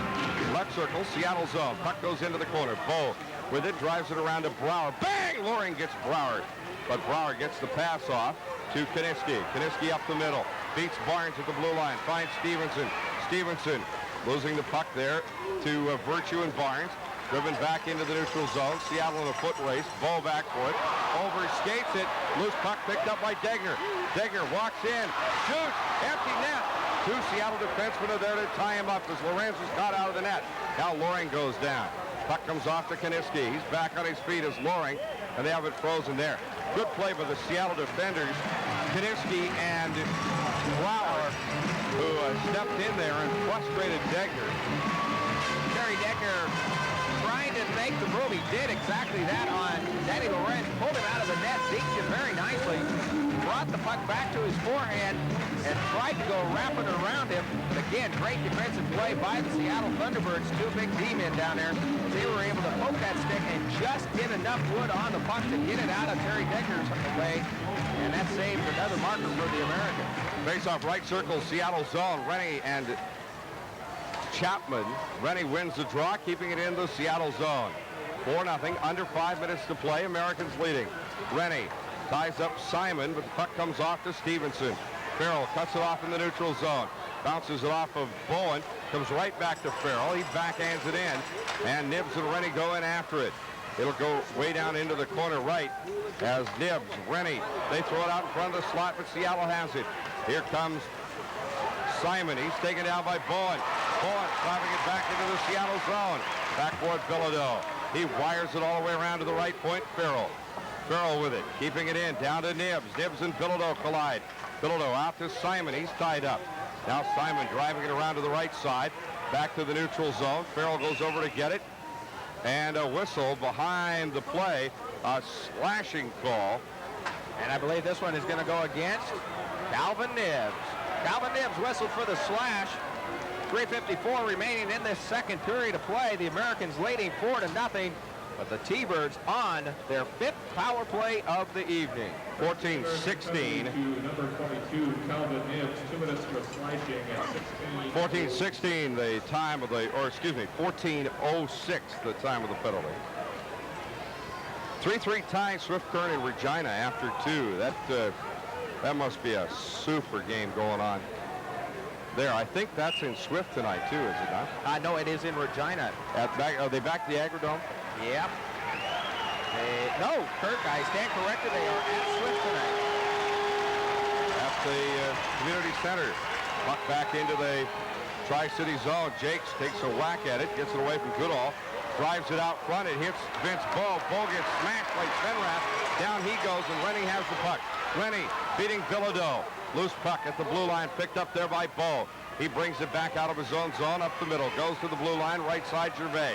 S2: Left circle, Seattle zone. Puck goes into the corner. Bo with it, drives it around to Brower. Bang! Loring gets Brower. But Brower gets the pass off to Kiniski. Kiniski up the middle. Beats Barnes at the blue line. Finds Stevenson. Stevenson losing the puck there to Virtue and Barnes. Driven back into the neutral zone. Seattle in a foot race. Bo back for it. Overskates it. Loose puck picked up by Degner. Degner walks in. Shoots. Empty net. 2 Seattle defensemen are there to tie him up as Lorenz is caught out of the net. Now Loring goes down. Puck comes off to Kiniski. He's back on his feet as Loring, and they have it frozen there. Good play by the Seattle defenders. Kiniski and Brower, who stepped in there and frustrated Degner.
S3: Terry Degner trying to make the move. He did exactly that on Danny Lorenz. Pulled him out of the net, deked him very nicely. Brought the puck back to his forehand and tried to go wrapping around him. But again, great defensive play by the Seattle Thunderbirds. 2 big D-men down there. They were able to poke that stick and just get enough wood on the puck to get it out of Terry Degner's way. And that saved another marker for the Americans.
S2: Face off right circle, Seattle zone. Rennie and Chapman. Rennie wins the draw, keeping it in the Seattle zone. 4-0, under 5 minutes to play. Americans leading. Rennie ties up Simon, but the puck comes off to Stevenson. Farrell cuts it off in the neutral zone. Bounces it off of Bowen. Comes right back to Farrell. He backhands it in. And Nibs and Rennie go in after it. It'll go way down into the corner right as Nibs, Rennie, they throw it out in front of the slot, but Seattle has it. Here comes Simon. He's taken down by Bowen. Bowen driving it back into the Seattle zone. Backboard Bilodeau. He wires it all the way around to the right point. Farrell. Farrell with it, keeping it in, down to Nibs. Nibs and Bilodeau collide. Bilodeau out to Simon. He's tied up. Now Simon driving it around to the right side. Back to the neutral zone. Farrell goes over to get it. And a whistle behind the play. A slashing call.
S3: And I believe this one is going to go against Calvin Nibs. Calvin Nibs whistled for the slash. 3:54 remaining in this second period of play. The Americans leading 4-0. But the T-Birds on their 5th power play of the evening.
S2: 14-16.
S1: Number 22, Calvin Nibs, 2 minutes for slashing at 16.
S2: 14-16, the time of the, or excuse me, 14:06, the time of the penalty. 3-3 tie, Swift Current and Regina after 2. That must be a super game going on there. I think that's in Swift tonight too, is it not?
S3: No, it is in Regina.
S2: Are they back to the Agrodome?
S3: Yep. No, Kirk, I stand corrected. They are at Swift tonight.
S2: At the community center. Puck back into the Tri-City zone. Jakes takes a whack at it, gets it away from Goodall, drives it out front. It hits Vince Bo. Bo gets smashed by Svenrath. Down he goes, and Rennie has the puck. Rennie beating Bilodeau. Loose puck at the blue line, picked up there by Bo. He brings it back out of his own zone, up the middle, goes to the blue line, right side, Gervais.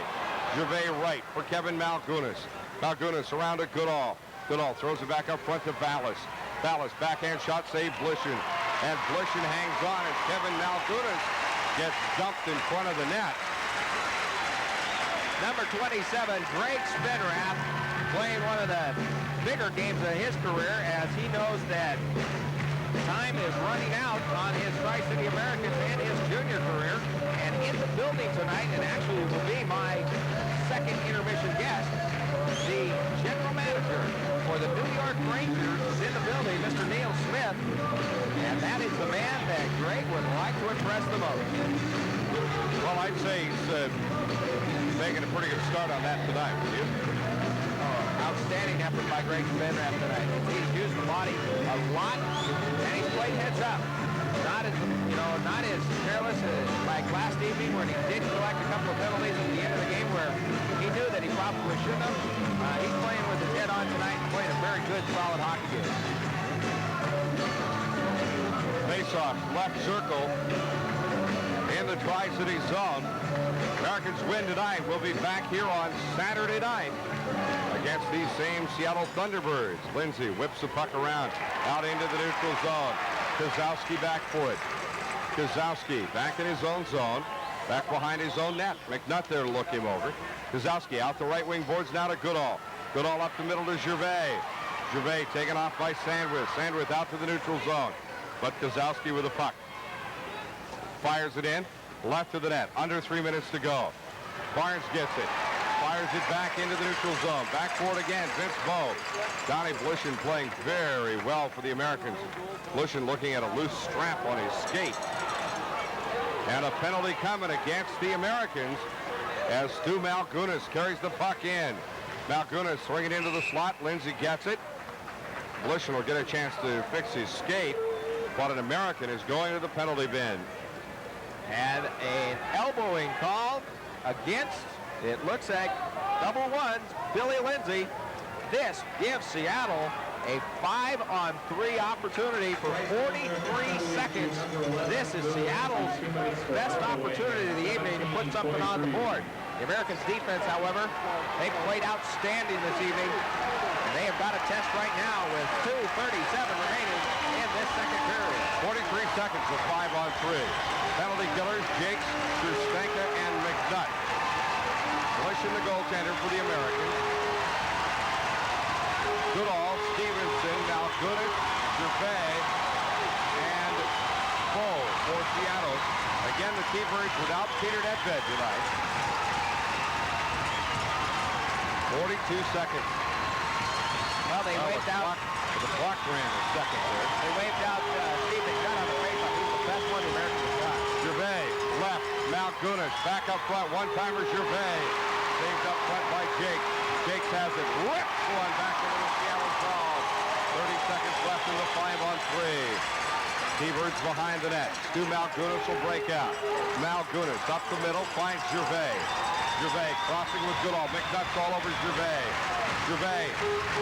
S2: Gervais right for Kevin Malgunas. Malgunas around to Goodall. Goodall throws it back up front to Vallis. Vallis, backhand shot, save Blishin. And Blishin hangs on as Kevin Malgunas gets dumped in front of the net.
S3: Number 27, Greg Spinrath, playing one of the bigger games of his career as he knows that time is running out on his Tri-City Americans and his junior career. And in the building tonight, and actually will be my second intermission guest, the general manager for the New York Rangers is in the building, Mr. Neil Smith. And that is the man that Greg would like to impress the most.
S2: Well, I'd say he's making a pretty good start on that tonight, would you?
S3: Outstanding effort by Greg Spinrath tonight. He's used the body a lot, and he's played heads up. Not as careless like last evening when he did collect a couple of penalties at the end of the game where he knew that he probably shouldn't have. He's playing with his head on tonight and playing a very good, solid hockey game.
S2: Face-off, left circle in the Tri-City zone. Americans win tonight. We'll be back here on Saturday night against these same Seattle Thunderbirds. Lindsay whips the puck around, out into the neutral zone. Kozowski back for it. Kozowski back in his own zone, back behind his own net. McNutt there to look him over. Kozowski out the right wing boards now to Goodall. Goodall up the middle to Gervais. Gervais taken off by Sandwith. Sandwith out to the neutral zone, but Kozowski with the puck. Fires it in, left of the net, under 3 minutes to go. Barnes gets it. Fires it back into the neutral zone. Back for it again, Vince Bowe. Donnie Blishin playing very well for the Americans. Blishin looking at a loose strap on his skate. And a penalty coming against the Americans as Stu Malgunas carries the puck in. Malgunas throwing it into the slot. Lindsay gets it. Blishin will get a chance to fix his skate, but an American is going to the penalty bin.
S3: And an elbowing call against, it looks like, double ones, Billy Lindsay. This gives Seattle a 5-on-3 opportunity for 43 seconds. This is Seattle's best opportunity of the evening to put something on the board. The Americans' defense, however, they played outstanding this evening. And they have got a test right now with 2:37 remaining in this second period.
S2: 43 seconds of 5-on-3. Penalty killers, Jakes, Schustanka, and McNutt. Blishin the goaltender for the Americans. Goodall, Stevenson, Malgunas, Gervais, and Bowe for Seattle. Again, the T-Birds without Peter Nedved tonight. 42 seconds.
S3: Well, they waved out.
S2: The clock ran a second there.
S3: They waved out Steve McNutt on the faceoff. He's the best one the Americans have got.
S2: Gervais, left, Malgunas, back up front, one-timer Gervais. Saved up front by Jake. Jakes has it, rips one back into the Seattle zone. 30 seconds left in the 5-on-3. T-Birds behind the net. Stu Malgunas will break out. Malgunas up the middle, finds Gervais. Gervais crossing with Goodall. McNutt's all over Gervais. Gervais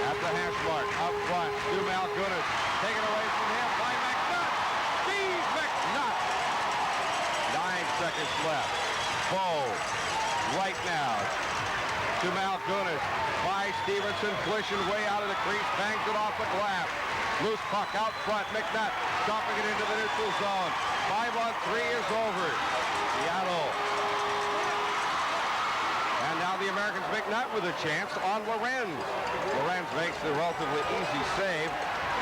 S2: at the hash mark, up front. Stu Malgunas taken away from him by McNutt. Steve McNutt. 9 seconds left. Bowe right now to Malgunas by Stevenson. Blishin way out of the crease, bangs it off the glass. Loose puck out front. McNutt stopping it into the neutral zone. 5-on-3 is over. Seattle. And now the Americans McNutt with a chance on Lorenz. Lorenz makes the relatively easy save.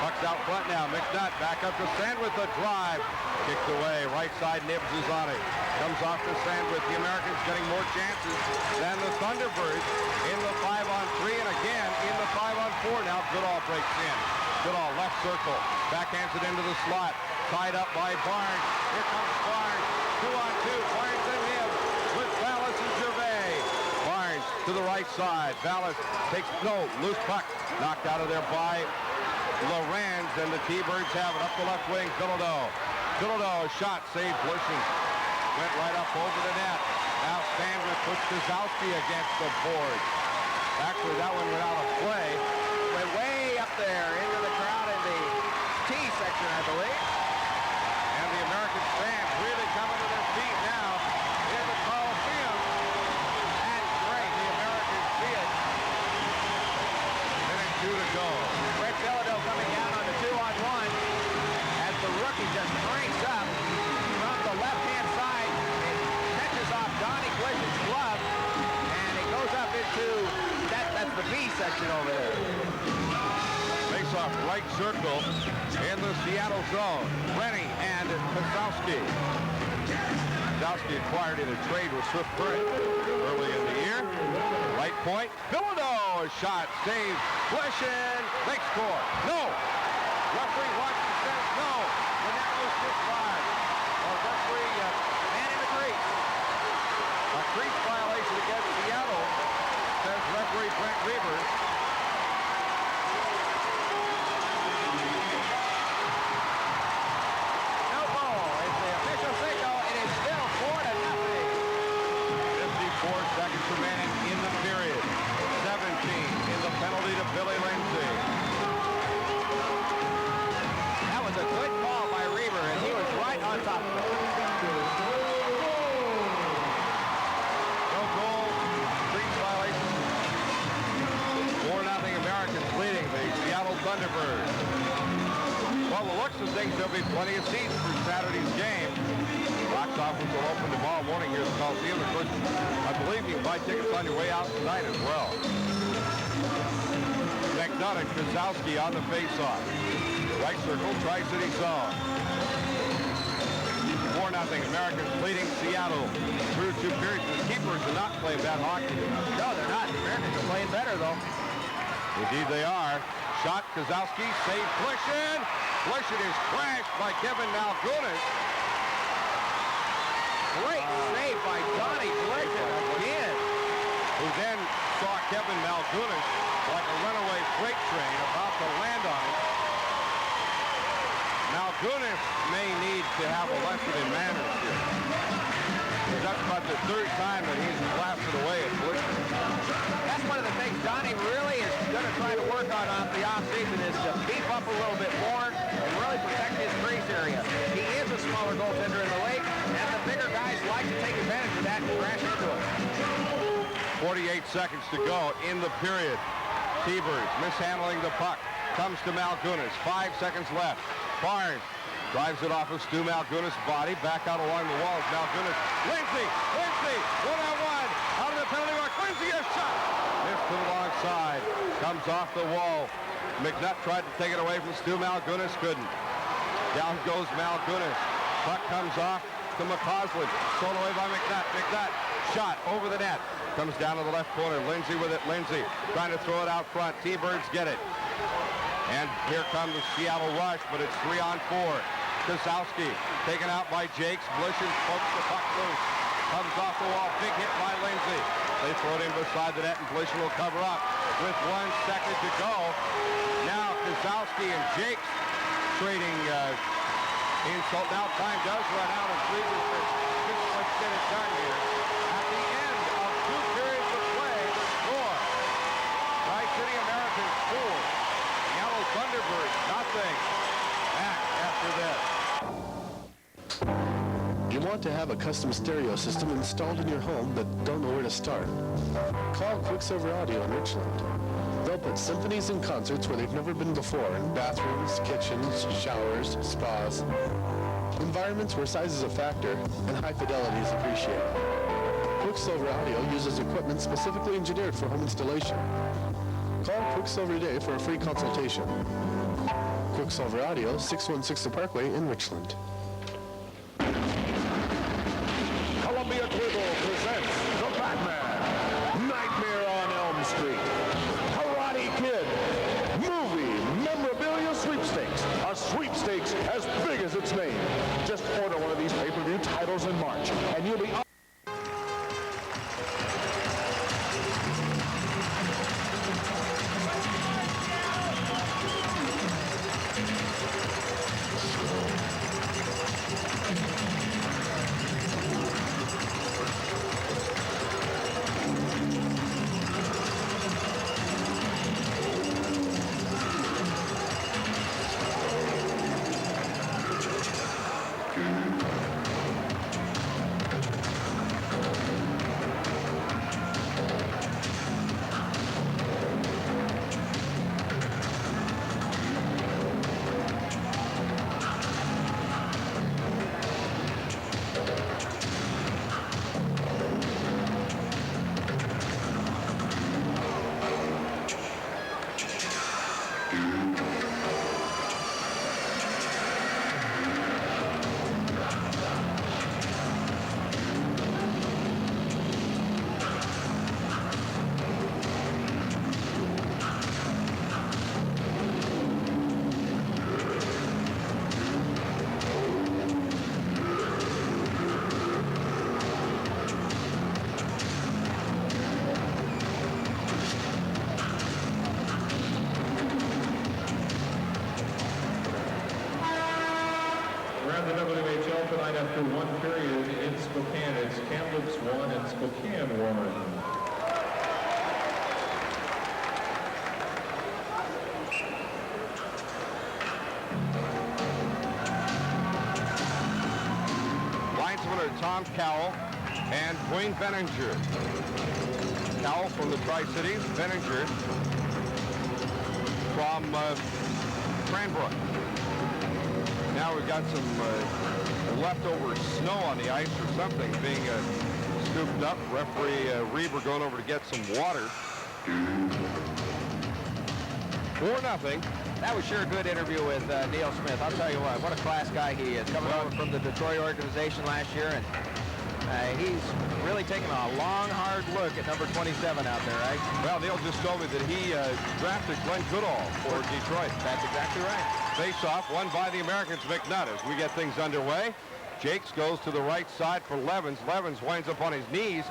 S2: Puck's out front now. McNutt back up to Sandwith, the drive. Kicked away. Right side, Nibs is on it. Comes off to Sandwith. The Americans getting more chances than the Thunderbirds in the 5-on-3 and again in the 5-on-4. Now Goodall breaks in. Goodall left circle. Backhands it into the slot. Tied up by Barnes. Here comes Barnes. 2-on-2. Barnes and him with Vallis and Gervais. Barnes to the right side. Vallis takes loose puck. Knocked out of there by Lorenz, and the T-Birds have it up the left wing. Bilodeau shot, saved Blishin. Went right up over the net. Now Sandwith puts Kozowski against the board. Actually, that one went out of play.
S3: Went way up there into the crowd in the T section, I believe.
S2: And the American fans really coming
S3: action over there.
S2: Face off right circle in the Seattle zone. Rennie and Kozlowski. Kozlowski acquired in a trade with Swift Current early in the year. Right point. Bilodeau, a shot, saved. Fleschen, they score. No. Referee watched the says no. The net was kicked by. Well, referee man in the crease. A crease violation against Seattle, says referee Brent Reber.
S3: No goal. It's the official signal. It is still 4-0.
S2: 54 seconds remaining in the period. 17 in the penalty to Billy Lindsay.
S3: That was a good call by Reber, and he was right on top of it.
S2: No goal. Crease violation. 4-0 Americans leading the Seattle Thunderbirds. Well, the looks of things, there'll be plenty of seats for Saturday's game. Box office will open tomorrow morning here at the Coliseum. Of course, I believe you can buy tickets on your way out tonight as well. McNutt and Kozlowski on the face-off. Right circle, Tri-City zone. 4-0 Americans leading Seattle through 2 periods. The keepers are not playing bad hockey tonight.
S3: No, they're not. The Americans are playing better, though.
S2: Indeed they are. Shot, Kozlowski, save, Fleschen. Fleschen is crashed by Kevin Malgunas.
S3: Great save by Donnie Fleschen again.
S2: Who then saw Kevin Malgunas like a runaway freight train about to land on him. Malgunas may need to have a lesson in manners here. That's about the 3rd time that he's blasted away at Fleschen.
S3: That's one of the things Donnie really is going to try to work on the offseason is to beef up a little bit more and really protect his crease area. He is a smaller goaltender in the league, and the bigger guys like to take advantage of that and crash into it.
S2: 48 seconds to go in the period. T-Birds mishandling the puck. Comes to Malgunas. 5 seconds left. Barnes drives it off of Stu Malgunas' body. Back out along the walls. Malgunas. Lindsay! 1-on-1. Out of the penalty mark. Lindsay, a shot! Missed to the long side. Comes off the wall. McNutt tried to take it away from Stu Malgunas. Couldn't. Down goes Malgunas. Puck comes off to McCausland. Thrown away by McNutt. McNutt. Shot over the net. Comes down to the left corner. Lindsay with it. Lindsay trying to throw it out front. T-Birds get it. And here comes the Seattle rush, but it's 3-on-4. Kozlowski taken out by Jakes. Blishen pokes the puck loose. Comes off the wall. Big hit by Lindsay. They throw it in beside the net, and Blishen will cover up with 1 second to go. Now Kozlowski and Jakes trading insult. Now time does run out, and Cleveland says, let's get it done here. At the end of 2 periods of play, the score. Tri-City Americans 4. Seattle Thunderbirds, nothing. Back after this.
S6: You want to have a custom stereo system installed in your home but don't know where to start? Call Quicksilver Audio in Richland. They'll put symphonies and concerts where they've never been before in bathrooms, kitchens, showers, spas. Environments where size is a factor and high fidelity is appreciated. Quicksilver Audio uses equipment specifically engineered for home installation. Call Quicksilver today for a free consultation. Quicksilver Audio, 616 The Parkway in Richland.
S5: Columbia Cable presents The Batman, Nightmare on Elm Street, Karate Kid, Movie Memorabilia Sweepstakes, a sweepstakes as big as its name. Just order one of these pay-per-view titles in March, and you'll be...
S2: Tom Cowell and Dwayne Benninger. Cowell from the Tri-Cities, Benninger from Cranbrook. Now we've got some leftover snow on the ice or something being scooped up. Referee Reber going over to get some water. 4-0.
S3: That was sure a good interview with Neil Smith. I'll tell you what a class guy he is. Coming over from the Detroit organization last year, and he's really taking a long, hard look at number 27 out there, right?
S2: Well, Neil just told me that he drafted Glenn Goodall for Detroit.
S3: That's exactly right.
S2: Face-off won by the Americans. McNutt as we get things underway. Jakes goes to the right side for Levens. Levens winds up on his knees,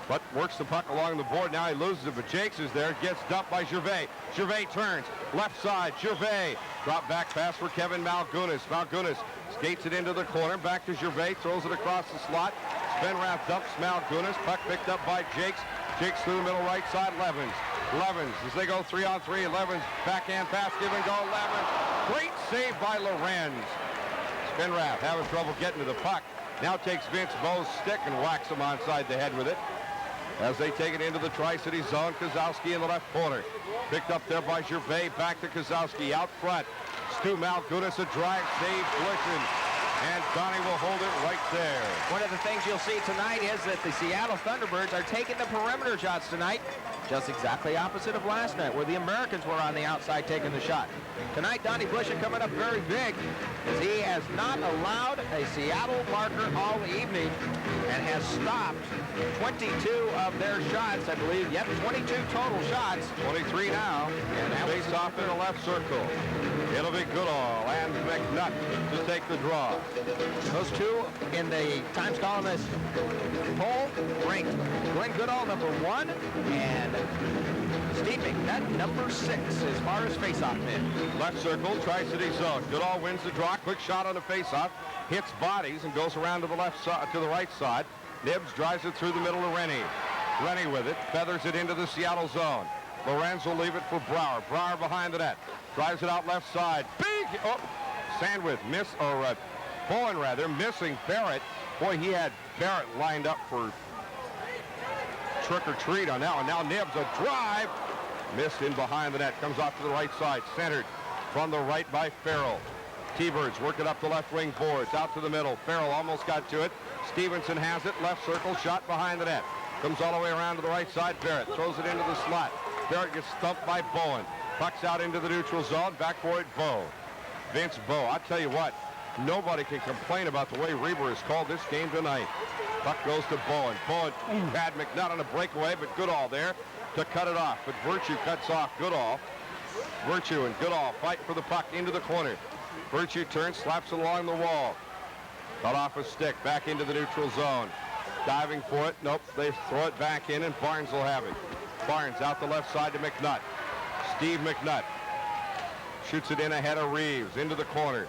S2: but works the puck along the board. Now he loses it, but Jakes is there. Gets dumped by Gervais. Gervais turns. Left side, Gervais. Drop back pass for Kevin Malgunas. Malgunas skates it into the corner. Back to Gervais. Throws it across the slot. Spenrath dumps Malgunas. Puck picked up by Jakes. Jakes through the middle right side. Levens. Levens as they go 3-on-3. Levens backhand pass. Give and go. Levens. Great save by Lorenz. Spenrath having trouble getting to the puck. Now takes Vince Bowe's stick and whacks him onside the head with it. As they take it into the Tri-City zone, Kozowski in the left corner. Picked up there by Gervais, back to Kozowski, out front. Stu Malgunas, a drive, save, Glisson. And Donnie will hold it right there.
S3: One of the things you'll see tonight is that the Seattle Thunderbirds are taking the perimeter shots tonight, just exactly opposite of last night, where the Americans were on the outside taking the shot. Tonight, Donnie Bushing coming up very big, as he has not allowed a Seattle marker all evening and has stopped 22 of their shots, I believe. Yep, 22 total shots.
S2: 23 now. And face off in the left circle. It'll be Goodall and McNutt to take the draw.
S3: Those two in the Times Columnist poll ranked Glenn Goodall number 1 and Steve McNutt number 6 as far as faceoff men.
S2: Left circle, Tri-City zone. Goodall wins the draw. Quick shot on the faceoff. Hits bodies and goes around to the left side, to the right side. Nibbs drives it through the middle of Rennie. Rennie with it, feathers it into the Seattle zone. Lorenz will leave it for Brower. Brower behind the net. Drives it out left side. Big! Oh! Sandwith Bowen rather, missing Barrett. Boy, he had Barrett lined up for trick or treat on that one. Now Nibbs, a drive. Missed in behind the net. Comes off to the right side. Centered from the right by Farrell. T-Birds work it up the left wing boards. Out to the middle. Farrell almost got to it. Stevenson has it. Left circle. Shot behind the net. Comes all the way around to the right side. Barrett throws it into the slot. Barrett gets stumped by Bowen. Puck's out into the neutral zone. Back for it, Bowe. Vince Bowe. I'll tell you what. Nobody can complain about the way Reber has called this game tonight. Puck goes to Bowen. Bowen had McNutt on a breakaway, but Goodall there to cut it off. But Virtue cuts off Goodall. Virtue and Goodall fight for the puck into the corner. Virtue turns, slaps it along the wall. Cut off a stick, back into the neutral zone. Diving for it. Nope, they throw it back in, and Barnes will have it. Barnes out the left side to McNutt. Steve McNutt shoots it in ahead of Reeves into the corner.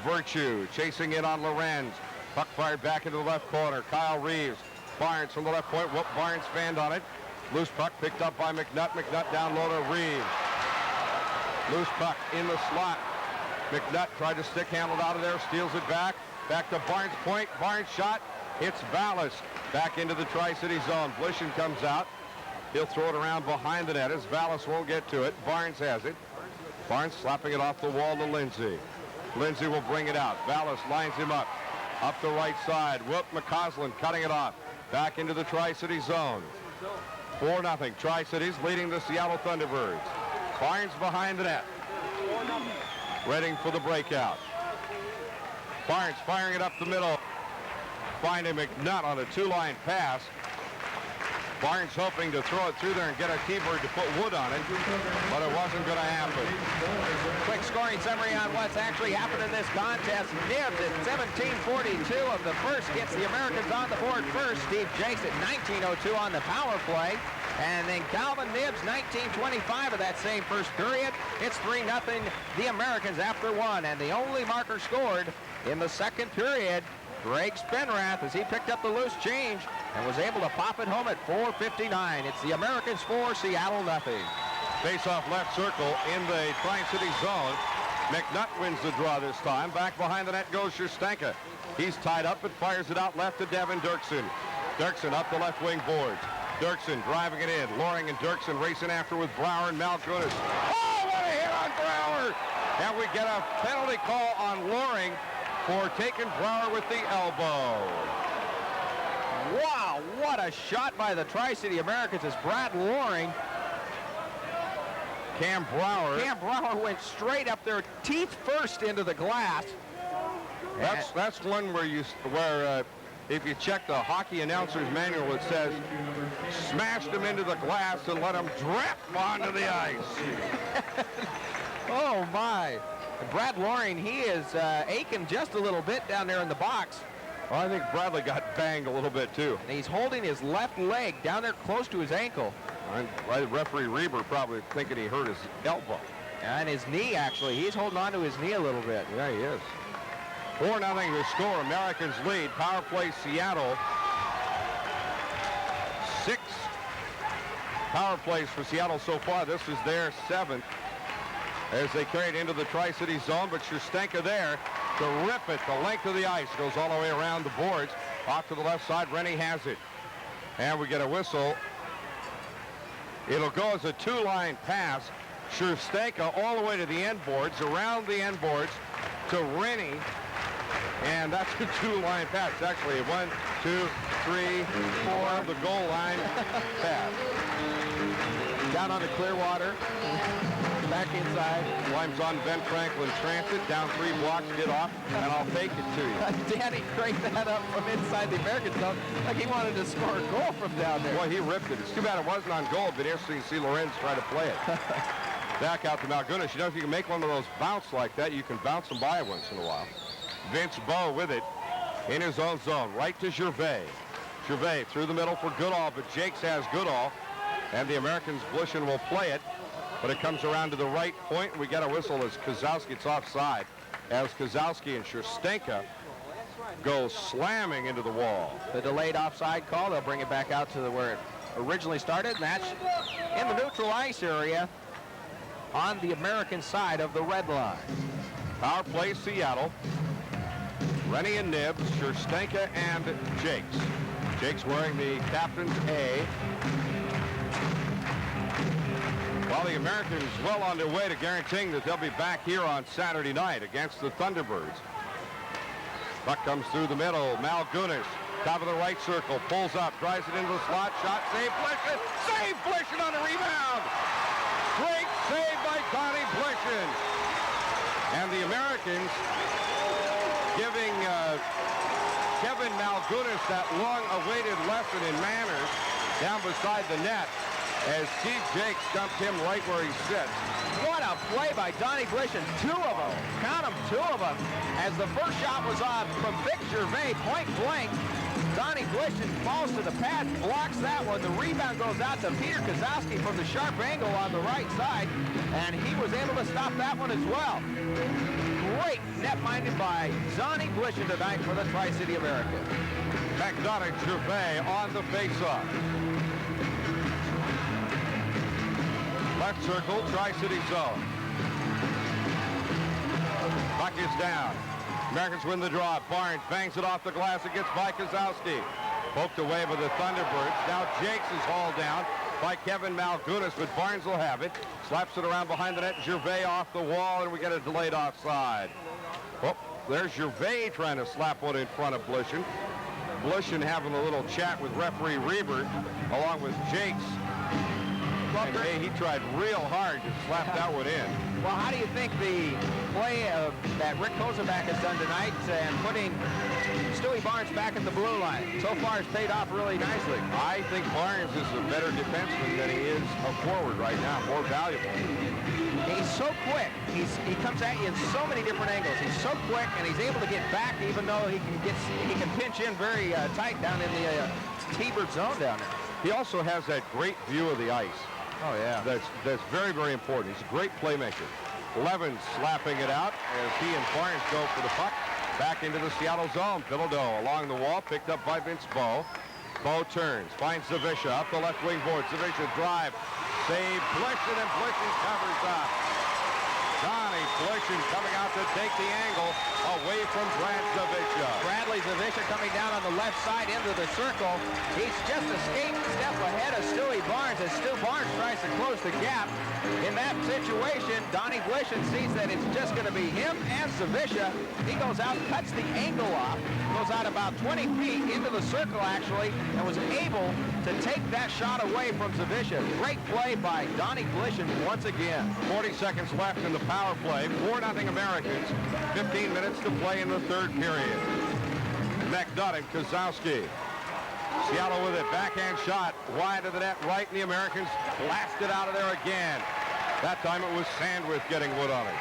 S2: Virtue chasing in on Lorenz. Puck fired back into the left corner. Kyle Reeves. Barnes from the left point. Whoop, Barnes fanned on it. Loose puck picked up by McNutt. McNutt down low to Reeves. Loose puck in the slot. McNutt tried to stick handle it out of there. Steals it back. Back to Barnes' point. Barnes shot. Hits Vallis. Back into the Tri-City zone. Blishin comes out. He'll throw it around behind the net as Vallis won't get to it. Barnes has it. Barnes slapping it off the wall to Lindsay. Lindsay will bring it out. Vallis lines him up. Up the right side. Whoop, McCausland cutting it off. Back into the Tri-City zone. 4-0. Tri-Cities leading the Seattle Thunderbirds. Barnes behind the net. Ready for the breakout. Barnes firing it up the middle. Finding McNutt on a two-line pass. Barnes hoping to throw it through there and get a T-Bird to put wood on it, but it wasn't going to happen.
S3: Quick scoring summary on what's actually happened in this contest. Nibbs at 17:42 of the first gets the Americans on the board first. Steve Jakes at 19:02 on the power play. And then Calvin Nibbs, 19:25 of that same first period. It's 3-0 the Americans after one. And the only marker scored in the second period, Greg Spenrath, as he picked up the loose change and was able to pop it home at 4:59. It's the Americans 4, Seattle nothing.
S2: Face-off left circle in the Tri-City zone. McNutt wins the draw this time. Back behind the net goes Shestanka. He's tied up but fires it out left to Devin Dirksen. Dirksen up the left wing boards. Dirksen driving it in. Loring and Dirksen racing after with Brower and Malgunas. Oh, what a hit on Brower! And we get a penalty call on Loring for taking Brower with the elbow.
S3: Wow, what a shot by the Tri-City Americans as Brad Loring.
S2: Cam Brower
S3: went straight up there, teeth first into the glass.
S2: That's one where if you check the hockey announcer's manual, it says smashed him into the glass and let him drip onto the ice.
S3: Oh my! Brad Loring, he is aching just a little bit down there in the box.
S2: Well, I think Bradley got banged a little bit too.
S3: And he's holding his left leg down there close to his ankle.
S2: Referee Reber probably thinking he hurt his elbow.
S3: And his knee, actually. He's holding on to his knee a little bit.
S2: Yeah, he is. 4-0 to score. Americans lead. Power play Seattle. 6 power plays for Seattle so far. This is their 7th as they carry it into the Tri-City zone. But Sherstenka there to rip it the length of the ice. Goes all the way around the boards. Off to the left side. Rennie has it. And we get a whistle. It'll go as a 2-line pass. Sherstenka all the way to the end boards, around the end boards to Rennie. And that's a 2-line pass. Actually, 1, 2, 3, 4, the goal line pass.
S3: Down on the Clearwater. Back inside.
S2: Climbs on Ben Franklin Transit, down 3 blocks, get off, and I'll take it to you.
S3: Danny cranked that up from inside the American zone like he wanted to score a goal from down there.
S2: Boy, he ripped it. It's too bad it wasn't on goal. It'd been interesting to see Lorenz try to play it. Back out to Malgunas. You know, if you can make one of those bounce like that, you can bounce them by once in a while. Vince Bowe with it in his own zone, right to Gervais. Gervais through the middle for Goodall, but Jakes has Goodall, and the Americans, Blushin will play it, but it comes around to the right point, and we get a whistle as Kozowski, it's offside, as Kozowski and Sherstenka go slamming into the wall.
S3: The delayed offside call, they'll bring it back out to where it originally started, and that's in the neutral ice area on the American side of the red line.
S2: Power play Seattle. Rennie and Nibbs, Sherstenka and Jakes. Jakes wearing the captain's A. While the Americans well on their way to guaranteeing that they'll be back here on Saturday night against the Thunderbirds. Puck comes through the middle. Malgunas, top of the right circle, pulls up, drives it into the slot, shot, save Blishin. Save Blishin on the rebound. Great save by Donnie Blishin. And the Americans giving Kevin Malgunas that long-awaited lesson in manners down beside the net as Steve Jakes dumped him right where he sits.
S3: What a play by Donnie Blishin. 2 of them. Count them, 2 of them. As the first shot was off from Vic Gervais, point blank. Donnie Blishin falls to the pad, blocks that one. The rebound goes out to Peter Kozowski from the sharp angle on the right side, and he was able to stop that one as well. Great net-minded by Donnie Blishin tonight for the Tri-City Americans.
S2: McDonough Gervais on the face-off. Left circle, Tri-City zone. Puck is down. Americans win the draw. Barnes bangs it off the glass. It gets by Kozowski. Poked away by the Thunderbirds. Now Jakes is hauled down by Kevin Malgunas, but Barnes will have it. Slaps it around behind the net. Gervais off the wall, and we get a delayed offside. Oh, there's Gervais trying to slap one in front of Blishin. Blishin having a little chat with referee Reber, along with Jakes. And hey, he tried real hard to slap that one in.
S3: Well, how do you think the play that Rick Kozubak has done tonight and putting Stewie Barnes back at the blue line so far has paid off really nicely?
S2: I think Barnes is a better defenseman than he is a forward right now, more valuable.
S3: He's so quick. He comes at you in so many different angles. He's so quick, and he's able to get back even though he can pinch in very tight down in the T-Bird zone down there.
S2: He also has that great view of the ice.
S3: Oh, yeah.
S2: That's very, very important. He's a great playmaker. Levens slapping it out as he and Barnes go for the puck. Back into the Seattle zone. Bilodeau along the wall, picked up by Vince Bowe. Bowe turns, finds Zawisza up the left wing board. Zawisza drive, save Blishin, and Blishin covers up. Donnie Donnie Blishen coming out to take the angle away from Brad Zavisha.
S3: Bradley Zavisha coming down on the left side into the circle. He's just a step ahead of Stewie Barnes as Stu Barnes tries to close the gap. In that situation, Donnie Blishen sees that it's just going to be him and Zavisha. He goes out, cuts the angle off, goes out about 20 feet into the circle actually, and was able to take that shot away from Zavisha. Great play by Donnie Blishen once again.
S2: 40 seconds left in the power play. 4-0 Americans. 15 minutes to play in the third period. McNutt and Kozlowski. Seattle with it. Backhand shot wide of the net, right, and the Americans blasted out of there again. That time it was Sandwith getting wood on it.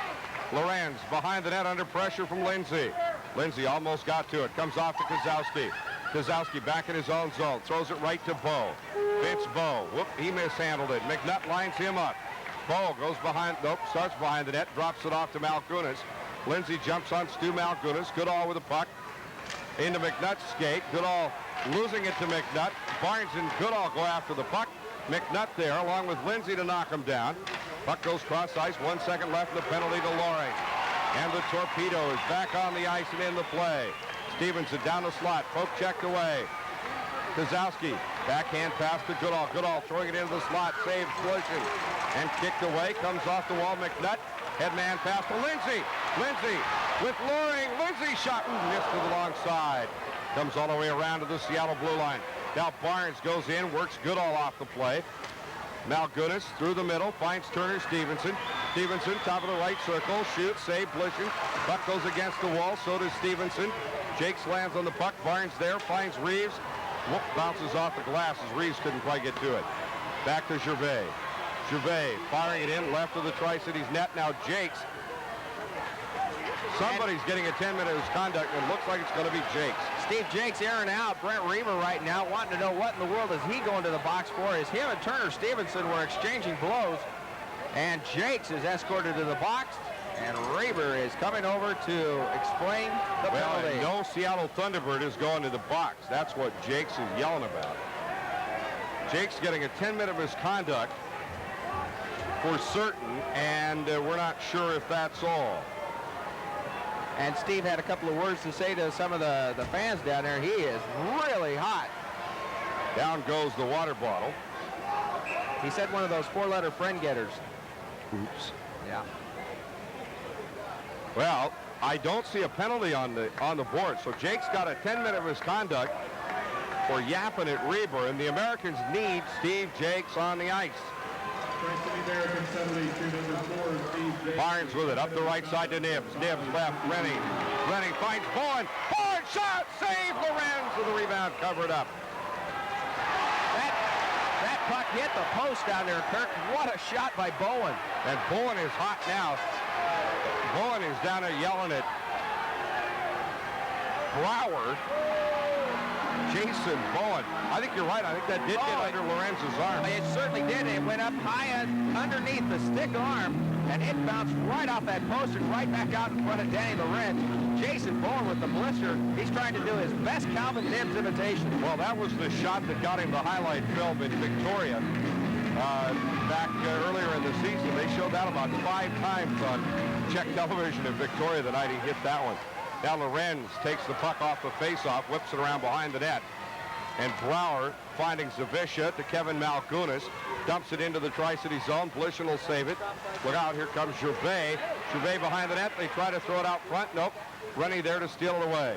S2: Lorenz behind the net under pressure from Lindsay. Lindsay almost got to it. Comes off to Kozlowski. Kozlowski back in his own zone. Throws it right to Bo. Vince Bo. Whoop, he mishandled it. McNutt lines him up. Bo goes behind, nope, starts behind the net, drops it off to Malgunas. Lindsay jumps on Stu Malgunas. Goodall with the puck. Into McNutt's skate. Goodall losing it to McNutt. Barnes and Goodall go after the puck. McNutt there along with Lindsay to knock him down. Puck goes cross ice. 1 second left. The penalty to Loring. And the Torpedo is back on the ice and in the play. Stevenson down the slot. Poke checked away. Kozlowski. Backhand pass to Goodall. Goodall throwing it into the slot. Saves Blishen. And kicked away. Comes off the wall. McNutt. Headman pass to Lindsay. Lindsay with Loring. Lindsay shot. Missed to the long side. Comes all the way around to the Seattle blue line. Now Barnes goes in. Works Goodall off the play. Malgunas through the middle. Finds Turner Stevenson. Stevenson top of the right circle. Shoots. Save Blishen. Puck goes against the wall. So does Stevenson. Jakes lands on the puck. Barnes there. Finds Reeves. Whoop, bounces off the glass as Reeves couldn't quite get to it. Back to Gervais. Gervais firing it in left of the Tri-Cities net. Now Jakes. Somebody's getting a 10-minute misconduct, and it looks like it's going to be Jakes.
S3: Steve Jakes airing out Brent Reamer right now, wanting to know what in the world is he going to the box for, as him and Turner Stevenson were exchanging blows. And Jakes is escorted to the box, and Reamer is coming over to explain the penalty.
S2: No Seattle Thunderbird is going to the box. That's what Jakes is yelling about. Jakes getting a 10-minute misconduct for certain, and we're not sure if that's all.
S3: And Steve had a couple of words to say to some of the fans down there. He is really hot.
S2: Down goes the water bottle.
S3: He said one of those four-letter friend getters.
S2: Oops.
S3: Yeah.
S2: Well, I don't see a penalty on the board. So Jake's got a 10-minute misconduct for yapping at Reber, and the Americans need Steve Jakes on the ice. Barnes with it, up the right side to Nibbs. Nibbs left, Rennie. Rennie finds Bowen. Bowen shot, save Lorenz with the rebound covered up.
S3: That puck hit the post down there, Kirk. What a shot by Bowen.
S2: And Bowen is hot now. Bowen is down there yelling at Brower. Jason Bowen. I think you're right. I think that did get under Lorenz's arm.
S3: It certainly did. It went up high underneath the stick arm, and it bounced right off that post and right back out in front of Danny Lorenz. Jason Bowen with the blister. He's trying to do his best Calvin Nibbs imitation.
S2: Well, that was the shot that got him the highlight film in Victoria back earlier in the season. They showed that about 5 times on Czech television in Victoria the night he hit that one. Now Lorenz takes the puck off the faceoff, whips it around behind the net. And Brower finding Zavisha to Kevin Malgunas. Dumps it into the Tri-City zone. Blishen will save it. Look out, here comes Gervais. Gervais behind the net. They try to throw it out front. Nope. Rennie there to steal it away.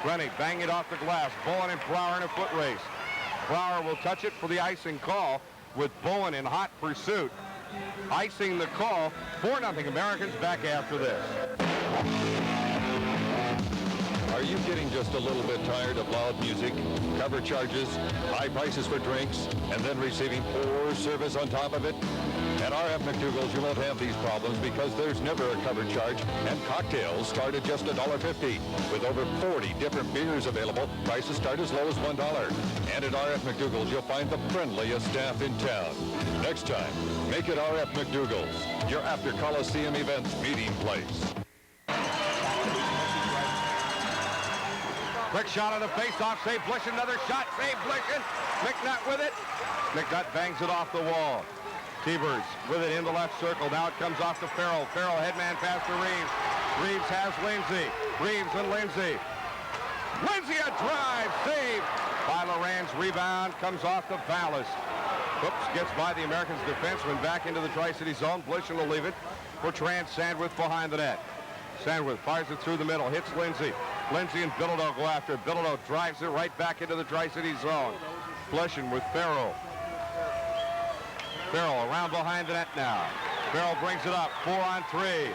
S2: Rennie bang it off the glass. Bowen and Brower in a foot race. Brower will touch it for the icing call with Bowen in hot pursuit. Icing the call. 4-0 Americans. Back after this.
S7: Are you getting just a little bit tired of loud music, cover charges, high prices for drinks, and then receiving poor service on top of it? At RF McDougall's, you won't have these problems because there's never a cover charge, and cocktails start at just $1.50. With over 40 different beers available, prices start as low as $1. And at RF McDougall's, you'll find the friendliest staff in town. Next time, make it RF McDougall's, your after Coliseum events meeting place.
S2: Quick shot on the face-off, save Blishen, another shot, save Blishen. McNutt with it. McNutt bangs it off the wall. T-Birds with it in the left circle. Now it comes off to Farrell. Farrell, headman pass to Reeves. Reeves has Lindsay. Reeves and Lindsay. Lindsay, a drive, saved by Lorenz. Rebound comes off to Vallis. Oops, gets by the Americans defenseman back into the Tri-City zone. Blishen will leave it for Trent Sandwith behind the net. Sandwith fires it through the middle, hits Lindsay. Lindsay and Bilodeau go after it. Bilodeau drives it right back into the Tri-City zone. Blishen with Farrell. Farrell around behind the net now. Farrell brings it up, 4-on-3.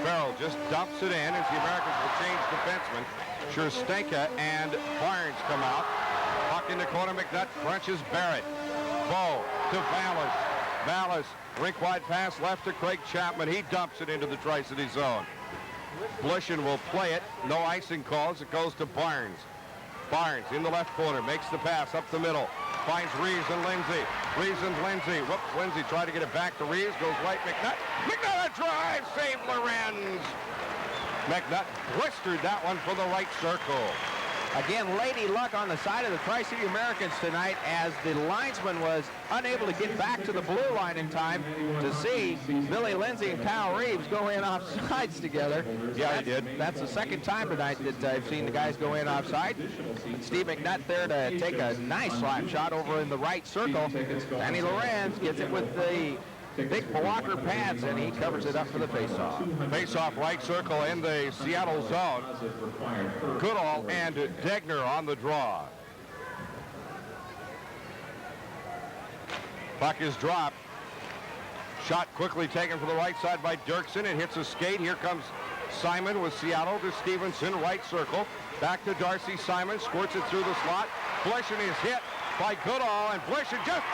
S2: Farrell just dumps it in as the Americans will change defensemen. Sherstenka and Barnes come out. Puck in the corner, McNutt crunches Barrett. Bow to Vallis. Vallis, rink-wide pass left to Craig Chapman. He dumps it into the Tri-City zone. Blishen will play it. No icing calls. It goes to Barnes. Barnes in the left corner, makes the pass up the middle. Finds Reeves and Lindsay. Reeves and Lindsay. Whoops, Lindsay tried to get it back to Reeves. Goes right, McNutt. McNutt, a drive, save Lorenz. McNutt blistered that one for the right circle.
S3: Again, lady luck on the side of the Tri-City Americans tonight as the linesman was unable to get back to the blue line in time to see Billy Lindsay and Kyle Reeves go in offsides together.
S2: Yeah, he did.
S3: That's the second time tonight that I've seen the guys go in offside. Steve McNutt there to take a nice slap shot over in the right circle. Danny Lorenz gets it with the big blocker pads, and he covers it up for the faceoff.
S2: Faceoff right circle in the Seattle zone. Goodall and Degner on the draw. Puck is dropped. Shot quickly taken for the right side by Dirksen. It hits a skate. Here comes Simon with Seattle to Stevenson, right circle. Back to Darcy. Simon squirts it through the slot. Blishen is hit by Goodall, and Blishen just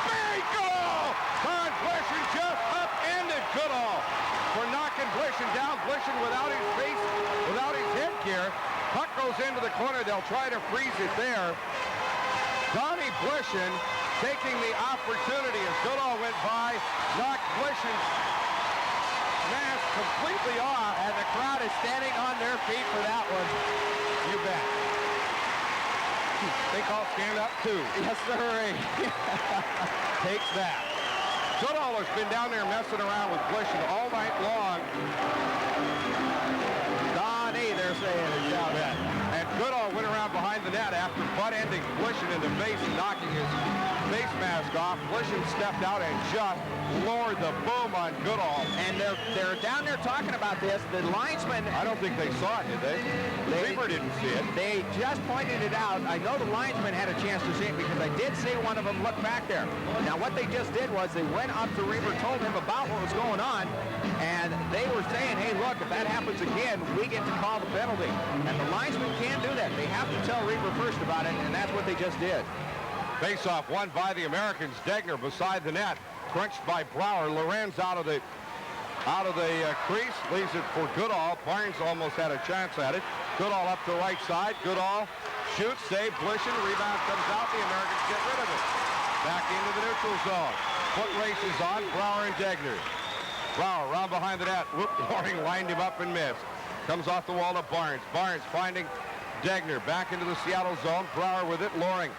S2: buried Goodall! Todd Blishen just upended Goodall for knocking Blishen down. Blishen without his face, without his headgear. Puck goes into the corner. They'll try to freeze it there. Donnie Blishen taking the opportunity as Goodall went by, knocked Blishen's mask completely off.
S3: And the crowd is standing on their feet for that one.
S2: You bet. They call stand up too.
S3: Yes, sir.
S2: Takes that. Goodall has been down there messing around with Blishen all night long.
S3: Donnie, they're saying it.
S2: You bet. And Goodall went around behind the net after butt-ending Blishen in the face and knocking his face mask off. Blishen stepped out and just lowered the boom on Goodall.
S3: And they're down there talking about this. The linesman,
S2: I don't think they saw it, did they? Reaver didn't see it.
S3: they just pointed it out. I know the linesman had a chance to see it because I did see one of them look back there. Now what they just did was they went up to Reaver, told him about what was going on, and they were saying, hey, look, if that happens again, we get to call the penalty. And the linesman can't do that. They have to tell Reaver first about it, and that's what they just did.
S2: Face-off won by the Americans. Degner beside the net, crunched by Brower. Lorenz out of the crease, leaves it for Goodall. Barnes almost had a chance at it. Goodall up the right side. Goodall shoots, save, Blishen. Rebound comes out. The Americans get rid of it. Back into the neutral zone. Foot races on. Brower and Degner. Brower around behind the net. Whoop, Loring lined him up and missed. Comes off the wall to Barnes. Barnes finding Degner back into the Seattle zone. Brower with it. Loring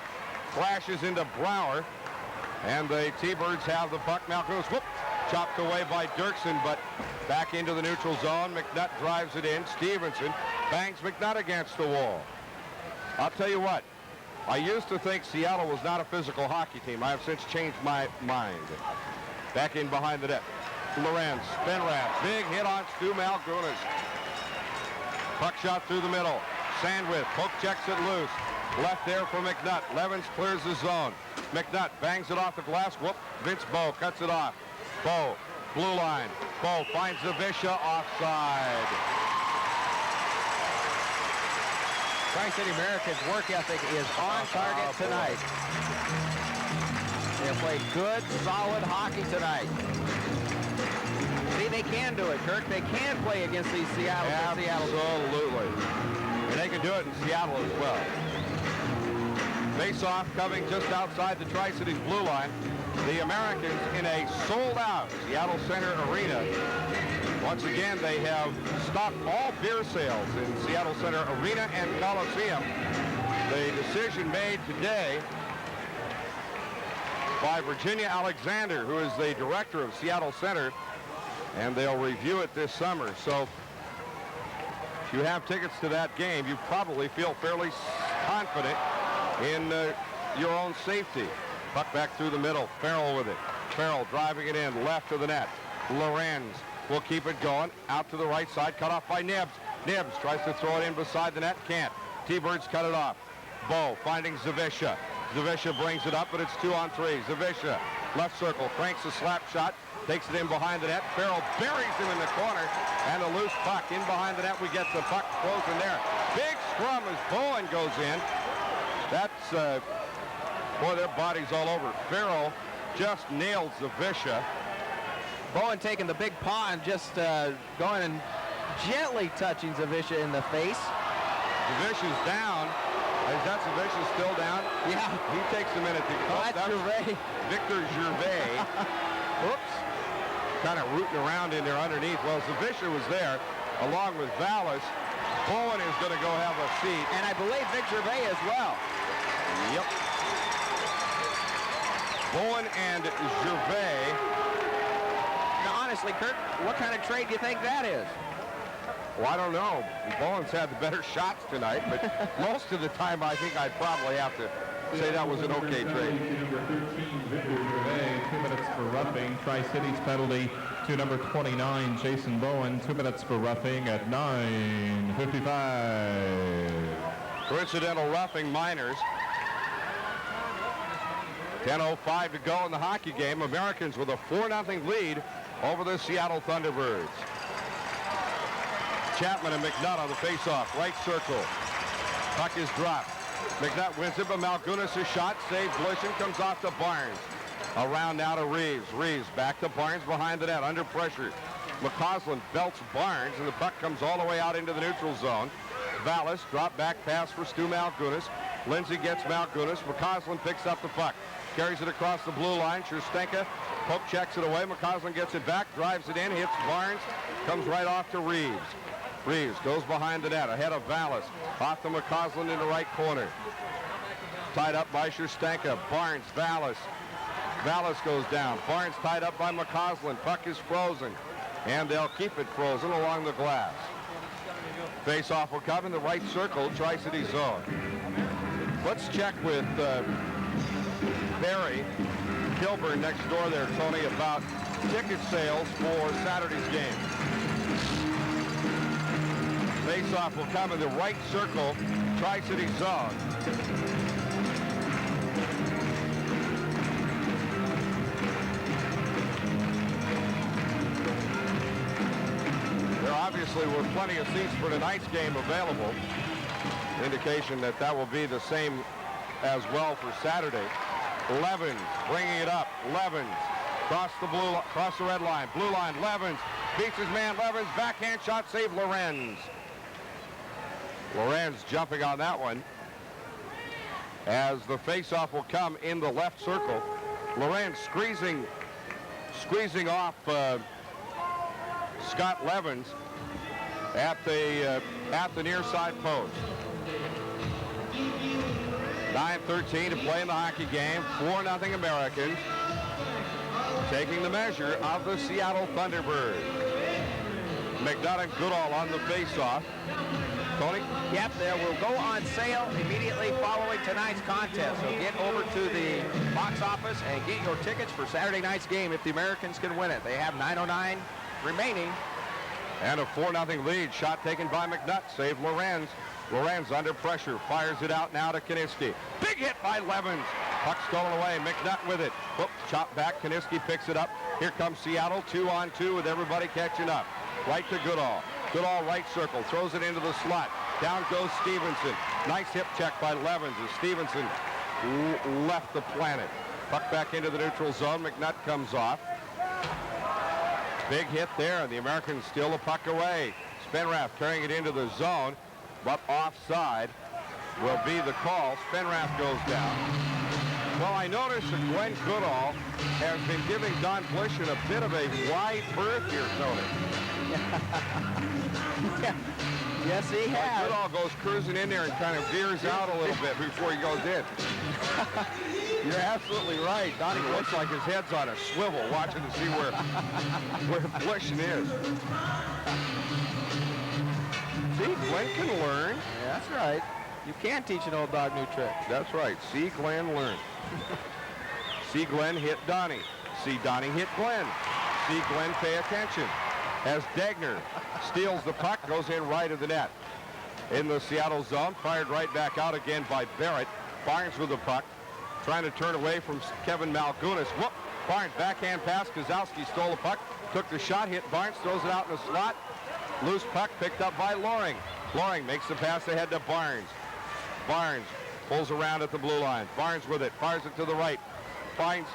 S2: flashes into Brower. And the T-Birds have the puck. Malcolm whoop, chopped away by Dirksen, but back into the neutral zone. McNutt drives it in. Stevenson bangs McNutt against the wall. I'll tell you what, I used to think Seattle was not a physical hockey team. I have since changed my mind. Back in behind the net. Lorenz, spin wrap, big hit on Stu Malgrunas. Puck shot through the middle. Sandwith, poke checks it loose. Left there for McNutt. Levens clears the zone. McNutt bangs it off the glass. Whoop, Vince Bow cuts it off. Bow, blue line. Bow finds Zavisha offside.
S3: Tri-City Americans' work ethic is on target tonight. They played good, solid hockey tonight. See, they can do it, Kirk. They can play against these Seattle.
S2: Absolutely. And they can do it in Seattle as well. Face-off coming just outside the Tri-City's blue line. The Americans in a sold-out Seattle Center Arena. Once again, they have stopped all beer sales in Seattle Center Arena and Coliseum. The decision made today by Virginia Alexander, who is the director of Seattle Center, and they'll review it this summer. So if you have tickets to that game, you probably feel fairly confident in your own safety. Puck back through the middle. Farrell with it. Farrell driving it in, left of the net. Lorenz will keep it going. Out to the right side, cut off by Nibbs. Nibbs tries to throw it in beside the net, can't. T-Birds cut it off. Bo finding Zawisza. Zawisza brings it up, but it's 2-on-3. Zawisza, left circle, cranks a slap shot, takes it in behind the net. Farrell buries him in the corner, and a loose puck in behind the net. We get the puck frozen there. Big scrum as Bowen goes in. That's, boy, their bodies all over. Farrell just nails Zawisza.
S3: Bowen taking the big paw and just going and gently touching Zawisza in the face.
S2: Zawisza's down. Is that Zawisza still down?
S3: Yeah.
S2: He takes a minute to go.
S3: That's Gervais.
S2: Victor Gervais. Oops. Kind of rooting around in there underneath. Well, Zawisza was there along with Vallis. Bowen is going to go have a seat.
S3: And I believe Vic Gervais as well.
S2: Yep. Bowen and Gervais.
S3: Now, honestly, Kurt, what kind of trade do you think that is?
S2: Well, I don't know. Bowen's had the better shots tonight, but most of the time I think I'd probably have to say that was an okay trade.
S1: Number 13, Victor Gervais, 2 minutes for roughing. Tri-City's penalty to number 29, Jason Bowen, 2 minutes for roughing at 9:55.
S2: Coincidental roughing minors. 10:05 to go in the hockey game. Americans with a 4-0 lead over the Seattle Thunderbirds. Chapman and McNutt on the face-off. Right circle. Puck is dropped. McNutt wins it, but Malgunas' shot saved. Blishin comes off to Barnes. Around now to Reeves. Reeves back to Barnes behind the net. Under pressure. McCausland belts Barnes, and the puck comes all the way out into the neutral zone. Vallis, drop back pass for Stu Malgunas. Lindsay gets Malgunas. McCausland picks up the puck. Carries it across the blue line. Sherstenka poke checks it away. McCausland gets it back, drives it in, hits Barnes, comes right off to Reeves. Reeves goes behind the net, ahead of Vallis. Off to McCausland in the right corner. Tied up by Sherstenka. Barnes, Vallis. Vallis goes down. Barnes tied up by McCausland. Puck is frozen, and they'll keep it frozen along the glass. Face-off will come in the right circle, Tri-City zone. Let's check with Barry Kilburn next door there, Tony, about ticket sales for Saturday's game. Face-off will come in the right circle, Tri-City zone. There obviously were plenty of seats for tonight's game available. Indication that that will be the same as well for Saturday. Levens bringing it up. Levens cross the red line. Blue line. Levens beats his man. Levens backhand shot save. Lorenz. Lorenz jumping on that one as the face-off will come in the left circle. Lorenz squeezing off Scott Levens at the near side post. 9:13 to play in the hockey game. 4-0 Americans taking the measure of the Seattle Thunderbirds. McNutt and Goodall on the face-off. Tony?
S3: Yep, they will go on sale immediately following tonight's contest. So get over to the box office and get your tickets for Saturday night's game if the Americans can win it. They have 9:09 remaining.
S2: And a 4-0 lead. Shot taken by McNutt. Save Lorenz. Lorenz under pressure. Fires it out now to Kiniski. Big hit by Levens. Puck stolen away. McNutt with it. Whoop, chop back. Kiniski picks it up. Here comes Seattle. 2-on-2 with everybody catching up. Right to Goodall. Goodall right circle. Throws it into the slot. Down goes Stevenson. Nice hip check by Levens as Stevenson left the planet. Puck back into the neutral zone. McNutt comes off. Big hit there, and the Americans steal the puck away. Spenrath carrying it into the zone, but offside will be the call. Spenrath goes down. Well, I noticed that Glenn Goodall has been giving Don Blishin a bit of a wide berth here, Tony.
S3: Yes, he has.
S2: Goodall goes cruising in there and kind of veers out a little bit before he goes in. You're absolutely right. Donnie looks like his head's on a swivel watching to see where Blishen is. See, Glenn can learn.
S3: Yeah, that's right. You can teach an old dog new tricks.
S2: That's right. See Glenn learn. See Glenn hit Donnie. See Donnie hit Glenn. See Glenn pay attention. As Degner steals the puck, goes in right of the net. In the Seattle zone, fired right back out again by Barrett. Barnes with the puck, trying to turn away from Kevin Malgunas. Whoop! Barnes backhand pass. Kozowski stole the puck, took the shot, hit Barnes, throws it out in the slot. Loose puck picked up by Loring. Loring makes the pass ahead to Barnes. Barnes pulls around at the blue line. Barnes with it, fires it to the right. Finds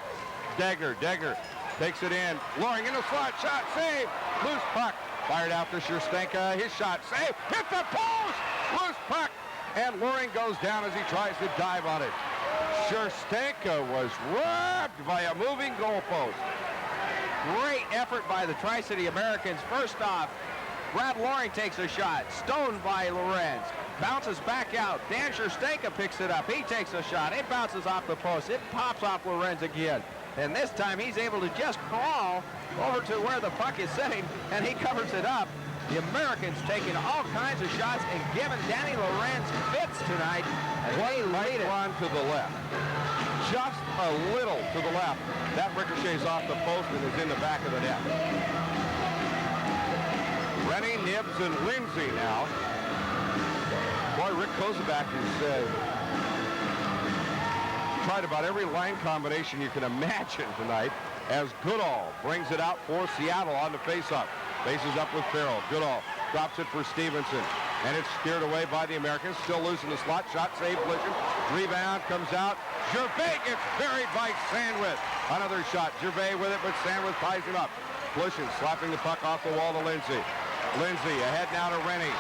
S2: Degner. Degner takes it in. Loring in the slot, shot, save. Loose puck, fired out to Sherstenka. His shot, save. Hit the post. Loose puck, and Loring goes down as he tries to dive on it. Sherstenka was robbed by a moving goalpost.
S3: Great effort by the Tri-City Americans. First off, Brad Loring takes a shot, stoned by Lorenz. Bounces back out. Dan Sherstenka picks it up. He takes a shot. It bounces off the post. It pops off Lorenz again. And this time he's able to just crawl over to where the puck is sitting, and he covers it up. The Americans taking all kinds of shots and giving Danny Lorenz fits tonight. And they lead it.
S2: One to the left. Just a little to the left. That ricochets off the post and is in the back of the net. Rennie, Nibbs, and Lindsay now. Boy, Rick Kozubak has tried about every line combination you can imagine tonight as Goodall brings it out for Seattle on the faceoff. Faces up with Farrell. Goodall drops it for Stevenson, and it's steered away by the Americans. Still loose in the slot. Shot saved, Blishen. Rebound comes out. Gervais gets buried by Sandwith. Another shot. Gervais with it, but Sandwith ties him up. Blishen slapping the puck off the wall to Lindsay. Lindsay ahead now to Rennie.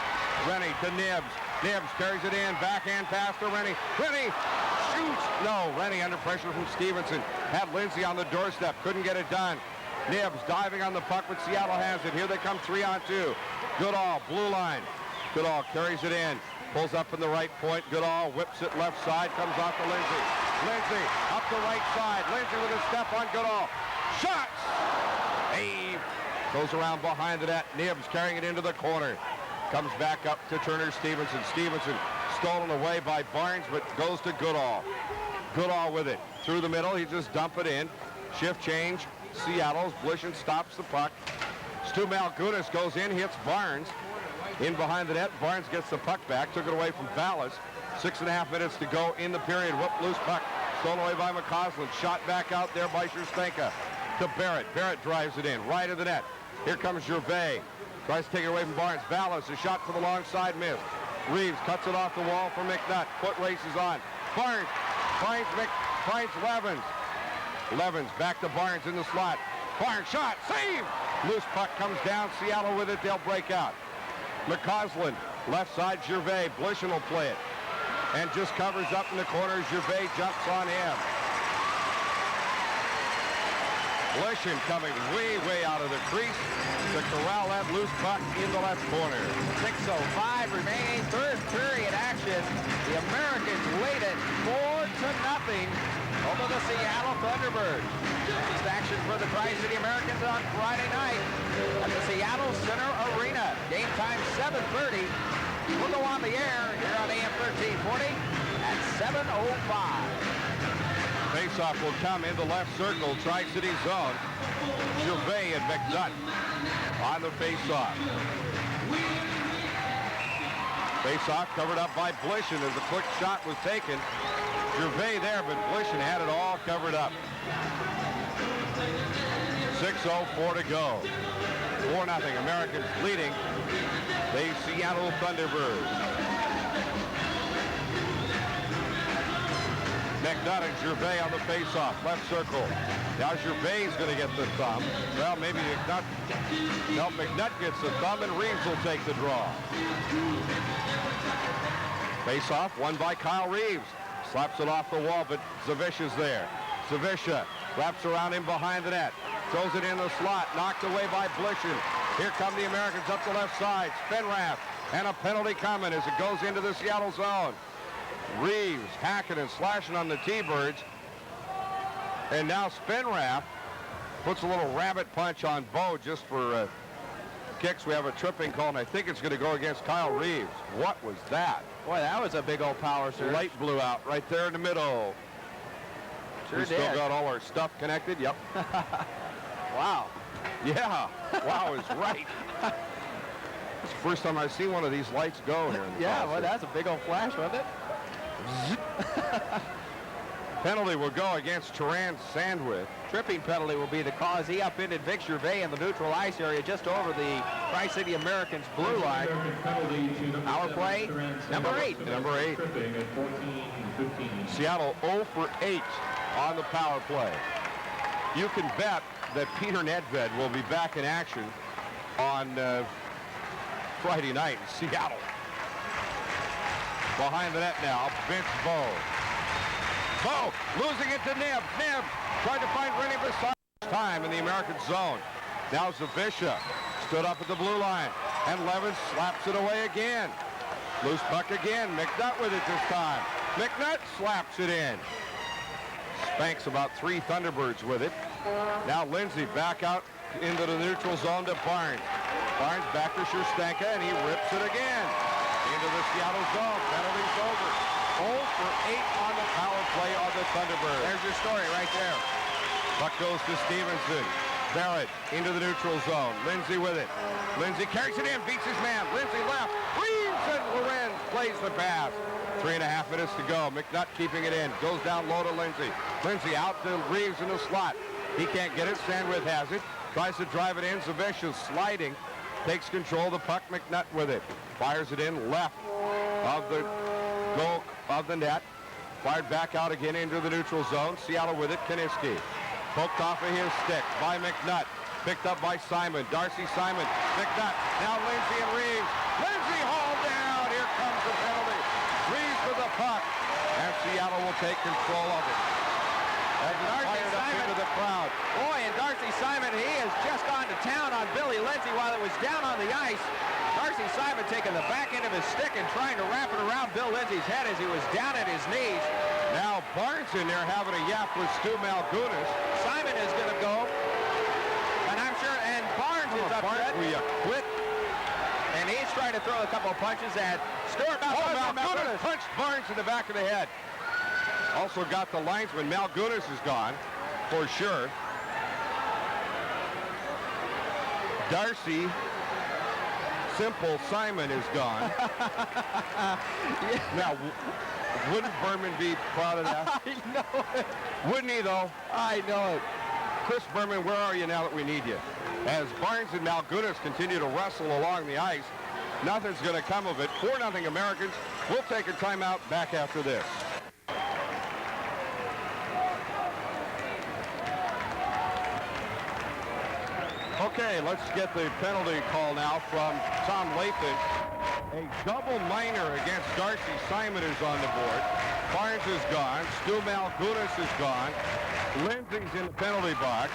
S2: Rennie to Nibbs. Nibbs carries it in. Backhand pass to Rennie. Rennie shoots. No, Rennie under pressure from Stevenson. Had Lindsay on the doorstep. Couldn't get it done. Nibbs diving on the puck, but Seattle has it. Here they come 3-on-2. Goodall, blue line. Goodall carries it in. Pulls up in the right point. Goodall whips it left side. Comes off to Lindsay. Lindsay up the right side. Lindsay with a step on Goodall. Shots! Save. Goes around behind the net. Nibbs carrying it into the corner. Comes back up to Turner Stevenson. Stevenson stolen away by Barnes, but goes to Goodall. Goodall with it. Through the middle. He just dump it in. Shift change. Seattle's Blishen stops the puck. Stu Malgunas goes in, hits Barnes. In behind the net, Barnes gets the puck back, took it away from Vallis. 6.5 minutes to go in the period. Whoop, loose puck. Stolen away by McCausland. Shot back out there by Sherstenka to Barrett. Barrett drives it in, right of the net. Here comes Gervais. Tries to take it away from Barnes. Vallis, a shot to the long side, missed. Reeves cuts it off the wall for McNutt. Foot races on. Barnes finds Levens. Levens back to Barnes in the slot. Barnes shot, save! Loose puck comes down. Seattle with it. They'll break out. McCausland, left side, Gervais. Blishen will play it. And just covers up in the corner. Gervais jumps on him. Blishen coming way out of the crease to corral that loose puck in the left corner.
S3: 6:05 remaining, third period action. The Americans lead it 4-0 over the Seattle Thunderbirds. Next action for the Tri-City Americans on Friday night at the Seattle Center Arena. Game time 7:30. We'll go on the air here on AM 1340 at 7:05.
S2: Faceoff will come in the left circle, Tri-City zone. Gervais and McNutt on the faceoff. Faceoff covered up by Blishen as a quick shot was taken. Gervais there, but Blishen had it all covered up. 6:04 to go. 4-0. Americans leading the Seattle Thunderbirds. McNutt and Gervais on the faceoff, left circle. Now Gervais is going to get the thumb. Well, maybe McNutt. No, McNutt gets the thumb, and Reeves will take the draw. Faceoff won by Kyle Reeves. Slaps it off the wall, but Zavisha's there. Zavisha wraps around him behind the net. Throws it in the slot, knocked away by Blishen. Here come the Americans up the left side. Spinrath, and a penalty coming as it goes into the Seattle zone. Reeves hacking and slashing on the T-Birds. And now Spinrath puts a little rabbit punch on Bo just for kicks. We have a tripping call, and I think it's going to go against Kyle Reeves. What was that?
S3: Boy, that was a big old power surge.
S2: Light blew out right there in the middle.
S3: Sure
S2: we
S3: did.
S2: still got all our stuff connected. Yep.
S3: Wow.
S2: Yeah. Wow is right. It's the first time I've seen one of these lights go here. In the
S3: Yeah, well, that's a big old flash, wasn't it?
S2: Penalty will go against Turan Sandwith.
S3: Tripping penalty will be the cause. He upended Vic Gervais in the neutral ice area just over the Tri-City Americans blue line. Our play, number 8.
S2: Number 8. Seattle 0 for 8 on the power play. You can bet that Peter Nedved will be back in action on Friday night in Seattle. Behind the net now, Vince Bo. Bo losing it to Neb. Neb tried to find Rennie Beside time in the American zone. Now Zavisha stood up at the blue line, and Levin slaps it away again. Loose puck again. McNutt with it this time. McNutt slaps it in. Spanks about 3 Thunderbirds with it. Now Lindsay back out into the neutral zone to Barnes. Barnes back to Sherstanka, and he rips it again into the Seattle zone. Penalty's over. 0 for 8 on the power play on the Thunderbirds.
S3: There's your story right there.
S2: Puck goes to Stevenson. Barrett into the neutral zone. Lindsay with it. Lindsay carries it in, beats his man. Lindsay left. Reeves and Lorenz plays the pass. 3.5 minutes to go. McNutt keeping it in. Goes down low to Lindsay. Lindsay out to Reeves in the slot. He can't get it. Sandwith has it. Tries to drive it in. Zavisha sliding. Takes control of the puck. McNutt with it. Fires it in left of the goal of the net. Fired back out again into the neutral zone. Seattle with it. Kiniski. Poked off of his stick by McNutt. Picked up by Simon. Darcy Simon. McNutt. Now Lindsay and Reeves. Lindsay hauled down. Here comes the penalty. Reeves with the puck. And Seattle will take control of it. And fired up into the crowd.
S3: Boy, and Darcy Simon, he has just gone to town on Billy Lindsay while it was down on the ice. Darcy Simon taking the back end of his stick and trying to wrap it around Bill Lindsay's head as he was down at his knees.
S2: Now Barnes in there having a yap with Stu Malgunas.
S3: Simon is going to go. And I'm sure, and Barnes is upset.
S2: Barnes, will you quit?
S3: And he's trying to throw a couple of punches at Stuart Malgunas.
S2: Malgunas punched Barnes in the back of the head. Also got the linesman. Malgunas is gone, for sure. Darcy, Simple Simon is gone.
S3: Yeah.
S2: Now, wouldn't Berman be proud of that?
S3: I know it.
S2: Wouldn't he, though?
S3: I know it.
S2: Chris Berman, where are you now that we need you? As Barnes and Malgunas continue to wrestle along the ice, nothing's going to come of it. 4-0 Americans. We'll take a timeout. Back after this. Okay, let's get the penalty call now from Tom Lathan. A double minor against Darcy Simon is on the board. Barnes is gone. Stu Malgunas is gone. Lindsay's in the penalty box.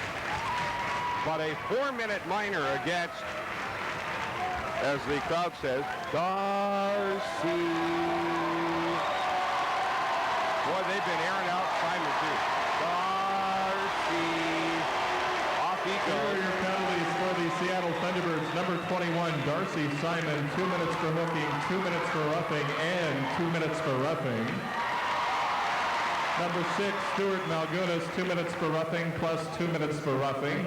S2: But a 4-minute minor against, as the crowd says, Darcy. Boy, they've been airing out Simon, too. Darcy. Off he goes.
S1: Your penalties for the Seattle Thunderbirds. Number 21, Darcy Simon, 2 minutes for hooking, 2 minutes for roughing, and 2 minutes for roughing. Number 6, Stuart Malgunas, 2 minutes for roughing, plus 2 minutes for roughing.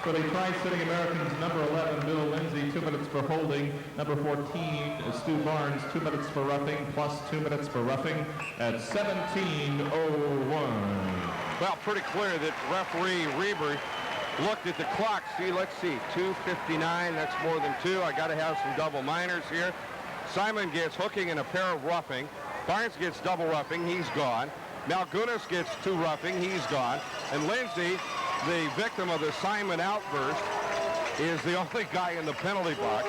S1: For the Tri-City Americans, number 11, Bill Lindsay, 2 minutes for holding. Number 14, Stu Barnes, 2 minutes for roughing, plus 2 minutes for roughing at 17:01.
S2: Well, pretty clear that referee Reber looked at the clock. See, let's see, 2:59, that's more than 2. I got to have some double minors here. Simon gets hooking and a pair of roughing. Barnes gets double roughing, he's gone. Malgunas gets 2 roughing, he's gone. And Lindsay, the victim of the Simon outburst, is the only guy in the penalty box.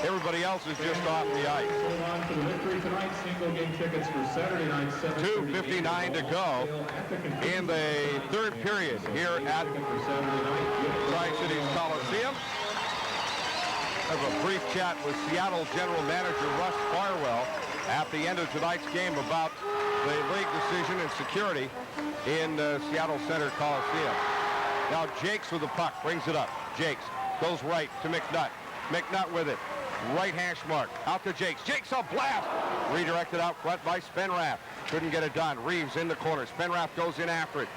S2: Everybody else is just off the ice.
S1: Hold on to the victory tonight. Single game tickets for Saturday night,
S2: 2:59 to go in the third period here at Tri-City's Coliseum. I have a brief chat with Seattle General Manager Russ Farwell at the end of tonight's game about the league decision and security in Seattle Center Coliseum. Now Jakes with the puck, brings it up. Jakes goes right to McNutt. McNutt with it. Right hash mark. Out to Jakes. Jakes a blast. Redirected out front by Spenrath. Couldn't get it done. Reeves in the corner. Spenrath goes in after it.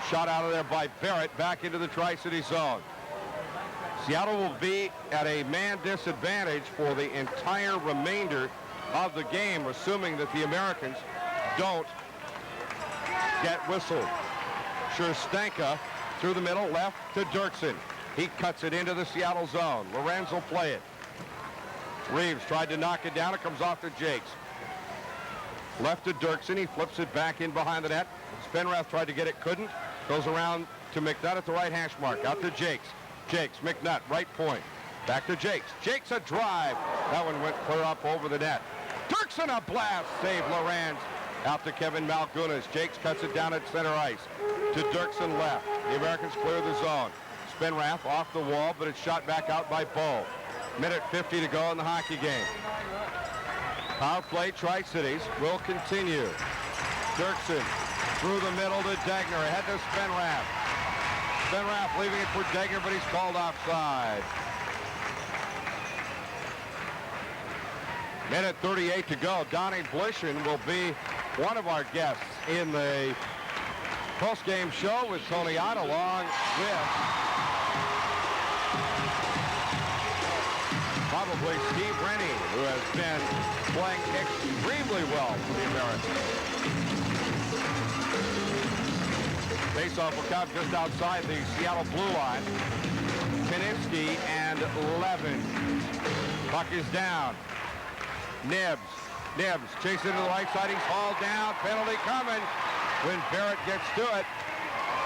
S2: Shot out of there by Barrett back into the Tri-City zone. Seattle will be at a man disadvantage for the entire remainder of the game, assuming that the Americans don't get whistled. Scherstanka through the middle, left to Dirksen. He cuts it into the Seattle zone. Lorenz will play it. Reeves tried to knock it down. It comes off to Jakes. Left to Dirksen. He flips it back in behind the net. Spenrath tried to get it, couldn't. Goes around to McNutt at the right hash mark. Out to Jakes. Jakes, McNutt, right point. Back to Jakes. Jakes a drive. That one went clear up over the net. Dirksen a blast. Save Lorenz. Out to Kevin Malgunas. Jakes cuts it down at center ice. To Dirksen left. The Americans clear the zone. Spenrath off the wall, but it's shot back out by Bow. Minute 50 to go in the hockey game. Power play, Tri-Cities will continue. Dirksen through the middle to Degner. Ahead to Spenrath. Spenrath leaving it for Degner, but he's called offside. Minute 38 to go. Donnie Blishen will be one of our guests in the post-game show with Tony Ott, along with probably Steve Rennie, who has been playing extremely well for the Americans. Faceoff will come just outside the Seattle blue line. Kaninsky and Levin. Puck is down. Nibbs chasing to the right side. He's hauled down. Penalty coming when Barrett gets to it.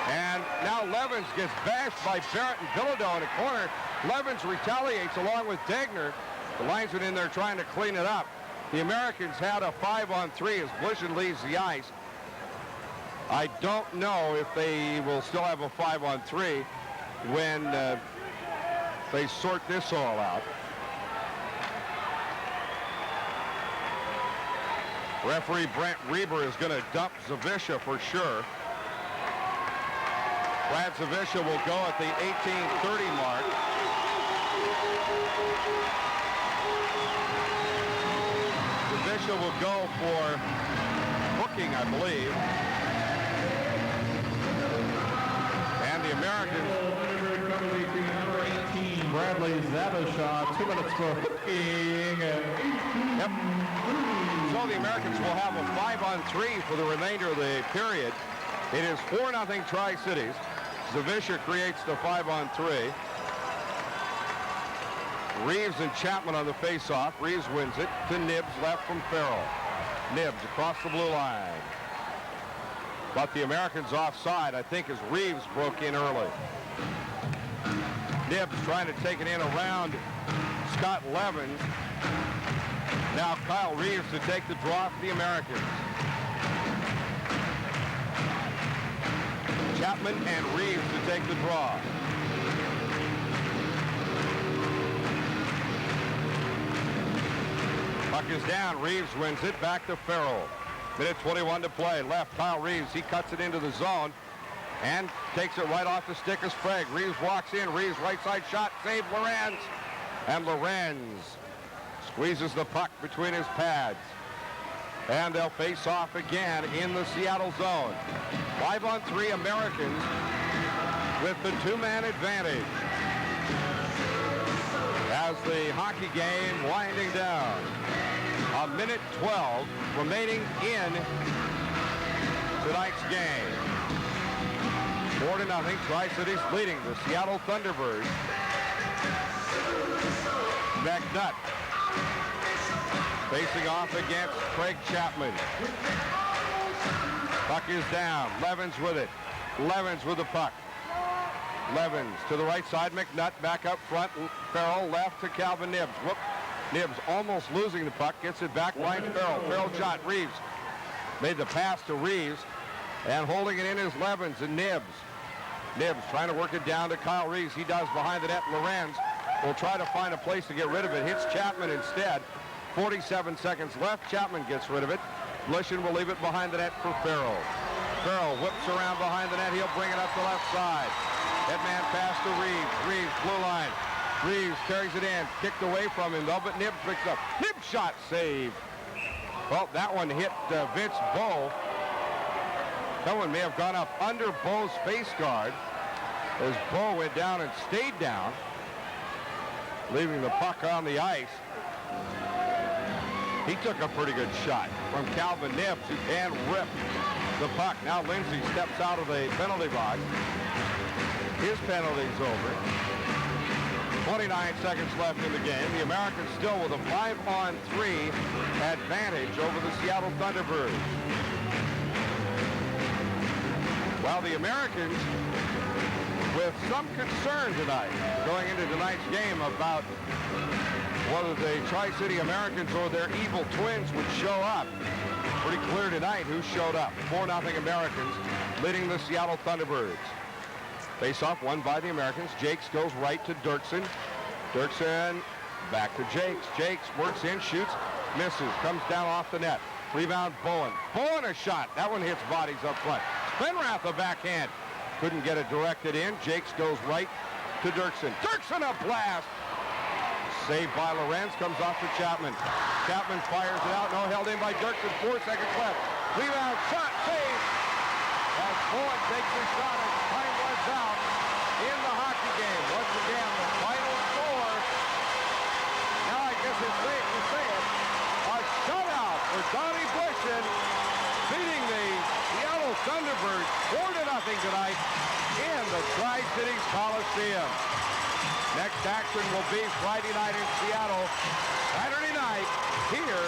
S2: And now Levins gets bashed by Barrett and Bilodeau in the corner. Levins retaliates along with Degner. The linesman in there trying to clean it up. The Americans had a 5-on-3 as Blishen leaves the ice. I don't know if they will still have a 5-on-3 when they sort this all out. Referee Brent Reber is going to dump Zawisza for sure. Brad Zawisza will go at the 18:30 mark. Zawisza will go for hooking, I believe. And the Americans.
S1: Bradley Zawisza, 2 minutes for hooking.
S2: Yep. So the Americans will have a 5-on-3 for the remainder of the period. It is 4-0 Tri-Cities. Zawisza creates the 5-on-3. Reeves and Chapman on the face-off. Reeves wins it to Nibbs, left from Farrell. Nibbs across the blue line. But the Americans offside, I think, as Reeves broke in early. Nibbs trying to take it in around Scott Levins. Now Kyle Reeves to take the draw for the Americans. Chapman and Reeves to take the draw. Puck is down. Reeves wins it. Back to Farrell. Minute 21 to play. Left, Kyle Reeves. He cuts it into the zone and takes it right off the stick of Sprague. Reeves walks in. Reeves right side shot. Save Lorenz. And Lorenz squeezes the puck between his pads. And they'll face off again in the Seattle zone. 5-on-3 Americans with the two-man advantage. As the hockey game winding down. A minute 12 remaining in tonight's game. 4-0, Tri-Cities leading the Seattle Thunderbirds. McNutt facing off against Craig Chapman. Puck is down. Levins with it. Levins with the puck. Levins to the right side. McNutt back up front. Farrell left to Calvin Nibbs. Whoop. Nibbs almost losing the puck. Gets it back line Farrell. Farrell shot. Reeves made the pass to Reeves. And holding it in is Levins and Nibbs. Nibbs trying to work it down to Kyle Reeves. He does behind the net. Lorenz will try to find a place to get rid of it. Hits Chapman instead. 47 seconds left. Chapman gets rid of it. Blishen will leave it behind the net for Farrell. Farrell whips around behind the net. He'll bring it up the left side. Headman pass to Reeves. Reeves, blue line. Reeves carries it in. Kicked away from him, though, but Nibb picks up. Nibb shot saved. Well, that one hit Vince Bowe. That one may have gone up under Bowe's face guard as Bowe went down and stayed down, leaving the puck on the ice. He took a pretty good shot from Calvin Nibbs, who can rip the puck. Now Lindsay steps out of the penalty box. His penalty's over. 29 seconds left in the game. The Americans still with a 5-on-3 advantage over the Seattle Thunderbirds. While the Americans, with some concern tonight, going into tonight's game about whether the Tri-City Americans or their evil twins would show up. Pretty clear tonight who showed up. 4-0 Americans leading the Seattle Thunderbirds. Face-off won by the Americans. Jakes goes right to Dirksen. Dirksen back to Jakes. Jakes works in, shoots, misses, comes down off the net. Rebound, Bowen. Bowen a shot. That one hits bodies up front. Spenrath a backhand. Couldn't get it directed in. Jakes goes right to Dirksen. Dirksen a blast. Saved by Lorenz, comes off to Chapman. Chapman fires it out. No, held in by Dirksen. 4 seconds left. Rebound, shot, save. As Bowen takes his shot as time runs out in the hockey game. Once again, the final score. Now I guess it's safe to say it. A shutout for Donnie Blishen, beating the Seattle Thunderbirds 4-0 tonight in the Tri-Cities Coliseum. Next action will be Friday night in Seattle, Saturday night here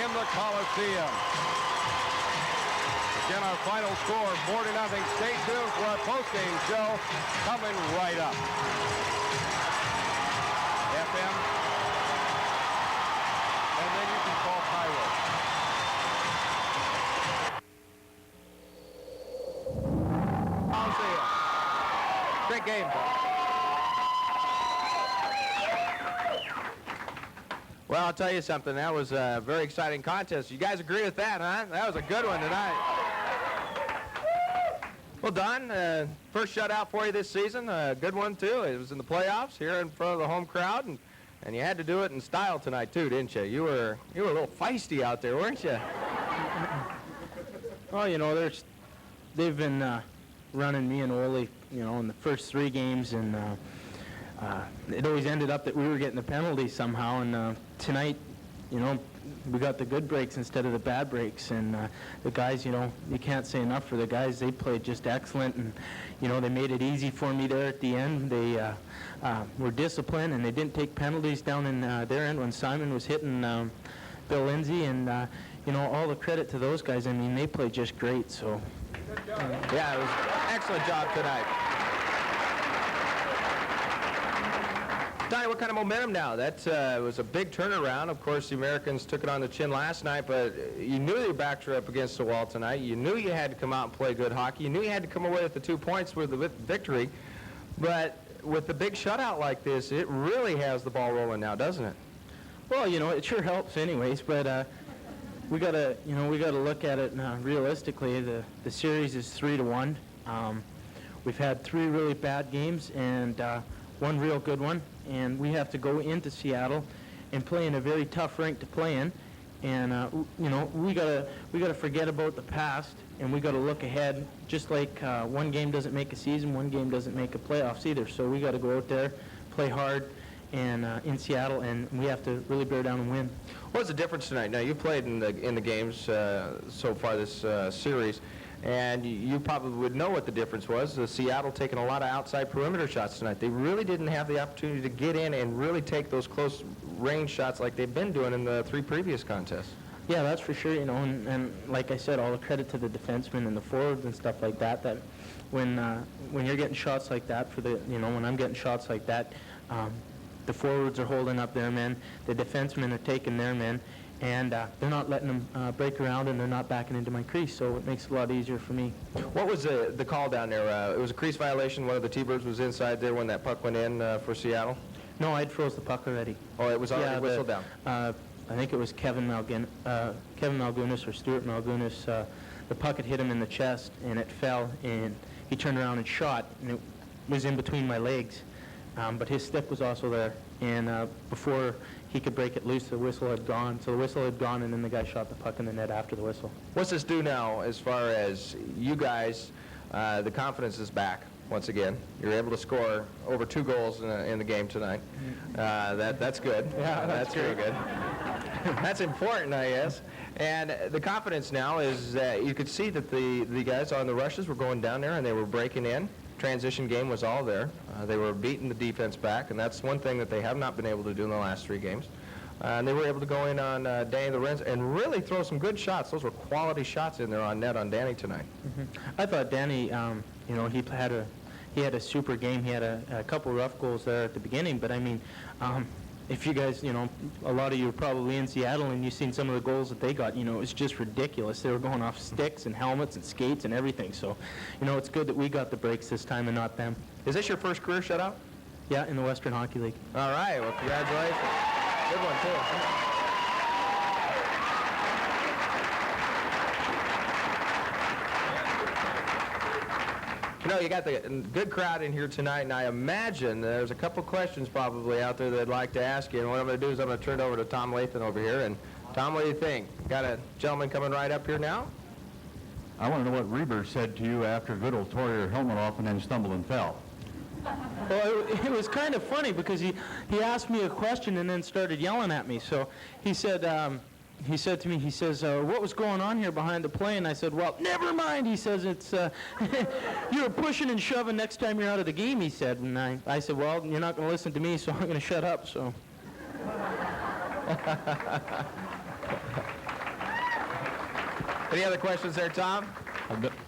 S2: in the Coliseum. Again, our final score, 4-0. Stay tuned for our post-game show coming right up. FM, and then you can call Cairo.
S3: Coliseum. Great game, folks. Well, I'll tell you something. That was a very exciting contest. You guys agree with that, huh? That was a good one tonight. Well, Don, first shutout for you this season. A good one, too. It was in the playoffs here in front of the home crowd, and you had to do it in style tonight, too, didn't you? You were a little feisty out there, weren't you?
S8: Well, you know, they've been running me and Ole, you know, in the first 3 games, and it always ended up that we were getting the penalties somehow, and tonight, you know, we got the good breaks instead of the bad breaks, and the guys, you know, you can't say enough for the guys. They played just excellent, and, you know, they made it easy for me there at the end. They were disciplined, and they didn't take penalties down in their end when Simon was hitting Bill Lindsay, and, you know, all the credit to those guys. I mean, they played just great, so.
S3: Yeah, it was an excellent job tonight. Donnie, what kind of momentum now? That was a big turnaround. Of course, the Americans took it on the chin last night, but you knew your backs were up against the wall tonight. You knew you had to come out and play good hockey. You knew you had to come away with the 2 points with the victory. But with the big shutout like this, it really has the ball rolling now, doesn't it?
S8: Well, you know, it sure helps anyways, but we gotta look at it realistically. The series is 3-1. We've had 3 really bad games and 1 real good one, and we have to go into Seattle and play in a very tough rink to play in. And you know, we gotta forget about the past, and we gotta look ahead. Just like 1 game doesn't make a season, 1 game doesn't make a playoffs either. So we gotta go out there, play hard, and in Seattle, and we have to really bear down and win.
S3: What's the difference tonight? Now, you played in the games so far this series, and you probably would know what the difference was. Seattle taking a lot of outside perimeter shots tonight. They really didn't have the opportunity to get in and really take those close range shots like they've been doing in the 3 previous contests.
S8: Yeah, that's for sure, you know, and like I said, all the credit to the defensemen and the forwards and stuff like that, that when you're getting shots like that, when I'm getting shots like that, the forwards are holding up their men, the defensemen are taking their men, and they're not letting them break around, and they're not backing into my crease, so it makes it a lot easier for me.
S3: What was the call down there? It was a crease violation. One of the T-Birds was inside there when that puck went in for Seattle?
S8: No, I'd froze the puck already.
S3: Oh, it was already whistled down.
S8: I think it was Kevin Malgunas or Stuart Malgunas. The puck had hit him in the chest, and it fell, and he turned around and shot, and it was in between my legs. But his stick was also there, and before he could break it loose, the whistle had gone. So the whistle had gone, and then the guy shot the puck in the net after the whistle.
S3: What's this do now as far as you guys, the confidence is back once again? You're able to score over 2 goals in the game tonight. That's good.
S8: Yeah, that's
S3: really good. That's important, I guess. And the confidence now is that you could see that the guys on the rushes were going down there and they were breaking in. Transition game was all there. They were beating the defense back, and that's one thing that they have not been able to do in the last 3 games. And they were able to go in on Danny Lorenz and really throw some good shots. Those were quality shots in there on net on Danny tonight.
S8: I thought Danny, he had a super game. He had a couple rough goals there at the beginning, but I mean, if you guys, a lot of you are probably in Seattle and you've seen some of the goals that they got, it was just ridiculous. They were going off sticks and helmets and skates and everything. So, it's good that we got the breaks this time and not them.
S3: Is this your first career shutout?
S8: Yeah, in the Western Hockey League.
S3: All right, well, congratulations. Good one, too. You got the good crowd in here tonight, and I imagine there's a couple questions probably out there that I'd like to ask you. And what I'm going to do is I'm going to turn it over to Tom Lathan over here. And Tom, what do you think? Got a gentleman coming right up here now?
S9: I want to know what Reber said to you after Goodall tore your helmet off and then stumbled and fell.
S8: Well, it was kind of funny because he asked me a question and then started yelling at me. So he said to me, what was going on here behind the play? And I said, well, never mind. He says, it's, you're pushing and shoving next time you're out of the game, he said. And I said, well, you're not going to listen to me, so I'm going to shut up, so.
S3: Any other questions there, Tom?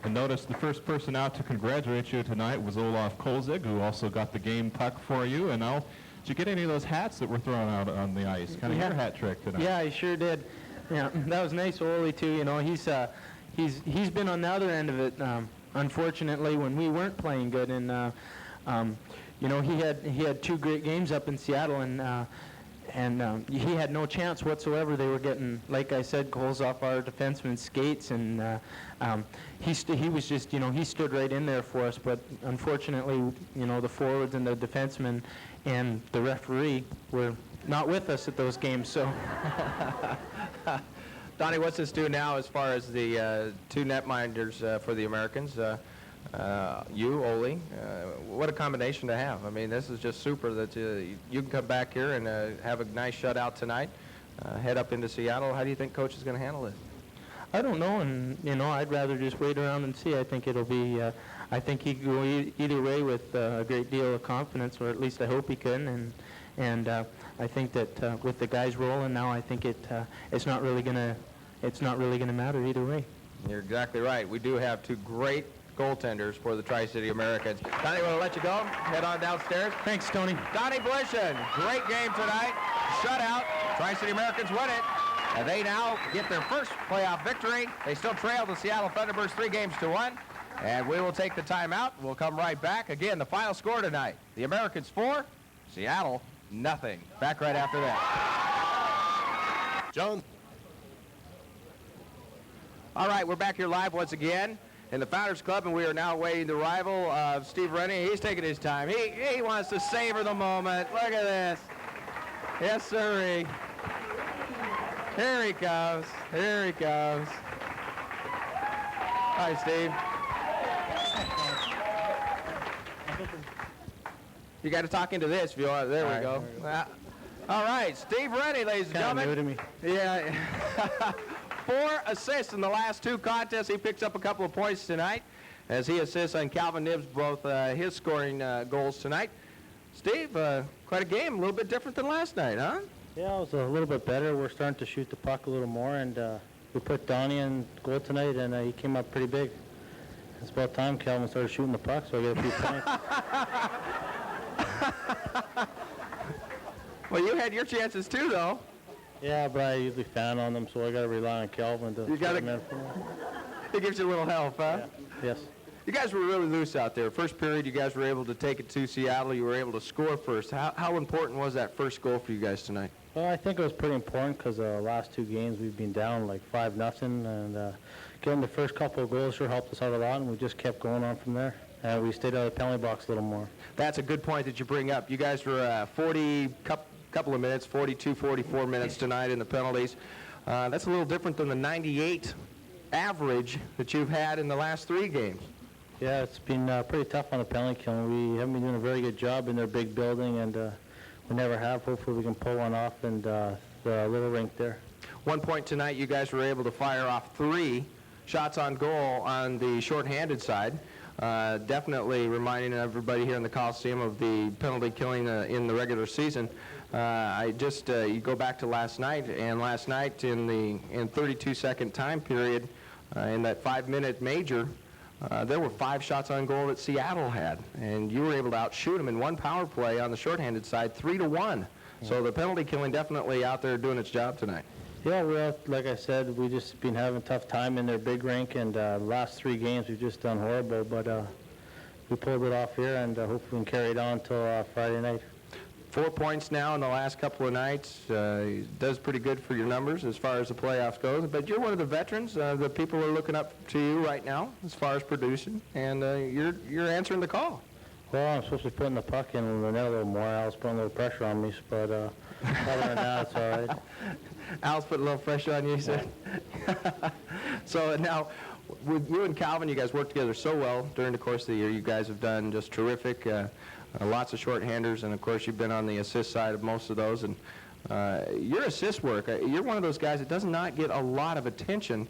S1: I noticed the first person out to congratulate you tonight was Olaf Kolzig, who also got the game puck for you. And now, did you get any of those hats that were thrown out on the ice? Kind of your hat trick tonight.
S8: Yeah, I sure did. Yeah, that was nice, Ole, too. He's been on the other end of it. Unfortunately, when we weren't playing good, and he had 2 great games up in Seattle, and he had no chance whatsoever. They were getting, like I said, goals off our defensemen's skates, and he was just, he stood right in there for us. But unfortunately, the forwards and the defensemen and the referee were not with us at those games. So,
S3: Donnie, what's this do now as far as the 2 netminders for the Americans? You, Ole, what a combination to have. I mean, this is just super that you can come back here and have a nice shutout tonight, head up into Seattle. How do you think Coach is going to handle it?
S8: I don't know, and I'd rather just wait around and see. I think it'll be. I think he could go either way with a great deal of confidence, or at least I hope he can. And I think that with the guys rolling now, I think it's not really gonna matter either way.
S3: You're exactly right. We do have 2 great goaltenders for the Tri-City Americans. Donnie, want to let you go? Head on downstairs.
S8: Thanks, Tony.
S3: Donnie Blishen, great game tonight. Shutout. Tri-City Americans win it. And they now get their first playoff victory. They still trail the Seattle Thunderbirds 3-1. And we will take the timeout. We'll come right back. Again, the final score tonight. The Americans 4, Seattle nothing. Back right after that.
S5: John.
S3: All right, we're back here live once again in the Founders Club, and we are now awaiting the arrival of Steve Rennie. He's taking his time. He wants to savor the moment. Look at this. Yes, sir. Here he comes. Here he comes. Hi, Steve. You got to talk into this if you want. There we go. All right, Steve Rennie, ladies and gentlemen.
S8: New to me.
S3: Yeah. 4 assists in the last 2 contests. He picks up a couple of points tonight as he assists on Calvin Nibbs, both his scoring goals tonight. Steve, quite a game, a little bit different than last night, huh?
S10: Yeah, it was a little bit better. We're starting to shoot the puck a little more, and we put Donnie in goal tonight, and he came up pretty big. It's about time Calvin started shooting the puck, so I got a few points.
S3: Well, you had your chances too, though.
S10: Yeah, but I usually fan on them, so I got to rely on Calvin to put them in for me.
S3: He gives you a little help, huh?
S10: Yeah. Yes.
S3: You guys were really loose out there. First period, you guys were able to take it to Seattle. You were able to score first. How important was that first goal for you guys tonight?
S10: Well, I think it was pretty important because the last 2 games we've been down like 5-0, and getting the first couple of goals sure helped us out a lot, and we just kept going on from there. And we stayed out of the penalty box a little more.
S3: That's a good point that you bring up. You guys were 40 couple of minutes, 42, 44 minutes tonight in the penalties. That's a little different than the 98 average that you've had in the last 3 games.
S10: Yeah, it's been pretty tough on the penalty killing. We haven't been doing a very good job in their big building, and we never have. Hopefully we can pull one off in the little rink there.
S3: One point tonight, you guys were able to fire off 3 shots on goal on the shorthanded side. Definitely reminding everybody here in the Coliseum of the penalty killing in the regular season. You go back to last night, and last night in 32-second time period, in that 5-minute major, there were 5 shots on goal that Seattle had, and you were able to outshoot them in 1 power play on the shorthanded side, 3-1. Yeah. So the penalty killing definitely out there doing its job tonight.
S10: Yeah, well, like I said, we just been having a tough time in their big rink, and the last 3 games we've just done horrible, but we pulled it off here, and hopefully we can carry it on until Friday night.
S3: 4 points now in the last couple of nights. Does pretty good for your numbers as far as the playoffs goes. But you're one of the veterans. The people are looking up to you right now as far as producing, and you're answering the call.
S10: Well, I'm supposed to be putting the puck in the net a little more. Al's putting a little pressure on me, but other than that, it's all right.
S3: Al's putting a little pressure on you, you said? So now, with you and Calvin, you guys work together so well during the course of the year. You guys have done just terrific. Lots of shorthanders, and of course you've been on the assist side of most of those. And your assist work, you're one of those guys that does not get a lot of attention.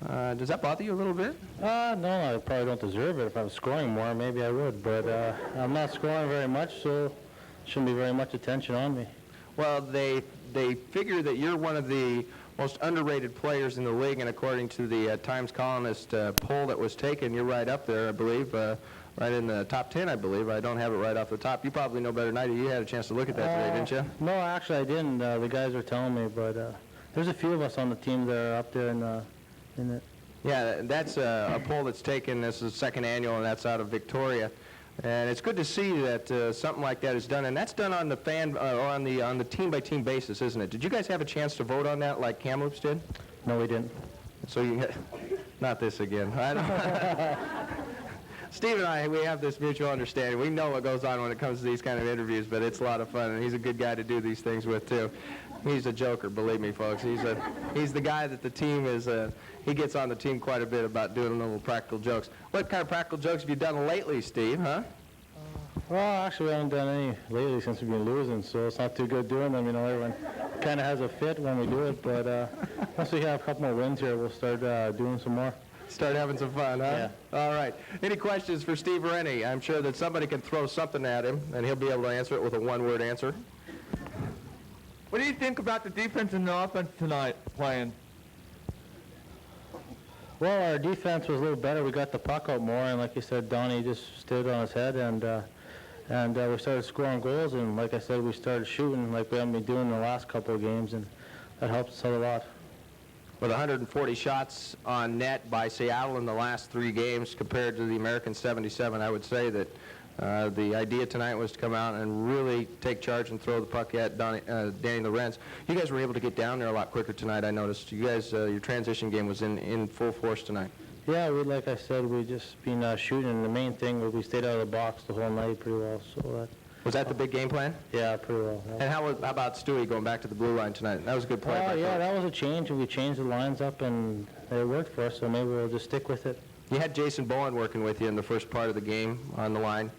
S3: Does that bother you a little bit?
S10: No, I probably don't deserve it. If I was scoring more, maybe I would. But I'm not scoring very much, so shouldn't be very much attention on me.
S3: Well, they figure that you're one of the most underrated players in the league, and according to the Times Colonist poll that was taken, you're right up there, I believe. Right in the top 10, I believe. I don't have it right off the top. You probably know better than I do. You had a chance to look at that today, didn't you?
S10: No, actually I didn't. The guys were telling me, but there's a few of us on the team that are up there in it.
S3: Yeah, that's a poll that's taken. This is the 2nd annual, and that's out of Victoria. And it's good to see that something like that is done, and that's done on the on the team-by-team basis, isn't it? Did you guys have a chance to vote on that like Kamloops did?
S10: No, we didn't.
S3: So you not this again. I don't. Steve and I, we have this mutual understanding. We know what goes on when it comes to these kind of interviews, but it's a lot of fun, and he's a good guy to do these things with, too. He's a joker, believe me, folks. He's the guy that the team is, he gets on the team quite a bit about doing little practical jokes. What kind of practical jokes have you done lately, Steve, huh?
S10: Well, actually, we haven't done any lately since we've been losing, so it's not too good doing them. You know, everyone kind of has a fit when we do it, but once we have a couple more wins here, we'll start doing some more.
S3: Start having some fun, huh?
S10: Yeah.
S3: All right. Any questions for Steve Rennie? I'm sure that somebody can throw something at him, and he'll be able to answer it with a one-word answer.
S11: What do you think about the defense and the offense tonight playing?
S10: Well, our defense was a little better. We got the puck out more, and like you said, Donnie just stood on his head, and we started scoring goals, and like I said, we started shooting like we haven't been doing in the last couple of games, and that helped us out a lot.
S3: With 140 shots on net by Seattle in the last 3 games compared to the American 77, I would say that the idea tonight was to come out and really take charge and throw the puck at Danny Lorenz. You guys were able to get down there a lot quicker tonight, I noticed. You guys, your transition game was in full force tonight.
S10: Yeah, like I said, we just been shooting, and the main thing was we stayed out of the box the whole night pretty well. So
S3: was that the big game plan?
S10: Yeah, pretty well. Yeah.
S3: And how about Stewie going back to the blue line tonight? That was a good play.
S10: Yeah, that was a change, and we changed the lines up, and it worked for us, so maybe we'll just stick with it.
S3: You had Jason Bowen working with you in the first part of the game on the line.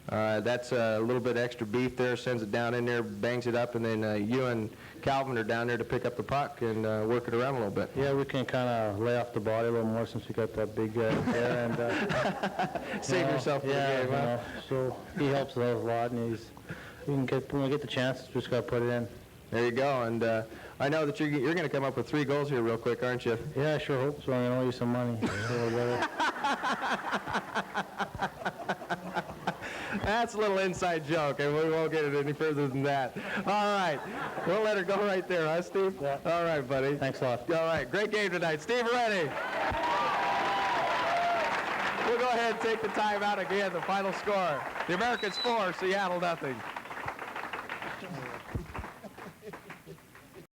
S3: That's a little bit extra beef there, sends it down in there, bangs it up, and then you and Calvin are down there to pick up the puck and work it around a little bit.
S10: Yeah, we can kind of lay off the body a little more since we got that big there. And
S3: save yourself for the game, huh?
S10: So he helps us a lot, and when we get the chance, just got to put it in.
S3: There you go, and I know that you're going to come up with 3 goals here real quick, aren't you?
S10: Yeah, I sure hope so. I owe you some money.
S3: That's a little inside joke, and we won't get it any further than that. All right. We'll let her go right there, huh, Steve?
S10: Yeah.
S3: All right, buddy.
S10: Thanks a lot.
S3: All right. Great game tonight. Steve Rennie. We'll go ahead and take the time out again. The final score, the Americans 4, Seattle 0.